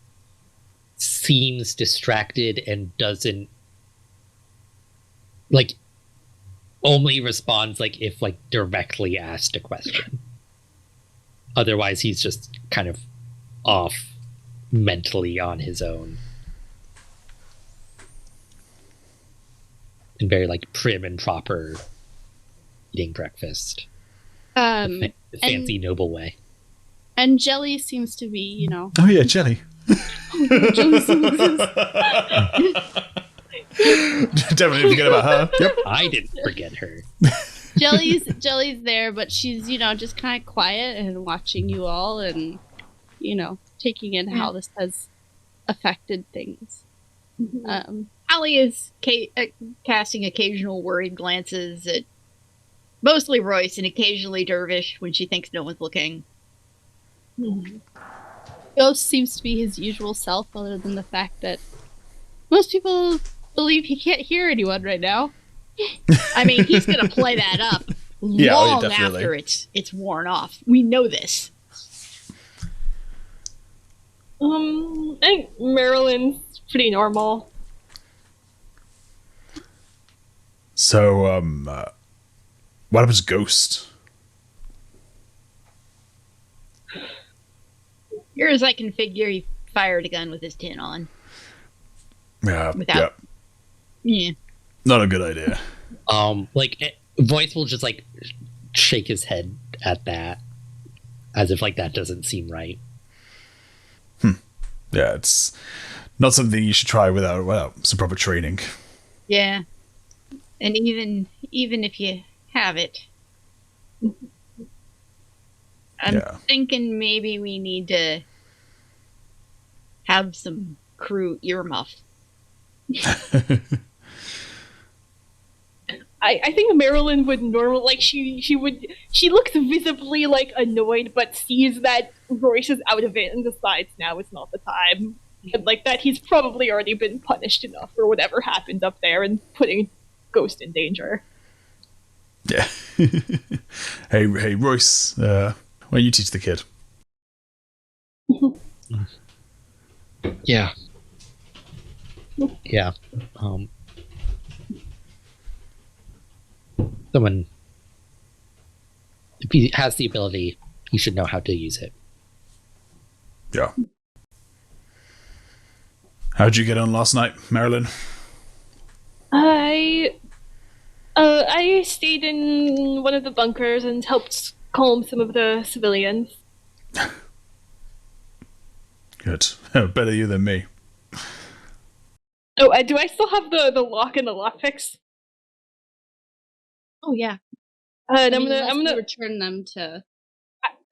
seems distracted and doesn't like only responds like if like directly asked a question. Otherwise he's just kind of off mentally on his own. And very like prim and proper eating breakfast. Fancy noble way. And Jelly seems to be, you know. Oh yeah, Jelly. Jelly Definitely forget about her. Yep. I didn't forget her. Jelly's there, but she's, you know, just kind of quiet and watching you all and, you know, taking in how this has affected things. Hallie is casting occasional worried glances at mostly Royce and occasionally Dervish when she thinks no one's looking. Ghost seems to be his usual self, other than the fact that most people believe he can't hear anyone right now. I mean, he's going to play that up long after it's worn off. We know this. I think Marelyn's pretty normal. So, what happens to Ghost? Here as I can figure, he fired a gun with his tin on. Yeah. Yeah. Not a good idea. Voice will just like shake his head at that, as if like that doesn't seem right. Yeah, it's not something you should try without some proper training. Yeah. And even if you have it, I'm thinking maybe we need to have some crew earmuff. I think Marelyn would normally, like, she looks visibly, like, annoyed, but sees that Royce is out of it and decides now is not the time. And, like, that he's probably already been punished enough for whatever happened up there and putting Ghost in danger. Yeah. Hey, Royce, why don't you teach the kid? Yeah. Yeah. Someone, if he has the ability, he should know how to use it. Yeah. How'd you get on last night, Marelyn? I stayed in one of the bunkers and helped calm some of the civilians. Good. Better you than me. Oh, do I still have the lock and the lockpicks? Oh yeah. And I'm unless gonna you return them to.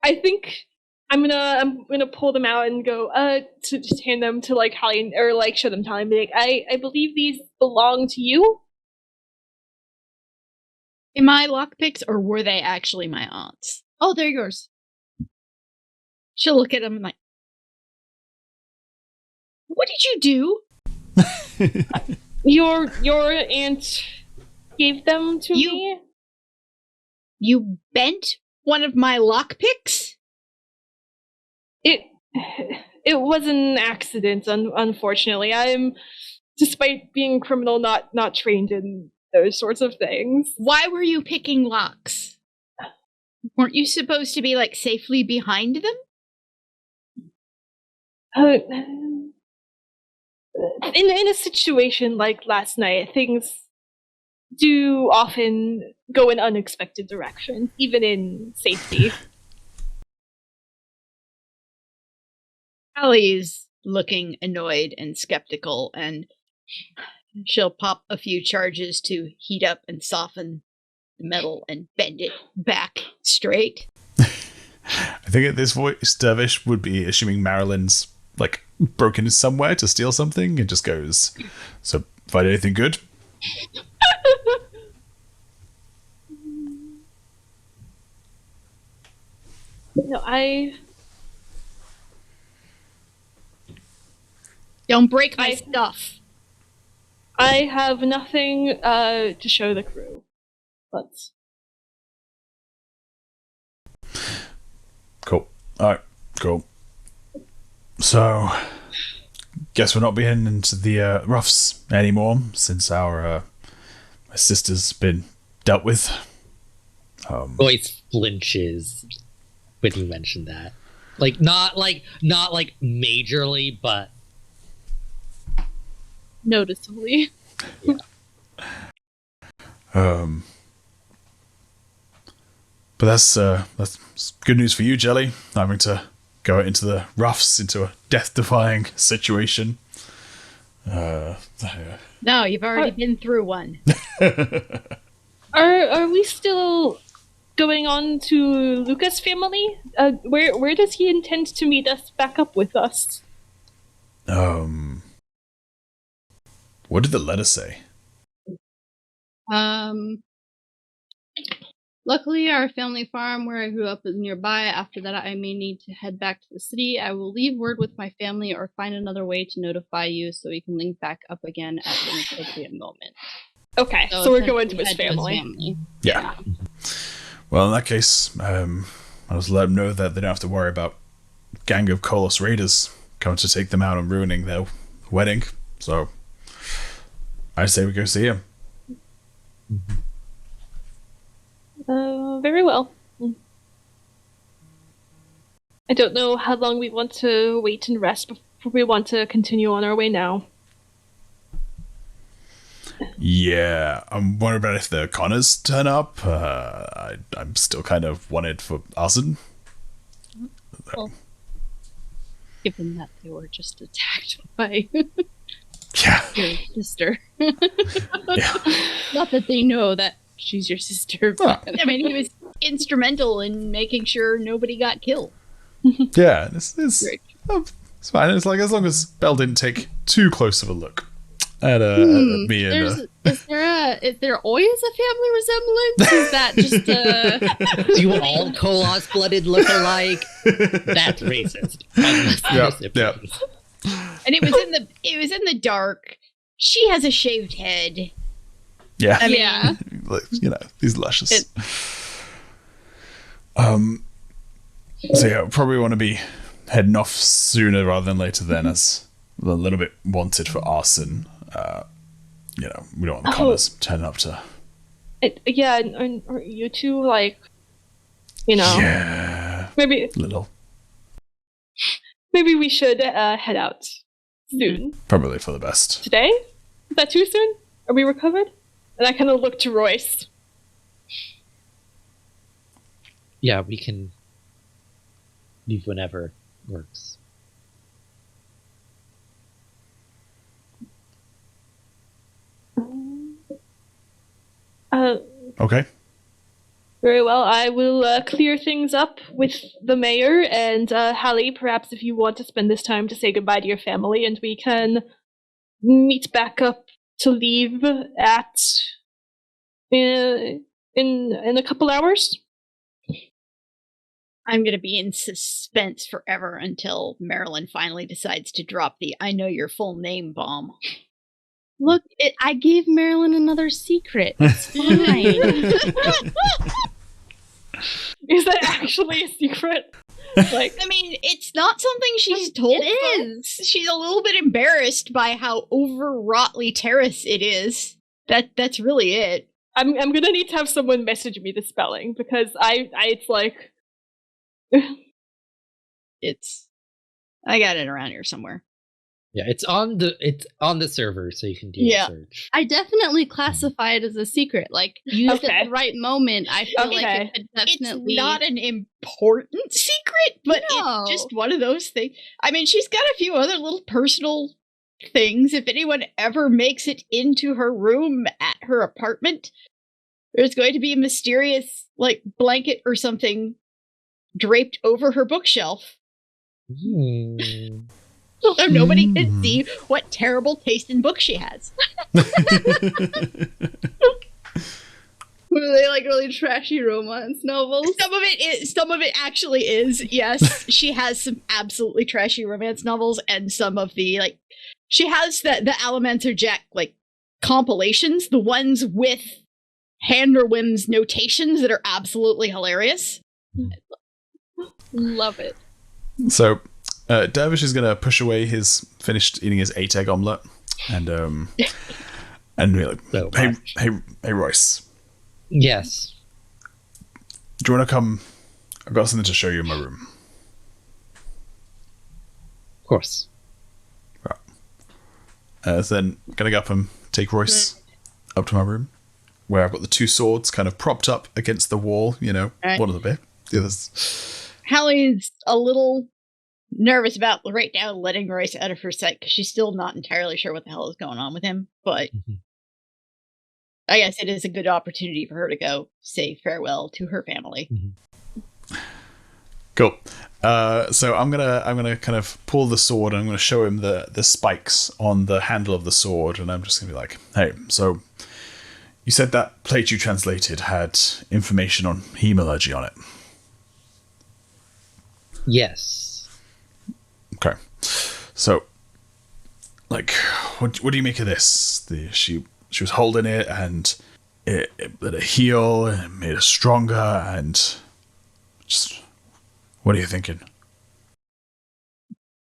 I think I'm gonna pull them out and go to just hand them to like Hallie or like show them to Hallie and be like, I believe these belong to you. Am I lockpicks or were they actually my aunt's? Oh, they're yours. She'll look at them and like, what did you do? Your aunt gave them to me. You bent one of my lockpicks? It was an accident, unfortunately. I'm, despite being a criminal, not trained in those sorts of things. Why were you picking locks? Weren't you supposed to be like safely behind them? In a situation like last night, things do often go in unexpected directions, even in safety. Hallie's looking annoyed and skeptical, and she'll pop a few charges to heat up and soften the metal and bend it back straight. I think at this voice, Dervish would be assuming Marelyn's like broken somewhere to steal something and just goes, so find anything good? No, Don't break my stuff. I have nothing to show the crew. But Cool. Alright, cool. So, guess we're not being into the roughs anymore since our my sister's been dealt with. Royce flinches when you mention that. Not majorly, but Noticeably. But that's good news for you, Jelly. Having to go into the roughs, into a death-defying situation. No, you've already been through one. Are we still going on to Luka's family? Where does he intend to meet us back up with us? What did the letter say? Luckily, our family farm where I grew up is nearby. After that, I may need to head back to the city. I will leave word with my family or find another way to notify you so we can link back up again at an appropriate moment. Okay, so we're going to his family. Yeah. Well, in that case, I'll just let them know that they don't have to worry about a gang of Kolos raiders coming to take them out and ruining their wedding. So, I say we go see him. Very well. I don't know how long we want to wait and rest before we want to continue on our way now. Yeah, I'm wondering about if the Connors turn up. I'm still kind of wanted for arson. Well, given that they were just attacked by your sister. Yeah. Not that they know that she's your sister. But I mean, he was instrumental in making sure nobody got killed. Yeah, it's fine. It's like as long as Belle didn't take too close of a look at me and. Is there always a family resemblance? Is that just a? Do all Kolos blooded look alike? That's racist. Yeah. And it was in the dark. She has a shaved head. Yeah. I mean, Yeah. Like, you know, these luscious. So yeah, probably want to be heading off sooner rather than later then, as a little bit wanted for arson. You know, we don't want the Connors turning up to... Yeah, and or you two, like, you know, Yeah. maybe Little. we should head out soon. Probably for the best. Today? Is that too soon? Are we recovered? And I kind of look to Royce. Yeah, we can leave whenever works. Okay. Very well. I will clear things up with the mayor and Hallie. Perhaps if you want to spend this time to say goodbye to your family, and we can meet back up to leave at in a couple hours. I'm going to be in suspense forever until Marelyn finally decides to drop the "I know your full name" bomb. Look, I gave Marelyn another secret. It's fine. Is that actually a secret? Like, I mean, it's not something she's told. It is. She's a little bit embarrassed by how overwroughtly terrace it is. That's really it. I'm gonna need to have someone message me the spelling because it's like I got it around here somewhere. Yeah, it's on the server, so you can do a search. I definitely classify it as a secret. Like, used at the right moment, I feel like it could definitely... It's not an important secret, but it's just one of those things. I mean, she's got a few other little personal things. If anyone ever makes it into her room at her apartment, there's going to be a mysterious, like, blanket or something draped over her bookshelf. So nobody can see what terrible taste in books she has. Were they like really trashy romance novels? Some of it actually is, yes. She has some absolutely trashy romance novels, and some of the, like, she has the Alamancer Jack, like, compilations, the ones with Handerwim's notations that are absolutely hilarious. Love it. So, Dervish is going to push away finished eating his 8-egg omelette, and be like, hey, Royce. Yes. Do you want to come? I've got something to show you in my room. Of course. Right. So then, going to go up and take Royce up to my room, where I've got the two swords kind of propped up against the wall. You know, one of the bit. The other's. Hallie's a little nervous about right now letting Royce out of her sight because she's still not entirely sure what the hell is going on with him. But I guess it is a good opportunity for her to go say farewell to her family. Cool. So I'm gonna kind of pull the sword and I'm gonna show him the spikes on the handle of the sword, and I'm just gonna be like, hey, so you said that plate you translated had information on hemalurgy on it. Yes. Okay. So, like, what do you make of this? She was holding it, and it let her heal, and it made her stronger, and just, what are you thinking?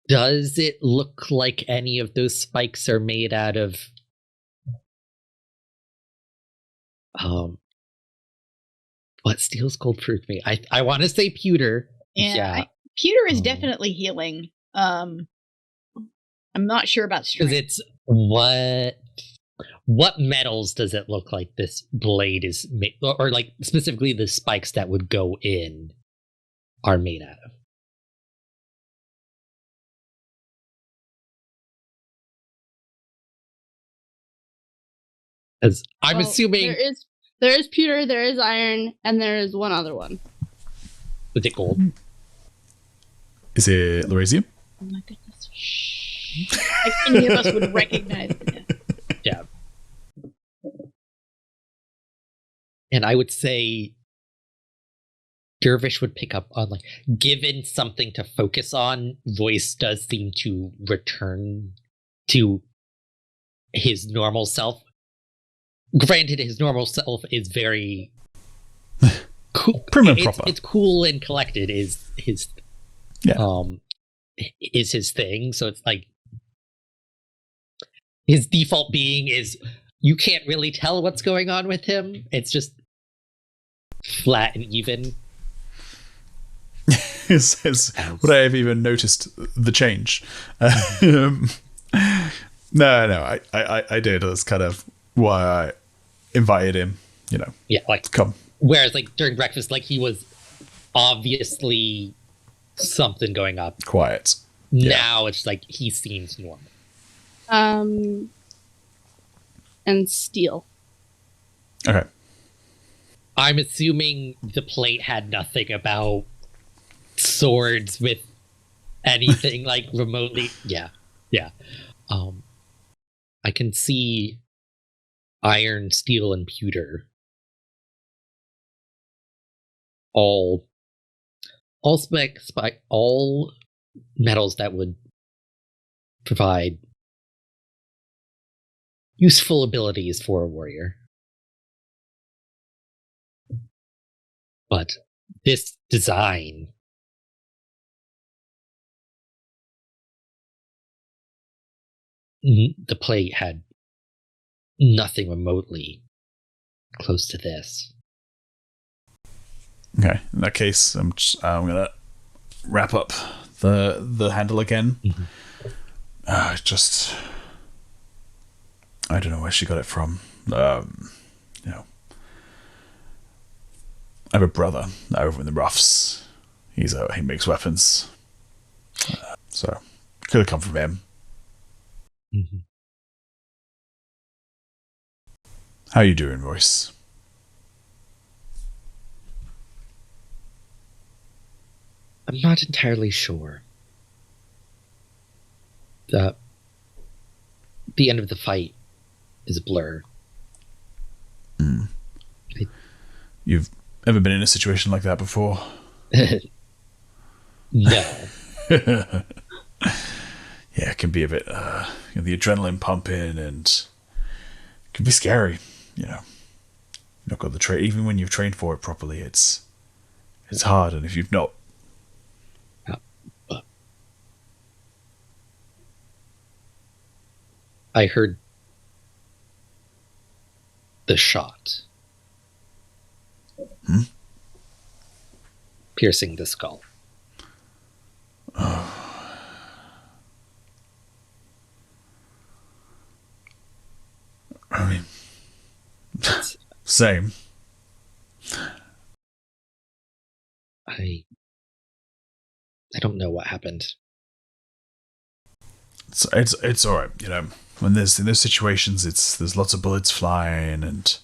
Does it look like any of those spikes are made out of what steel's cold proof me? I want to say pewter. Yeah. Pewter is definitely healing. I'm not sure about strength. Because it's what metals does it look like this blade is made, or like specifically the spikes that would go in are made out of? Because I'm assuming there is pewter, there is iron, and there is one other one. Is it gold? Is it Laurasium? Oh my goodness! Like any of us would recognize it. Yeah. And I would say Dervish would pick up on, like, given something to focus on, Royce does seem to return to his normal self. Granted, his normal self is very cool. Prim and proper. It's cool and collected. Is his is his thing. So it's like his default being is you can't really tell what's going on with him. It's just flat and even. Would I have even noticed the change? No, I did. That's kind of why I invited him, Yeah, like come. Whereas, like, during breakfast, like, he was obviously something going up. Quiet. Now it's like he seems normal. And steal. Okay. I'm assuming the plate had nothing about swords with anything like remotely. Yeah. I can see iron, steel, and pewter. All metals that would provide useful abilities for a warrior. But this design, the plate had nothing remotely close to this. Okay. In that case, I'm gonna wrap up the handle again. Mm-hmm. I don't know where she got it from. I have a brother over in the roughs. He makes weapons. So could have come from him. Mm-hmm. How you doing, Royce? I'm not entirely sure. The end of the fight is a blur. Mm. You've ever been in a situation like that before? No. Yeah, it can be a bit the adrenaline pumping, and it can be scary. You've not got the even when you've trained for it properly, it's hard, and if you've not. I heard the shot. Piercing the skull. I mean, same. I don't know what happened. It's all right. When there's in those situations, there's lots of bullets flying, and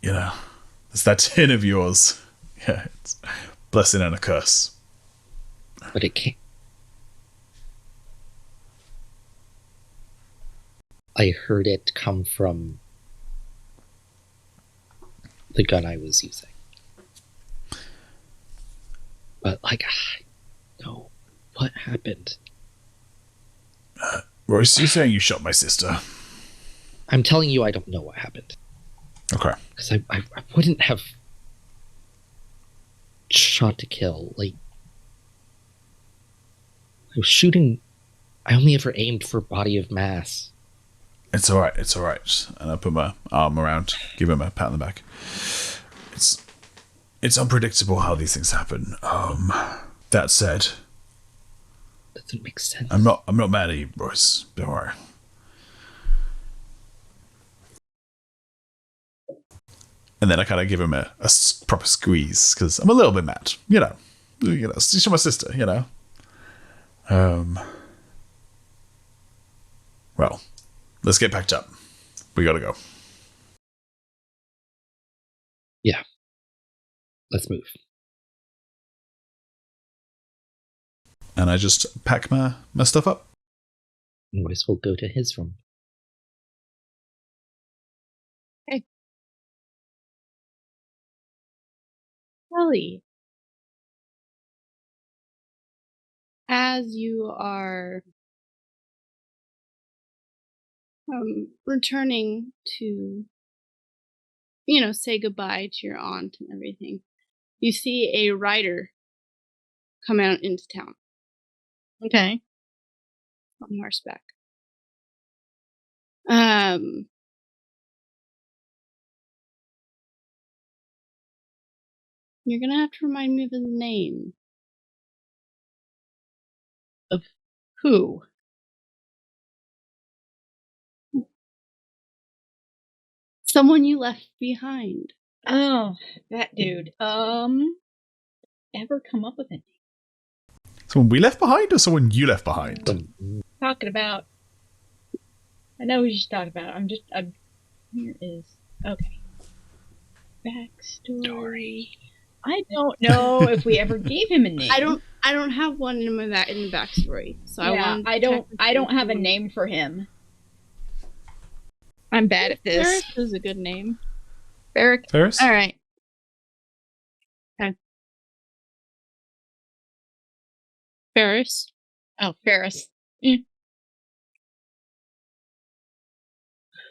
there's that tin of yours. Yeah, it's a blessing and a curse. But it can't. I heard it come from the gun I was using. But, I know what happened. Royce, you're saying you shot my sister? I'm telling you I don't know what happened. Okay. Because I wouldn't have shot to kill. Like, I was shooting. I only ever aimed for body of mass. It's all right. And I put my arm around, give him a pat on the back. It's unpredictable how these things happen. That said, doesn't make sense. I'm not mad at you, Royce. Don't worry. And then I kind of give him a proper squeeze because I'm a little bit mad. She's my sister. Well, let's get packed up. We gotta go. Yeah. Let's move. And I just pack my stuff up. Royce will go to his room. Okay. Hallie, as you are returning to say goodbye to your aunt and everything, you see a rider come out into town. Okay. On horseback. You're gonna have to remind me of his name. Of who? Someone you left behind. Oh, that dude. Ever come up with a name? Someone we left behind or someone you left behind? Talking about. I know who you're talking about. Here is. Okay. Backstory. I don't know if we ever gave him a name. I don't have one in the backstory. So yeah, I don't have a name for him. I'm bad at this. Ferris is a good name. Ferris? All right. Okay. Ferris. Oh, Ferris.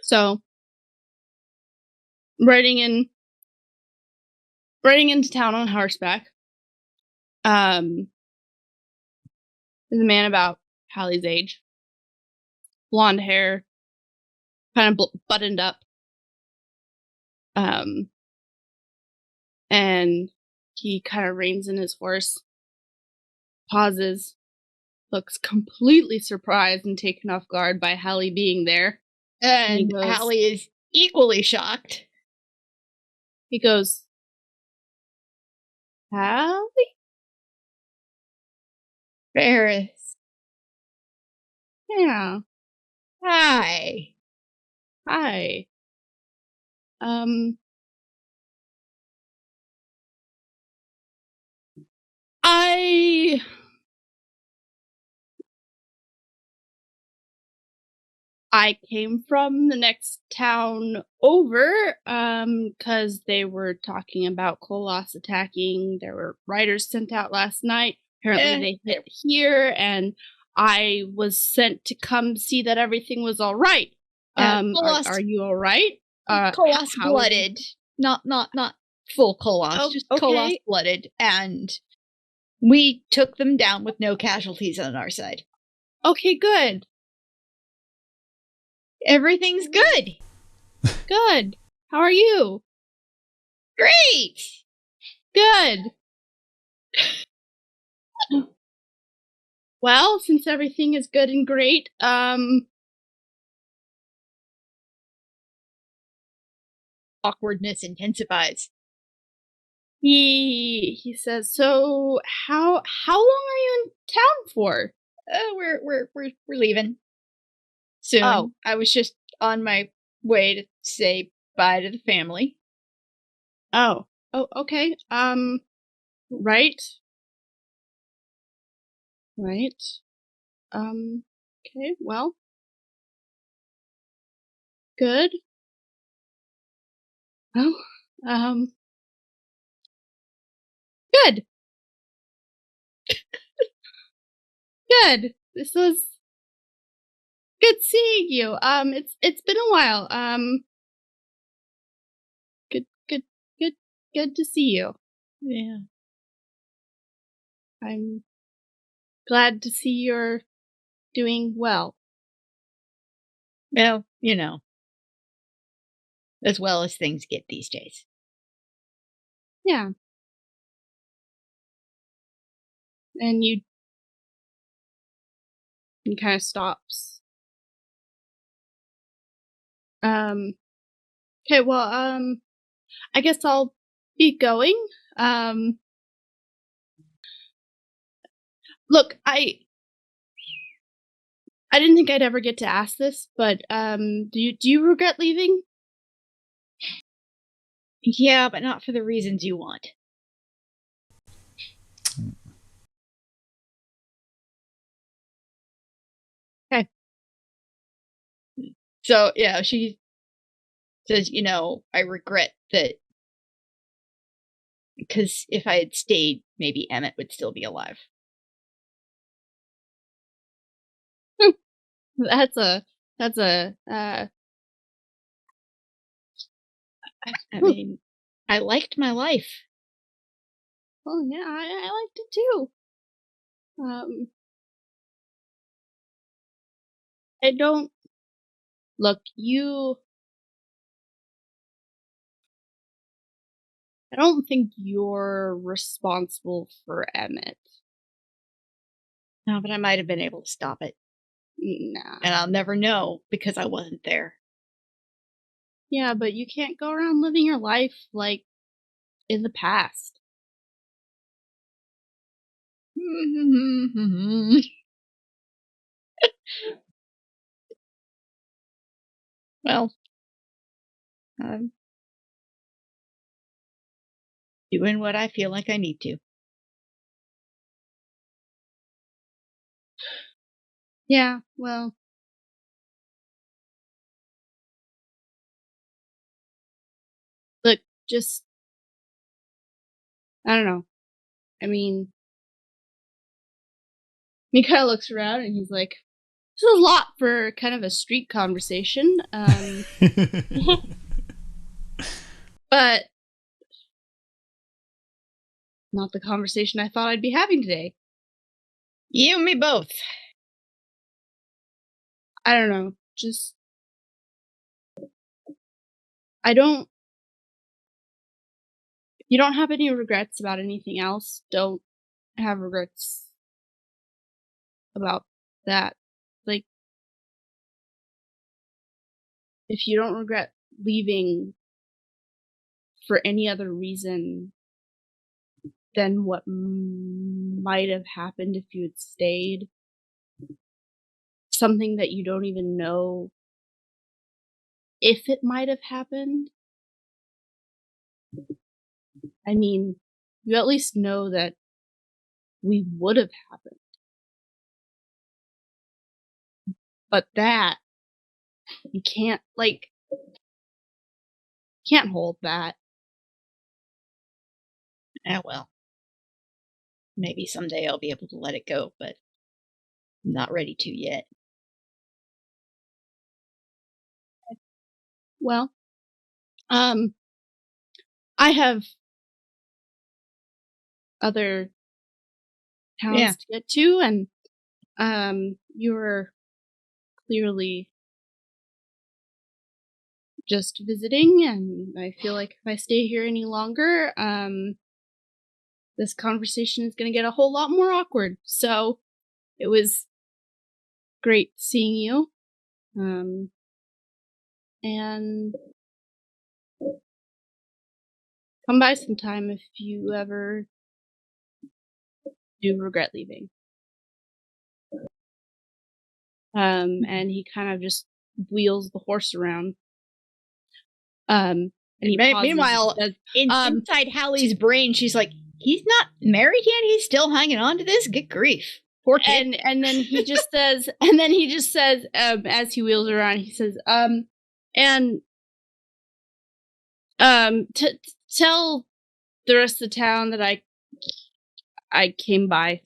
So, riding into town on horseback. Is a man about Hallie's age, blonde hair, kind of buttoned up, and he kind of reins in his horse, pauses, looks completely surprised and taken off guard by Hallie being there. And Hallie is equally shocked. He goes, Hallie? Ferris. Yeah. Hi. Hi. I came from the next town over, because they were talking about Koloss attacking. There were riders sent out last night. Apparently they hit here, and I was sent to come see that everything was all right. Are you all right? Koloss blooded. Not full Koloss, Oh, just okay. Koloss blooded. And we took them down with no casualties on our side. Okay, good. Everything's good. Good. How are you? Great. Good. Well, since everything is good and great, Awkwardness intensifies. he says, so how long are you in town for? We're leaving soon. Oh. I was just on my way to say bye to the family. Oh, okay. Right. Okay, well. Good. Oh, good. Good. This was good seeing you. It's been a while. Good to see you. Yeah. I'm glad to see you're doing well. Well, as well as things get these days. Yeah. And he kind of stops. Okay, well, I guess I'll be going. Look, I didn't think I'd ever get to ask this, but do you regret leaving? Yeah, but not for the reasons you want. Okay. So, yeah, she says, I regret that, because if I had stayed, maybe Emmett would still be alive. That's a I mean, I liked my life. Well, yeah, I liked it too. I don't look you. I don't think you're responsible for Emmett. No, but I might have been able to stop it. Nah. And I'll never know because I wasn't there. Yeah, but you can't go around living your life like in the past. Well, I'm doing what I feel like I need to. Yeah, well. Look, just. I don't know. I mean. He kind of looks around and he's like, this is a lot for kind of a street conversation. But. Not the conversation I thought I'd be having today. You and me both. I don't know. Just. I don't. You don't have any regrets about anything else. Don't have regrets about that. Like, if you don't regret leaving for any other reason than what might have happened if you had stayed, something that you don't even know if it might have happened, I mean, you at least know that we would have happened. But that, you can't, can't hold that. Ah, well. Maybe someday I'll be able to let it go, but I'm not ready to yet. Well, I have other towns to get to, and you're clearly just visiting, and I feel like if I stay here any longer, this conversation is going to get a whole lot more awkward. So it was great seeing you. And come by sometime if you ever do regret leaving. And he kind of just wheels the horse around. And he meanwhile, inside Hallie's brain, she's like, he's not married yet? He's still hanging on to this? Good grief. Poor kid. And then he just says, as he wheels around, he says, tell the rest of the town that I came by.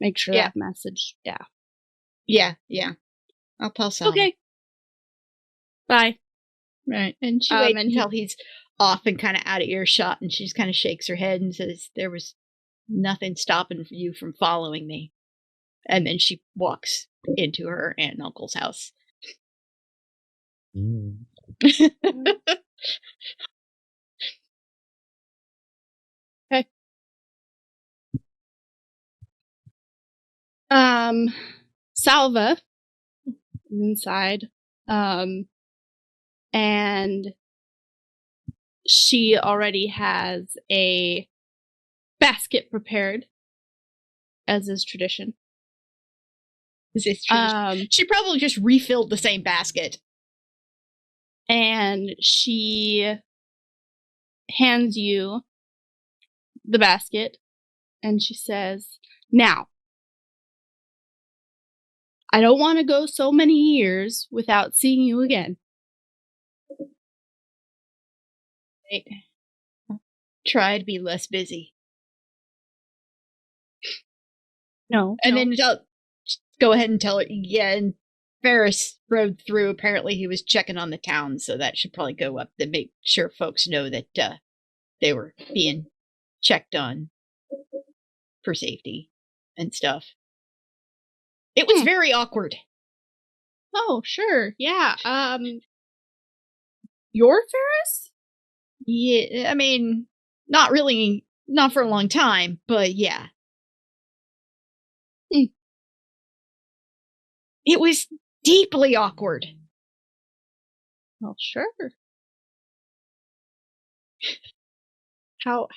Make sure that message. Yeah. I'll tell Salma. Okay. Bye. Right. And she waits until he's off and kind of out of earshot, and she just kind of shakes her head and says, there was nothing stopping you from following me. And then she walks into her aunt and uncle's house. Okay. Salva is inside. And she already has a basket prepared, as is tradition. She probably just refilled the same basket. And she hands you the basket, and she says, now, I don't want to go so many years without seeing you again. Try to be less busy. No. And then go ahead and tell her, and Ferris rode through. Apparently he was checking on the town, so that should probably go up to make sure folks know that they were being checked on for safety and stuff. It was very awkward. Oh, sure. Yeah. Your Ferris? Yeah, I mean, not really, not for a long time, but yeah. It was deeply awkward. Well, sure. How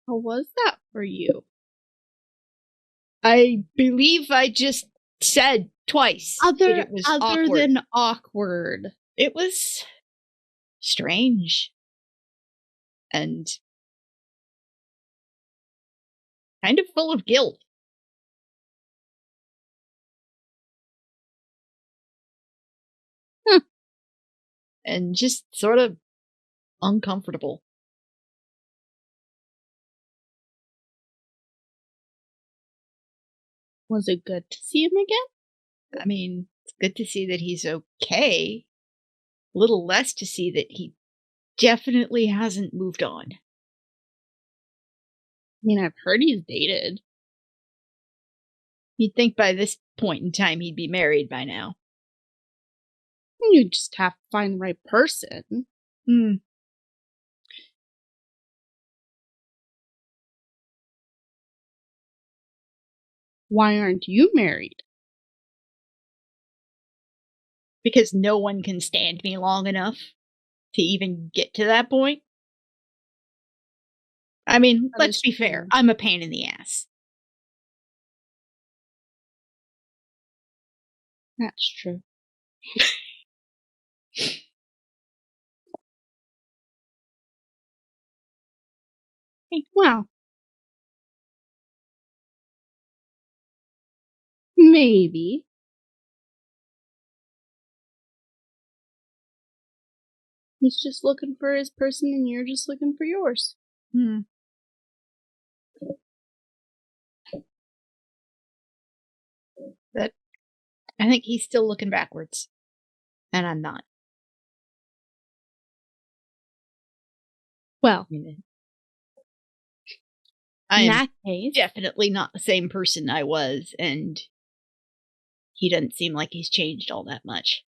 was that for you? I believe I just said twice that it was Other awkward. than awkward. It was strange. And kind of full of guilt. And just sort of uncomfortable. Was it good to see him again? I mean, it's good to see that he's okay. A little less to see that he definitely hasn't moved on. I mean, I've heard he's dated. You'd think by this point in time he'd be married by now. You just have to find the right person. Why aren't you married? Because no one can stand me long enough to even get to that point. I mean, That let's is be true. fair. I'm a pain in the ass. That's true. Well, maybe. He's just looking for his person and you're just looking for yours. But I think he's still looking backwards. And I'm not. Well, I in am that case, definitely not the same person I was, and he doesn't seem like he's changed all that much.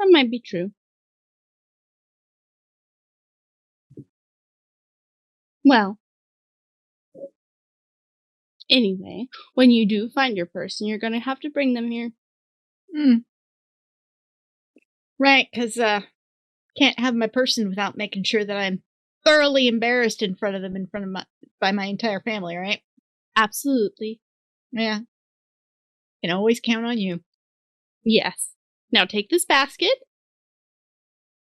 that might be true. Well, anyway, when you do find your person, you're going to have to bring them here. Right, because can't have my person without making sure that I'm thoroughly embarrassed in front of them, by my entire family, right? Absolutely. Yeah. Can always count on you. Yes. Now take this basket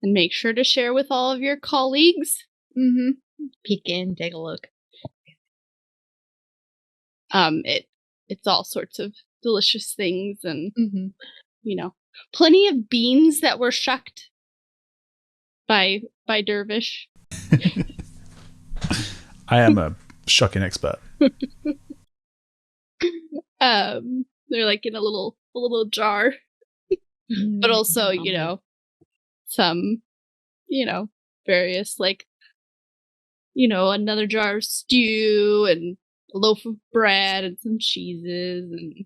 and make sure to share with all of your colleagues. Peek in, take a look. It's all sorts of delicious things and plenty of beans that were shucked by Dervish. I am a shucking expert. They're like in a little jar. But also, some, various another jar of stew and a loaf of bread and some cheeses and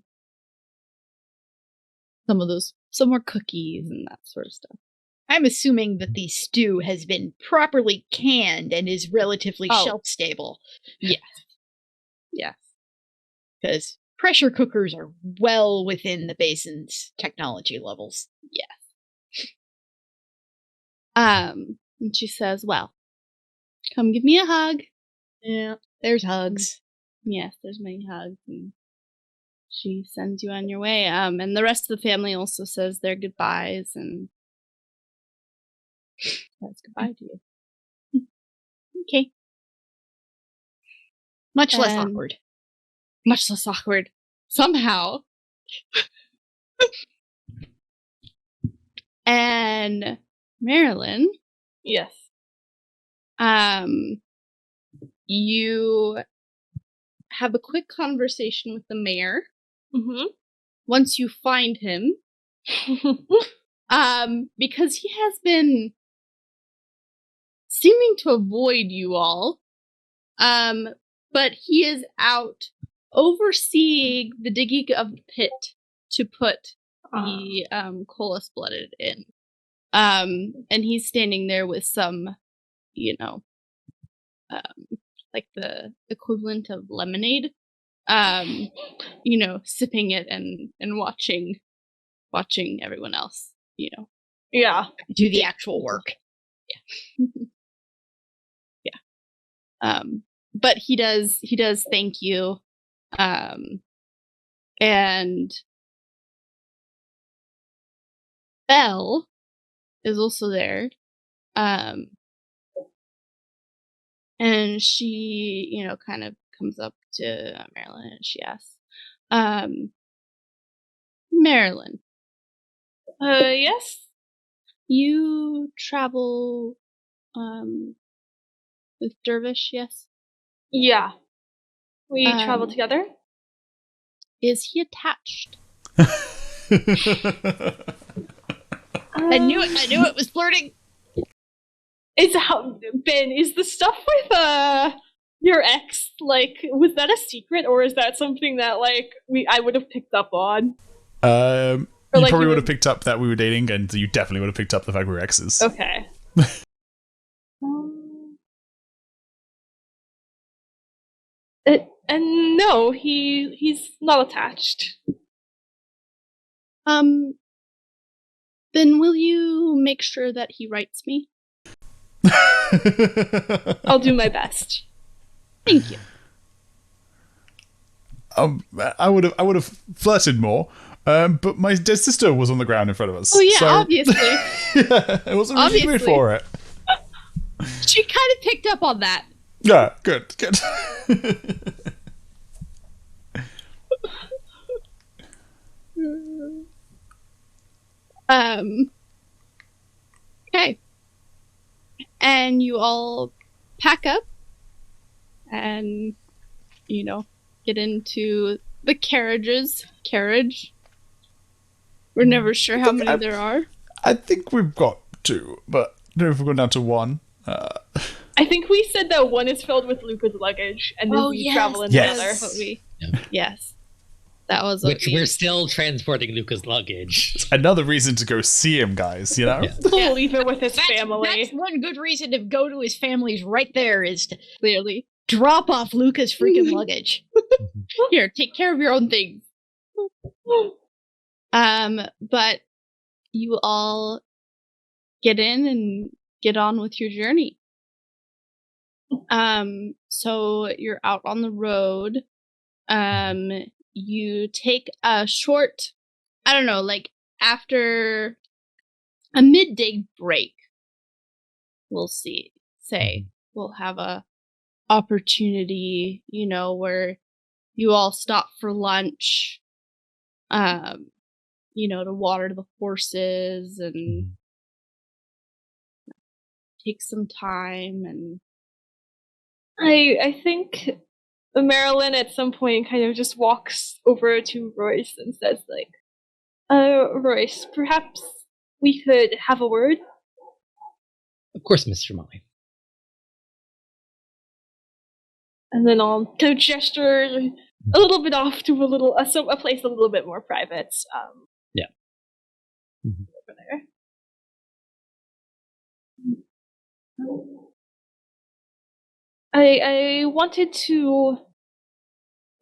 some more cookies and that sort of stuff. I'm assuming that the stew has been properly canned and is relatively shelf stable. Yes. Yes. Because pressure cookers are well within the basin's technology levels. Yes. And she says, well, come give me a hug. Yeah, there's hugs. Yes, there's many hugs. And she sends you on your way. And the rest of the family also says their goodbyes and says goodbye to you. Okay. Much less awkward. Much less awkward. Somehow. And Marelyn. Yes. you have a quick conversation with the mayor. Mm-hmm. Once you find him, because he has been seeming to avoid you all, but he is out overseeing the digging of the pit to put the Colas blooded in. And he's standing there with some, like the equivalent of lemonade, sipping it and watching everyone else, Yeah. Do the actual work. Yeah. But he does thank you. And Belle is also there. And she, kind of comes up to Marelyn and she asks, Marelyn. Yes? You travel, with Dervish, yes? Yeah. We travel together? Is he attached? I knew it was flirting. Ben, is the stuff with your ex, like, was that a secret, or is that something that, like, I would have picked up on? You like probably you would have picked up that we were dating, and you definitely would have picked up the fact we were exes. Okay. And no, he's not attached. Then will you make sure that he writes me? I'll do my best. Thank you. I would have flirted more, but my dead sister was on the ground in front of us. Oh yeah, so, obviously. yeah, I wasn't really good for it. She kind of picked up on that. Yeah, good. Okay. And you all pack up and, get into the carriage. We're never sure how many there are. I think we've got two, but I don't know if we've gone down to one. I think we said that one is filled with Luka's luggage, and then we travel in the other. That's what Yes. That was Which we're still transporting Luka's luggage. It's another reason to go see him, guys, Yeah. We'll leave it with his family. That's one good reason to go to his family's right there, is to clearly drop off Luka's freaking luggage. Here, take care of your own things. But you all get in and get on with your journey. So you're out on the road. You take a short, I don't know, like after a midday break, we'll we'll have a opportunity, where you all stop for lunch, to water the horses and take some time. And I think Marelyn at some point kind of just walks over to Royce and says, like, Royce, perhaps we could have a word? Of course, Mr. Molly. And then I'll kind of gesture a little bit off to a place a little bit more private. Yeah. Over there. I wanted to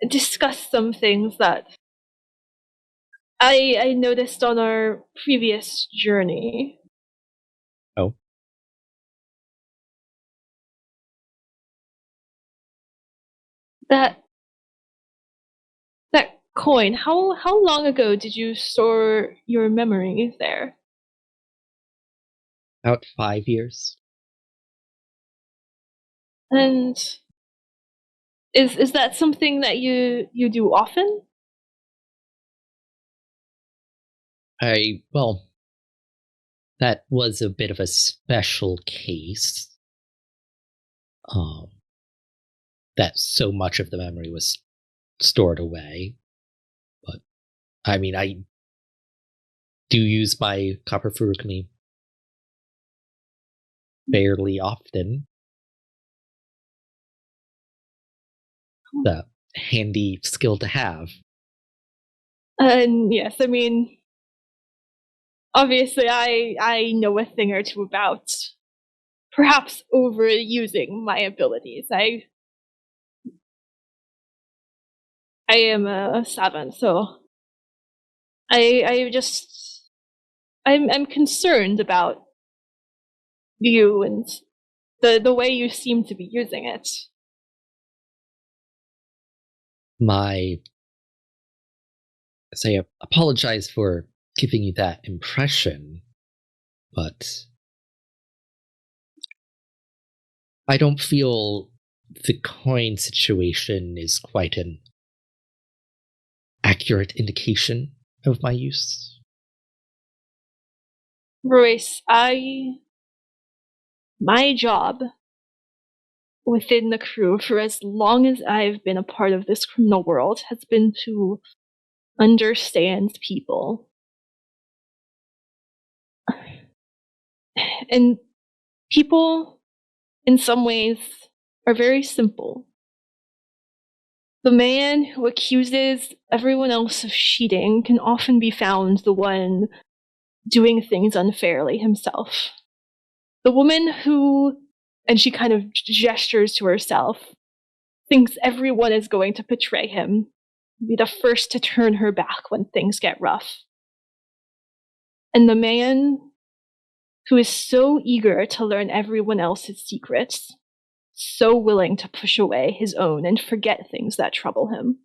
discuss some things that I noticed on our previous journey. Oh. That coin, how long ago did you store your memory there? About 5 years. And is that something that you do often? That was a bit of a special case. that so much of the memory was stored away. But, I mean, I do use my copper furukumi fairly often. The handy skill to have. And yes, I mean, obviously I know a thing or two about perhaps overusing my abilities. I am a savant, so I'm concerned about you and the way you seem to be using it. I apologize for giving you that impression, but I don't feel the coin situation is quite an accurate indication of my use. Royce, my job within the crew for as long as I've been a part of this criminal world has been to understand people. And people, in some ways, are very simple. The man who accuses everyone else of cheating can often be found the one doing things unfairly himself. The woman who, and she kind of gestures to herself, thinks everyone is going to betray him, be the first to turn her back when things get rough. And the man who is so eager to learn everyone else's secrets, so willing to push away his own and forget things that trouble him.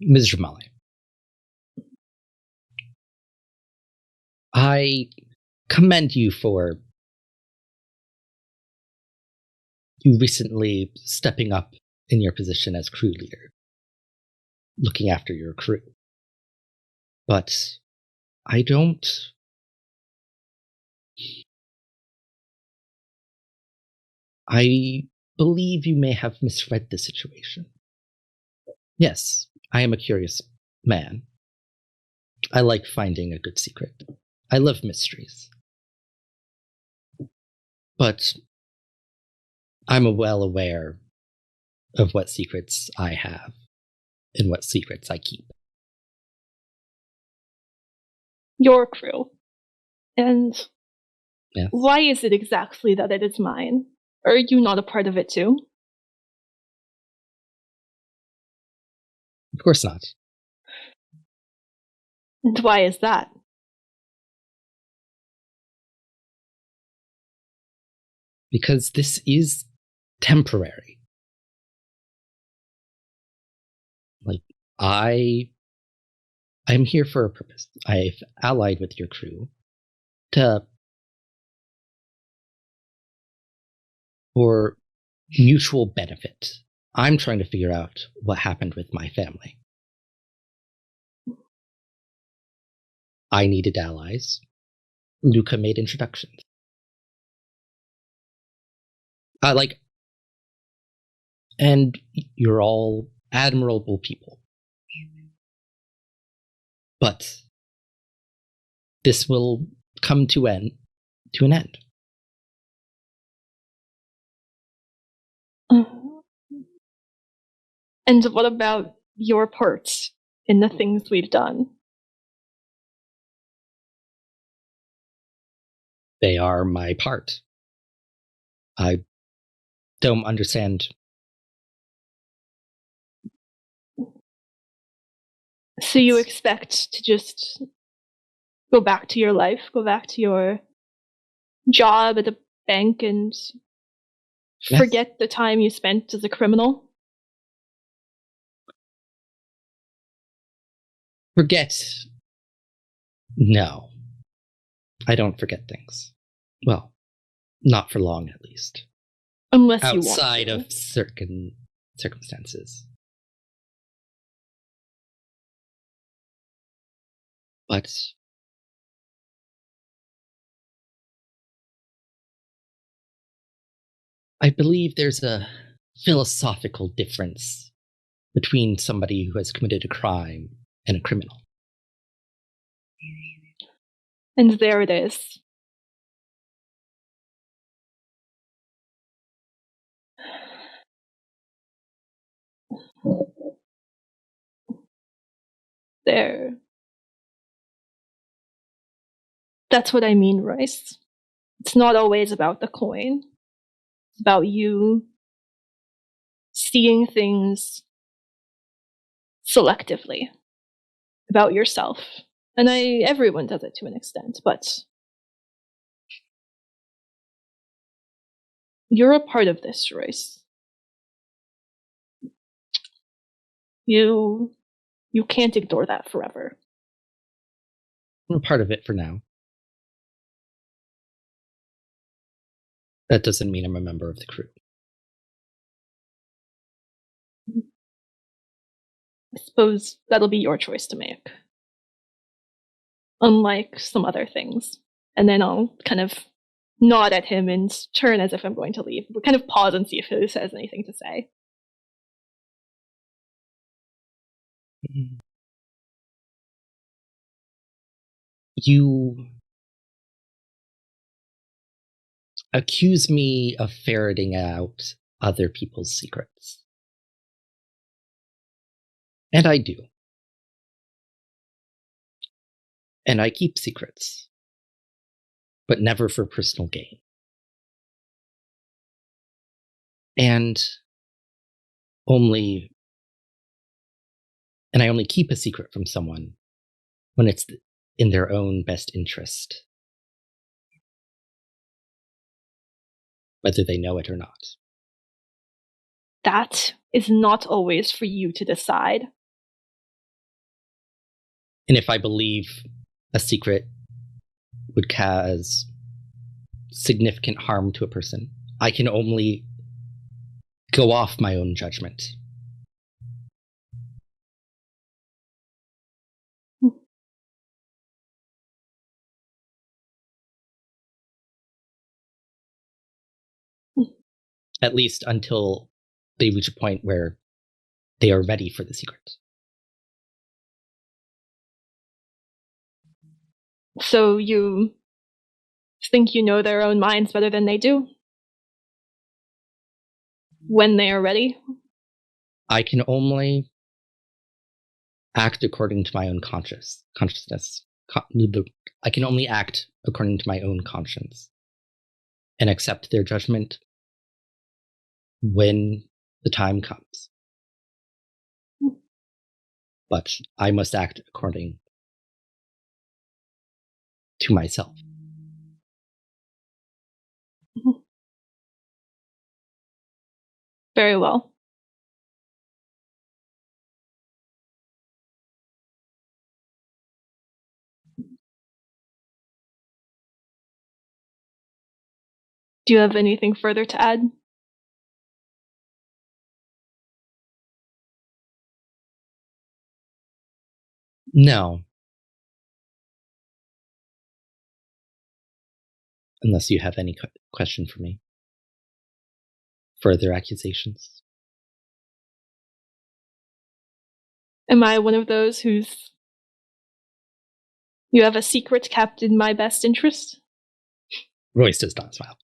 Ms. Jamali, I commend you for you recently stepping up in your position as crew leader, looking after your crew. But I believe you may have misread the situation. Yes, I am a curious man. I like finding a good secret. I love mysteries. But I'm well aware of what secrets I have and what secrets I keep. Your crew. And Yes. why is it exactly that it is mine? Are you not a part of it too? Of course not. And why is that? Because this is temporary. Like, I'm here for a purpose. I've allied with your crew for mutual benefit. I'm trying to figure out what happened with my family. I needed allies. Luka made introductions. And you're all admirable people. But this will come to an end. And what about your parts in the things we've done? They are my part. I don't understand. So you expect to just go back to your life, go back to your job at the bank and forget the time you spent as a criminal? Forget? No. I don't forget things. Well, not for long, at least. Unless you want outside to. of certain circumstances. But I believe there's a philosophical difference between somebody who has committed a crime and a criminal. And there it is. There. That's what I mean, Royce. It's not always about the coin. It's about you seeing things selectively about yourself. And everyone does it to an extent, but you're a part of this, Royce. You can't ignore that forever. I'm a part of it for now. That doesn't mean I'm a member of the crew. I suppose that'll be your choice to make. Unlike some other things. And then I'll kind of nod at him and turn as if I'm going to leave. But kind of pause and see if he says anything to say. You accuse me of ferreting out other people's secrets. And I do. And I keep secrets. But never for personal gain. And I only keep a secret from someone when it's in their own best interest. Whether they know it or not. That is not always for you to decide. And if I believe a secret would cause significant harm to a person, I can only go off my own judgment. At least until they reach a point where they are ready for the secret. So you think you know their own minds better than they do? When they are ready? I can only act according to my own consciousness. I can only act according to my own conscience and accept their judgment when the time comes. But I must act according to myself. Very well. Do you have anything further to add? No. Unless you have any question for me. Further accusations? Am I one of those who's... You have a secret kept in my best interest? Royce does not smile.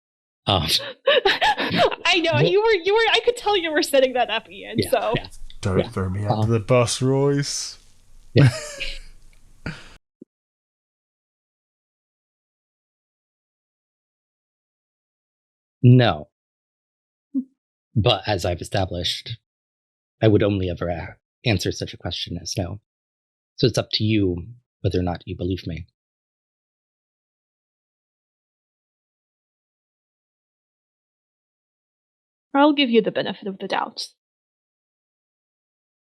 I know, you were. I could tell you were setting that up, Ian, so... Yeah. Don't throw me under the bus, Royce. Yeah. No. But as I've established, I would only ever answer such a question as no. So it's up to you whether or not you believe me. I'll give you the benefit of the doubt.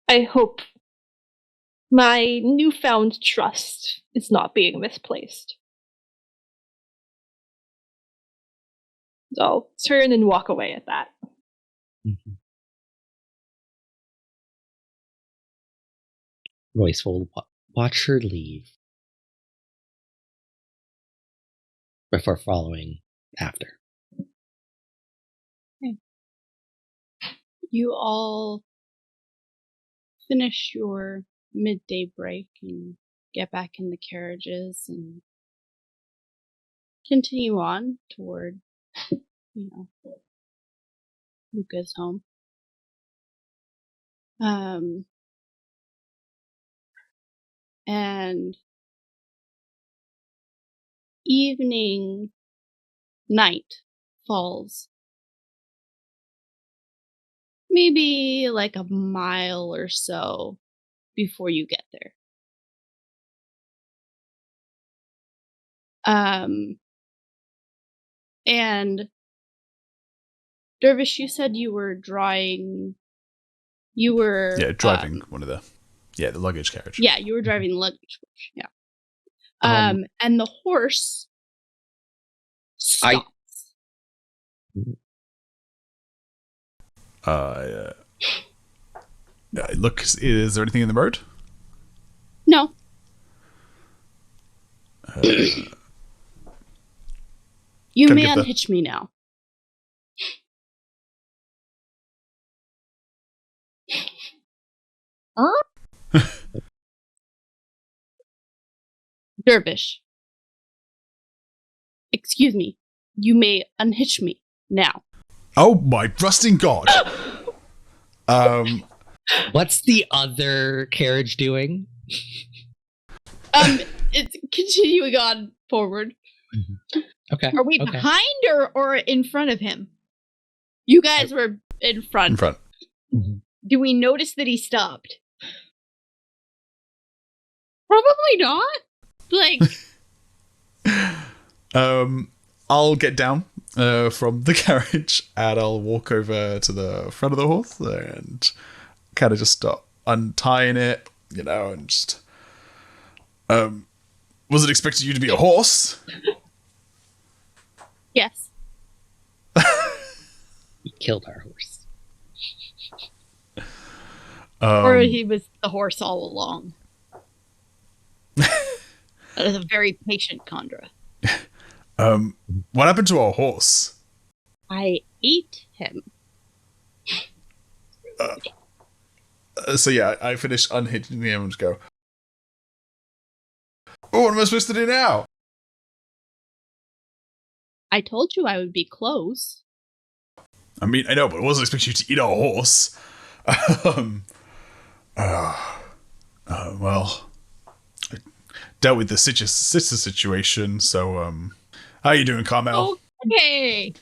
I hope my newfound trust is not being misplaced. So I'll turn and walk away at that. Mm-hmm. Royce will watch her leave before following after. Okay. You all finish your midday break and get back in the carriages and continue on toward, Luka's home. And night falls maybe like a mile or so before you get there. And Dervish, you said you were driving one of the luggage carriage. Yeah, you were driving the luggage carriage. Yeah. And the horse stops. Look, is there anything in the road? No. You may unhitch me now. Dervish. Excuse me. You may unhitch me now. Oh my trusting God. What's the other carriage doing? It's continuing on forward. Mm-hmm. Okay. Are we behind or in front of him? You guys were in front. In front. Mm-hmm. Do we notice that he stopped? Probably not. Like, I'll get down from the carriage and I'll walk over to the front of the horse and kind of just start untying it, and just. Was it expected you to be a horse? Yes. You killed our horse. Or he was the horse all along. That is a very patient Condra. What happened to our horse? I ate him. I finished unhitching him and just go, oh, what am I supposed to do now? I told you I would be close. I mean, I know, but I wasn't expecting you to eat our horse. Well, I dealt with the sister situation, so, how are you doing, Carmel? Okay.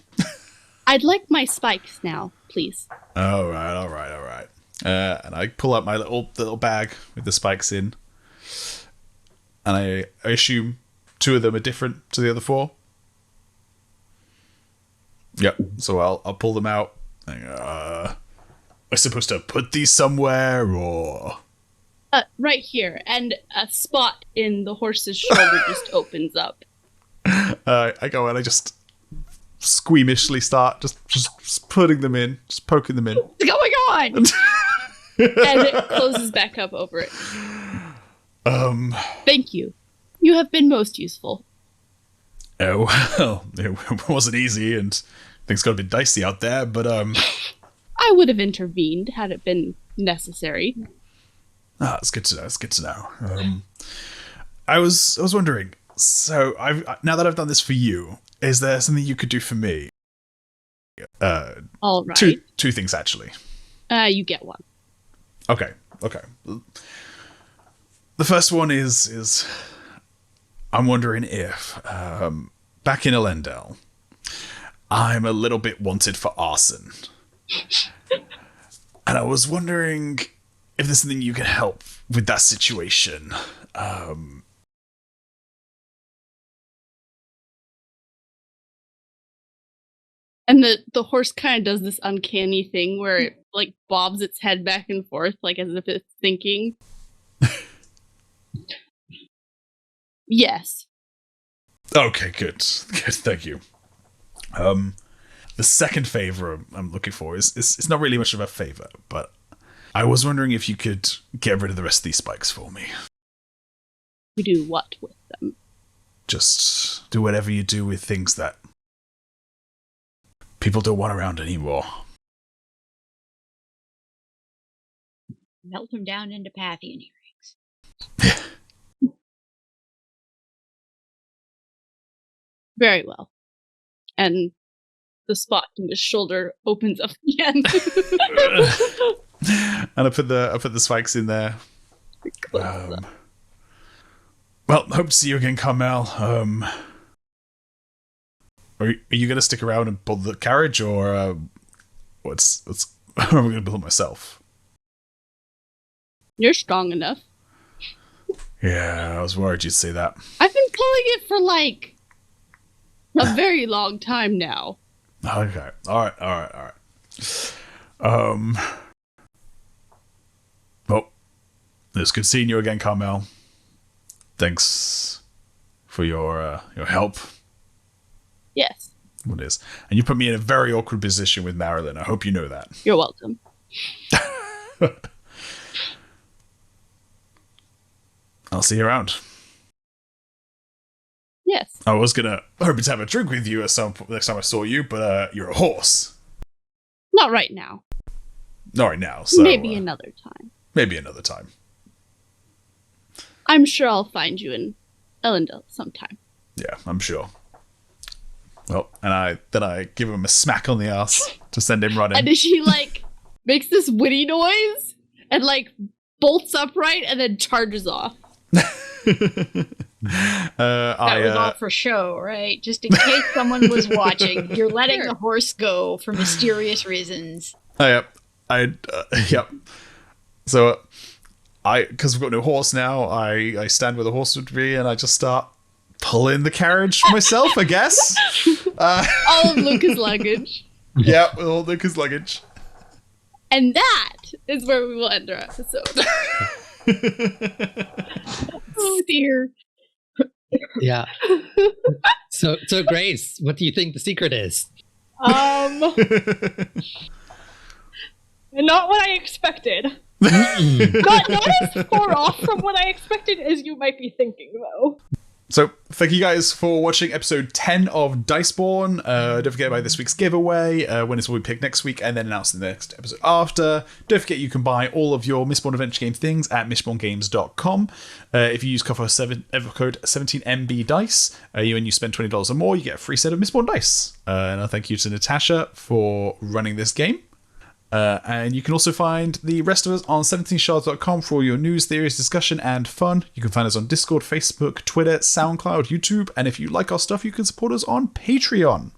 I'd like my spikes now, please. All right. And I pull out my little bag with the spikes in. And I assume 2 of them are different to the other 4. Yep. So I'll pull them out. Am I supposed to put these somewhere or? Right here, and a spot in the horse's shoulder just opens up. I go and I just squeamishly start just putting them in, just poking them in. What's going on? And it closes back up over it. Thank you. You have been most useful. Oh, well, it wasn't easy, and things got a bit dicey out there, but I would have intervened had it been necessary. It's good to know. It's good to know. I was wondering. So now that I've done this for you, is there something you could do for me? All right. Two things actually. You get one. Okay. The first one is I'm wondering if back in Elendel, I'm a little bit wanted for arson, and I was wondering if there's something you can help with that situation. And the horse kind of does this uncanny thing where it like bobs its head back and forth, like as if it's thinking. Yes. Okay, good. Thank you. the second favor I'm looking for is it's not really much of a favor, but I was wondering if you could get rid of the rest of these spikes for me. You do what with them? Just do whatever you do with things that people don't want around anymore. Melt them down into Pathian earrings. Very well. And the spot in his shoulder opens up again. And I put the spikes in there. Well, hope to see you again, Carmel. Are you going to stick around and build the carriage, or what's I'm going to build it myself? You're strong enough. Yeah, I was worried you'd say that. I've been pulling it for like a very long time now. Okay. All right. Well, it's good seeing you again, Carmel. Thanks for your help. Yes. It is. And you put me in a very awkward position with Marelyn. I hope you know that. You're welcome. I'll see you around. Yes. I was hoping to have a drink with you at some point next time I saw you, but you're a horse. Not right now. Not right now. So maybe another time. Maybe another time. I'm sure I'll find you in Ellendale sometime. Yeah, I'm sure. Well, and I give him a smack on the ass to send him running. And then she makes this witty noise and bolts upright and then charges off. That was all for show, right? Just in case someone was watching. You're letting the horse go for mysterious reasons. Yep. So, because we've got no horse now, I stand where the horse would be, and I just start pulling the carriage myself, I guess. All of Luka's luggage. Yeah, with all Luka's luggage. And that is where we will end our episode. Oh dear. Yeah. So Grace, what do you think the secret is? Not what I expected. not as far off from what I expected as you might be thinking, though. So, thank you guys for watching episode 10 of Diceborn. Don't forget about this week's giveaway. Winners will be picked next week and then announced in the next episode after. Don't forget you can buy all of your Mistborn Adventure Game things at mistborngames.com. If you use code 17MBDice and you spend $20 or more, you get a free set of Mistborn dice. And I thank you to Natasha for running this game. And you can also find the rest of us on 17shards.com for all your news, theories, discussion, and fun. You can find us on Discord, Facebook, Twitter, SoundCloud, YouTube, and if you like our stuff, you can support us on Patreon.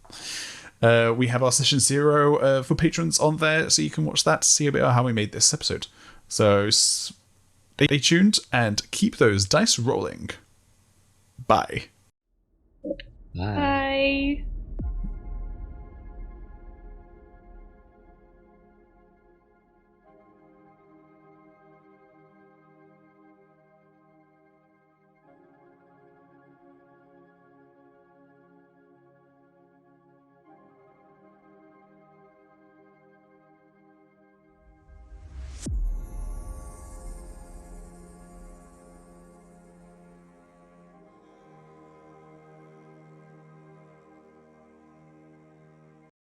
We have our Session 0 for patrons on there, so you can watch that to see a bit of how we made this episode. So stay tuned and keep those dice rolling. Bye. Bye. Bye.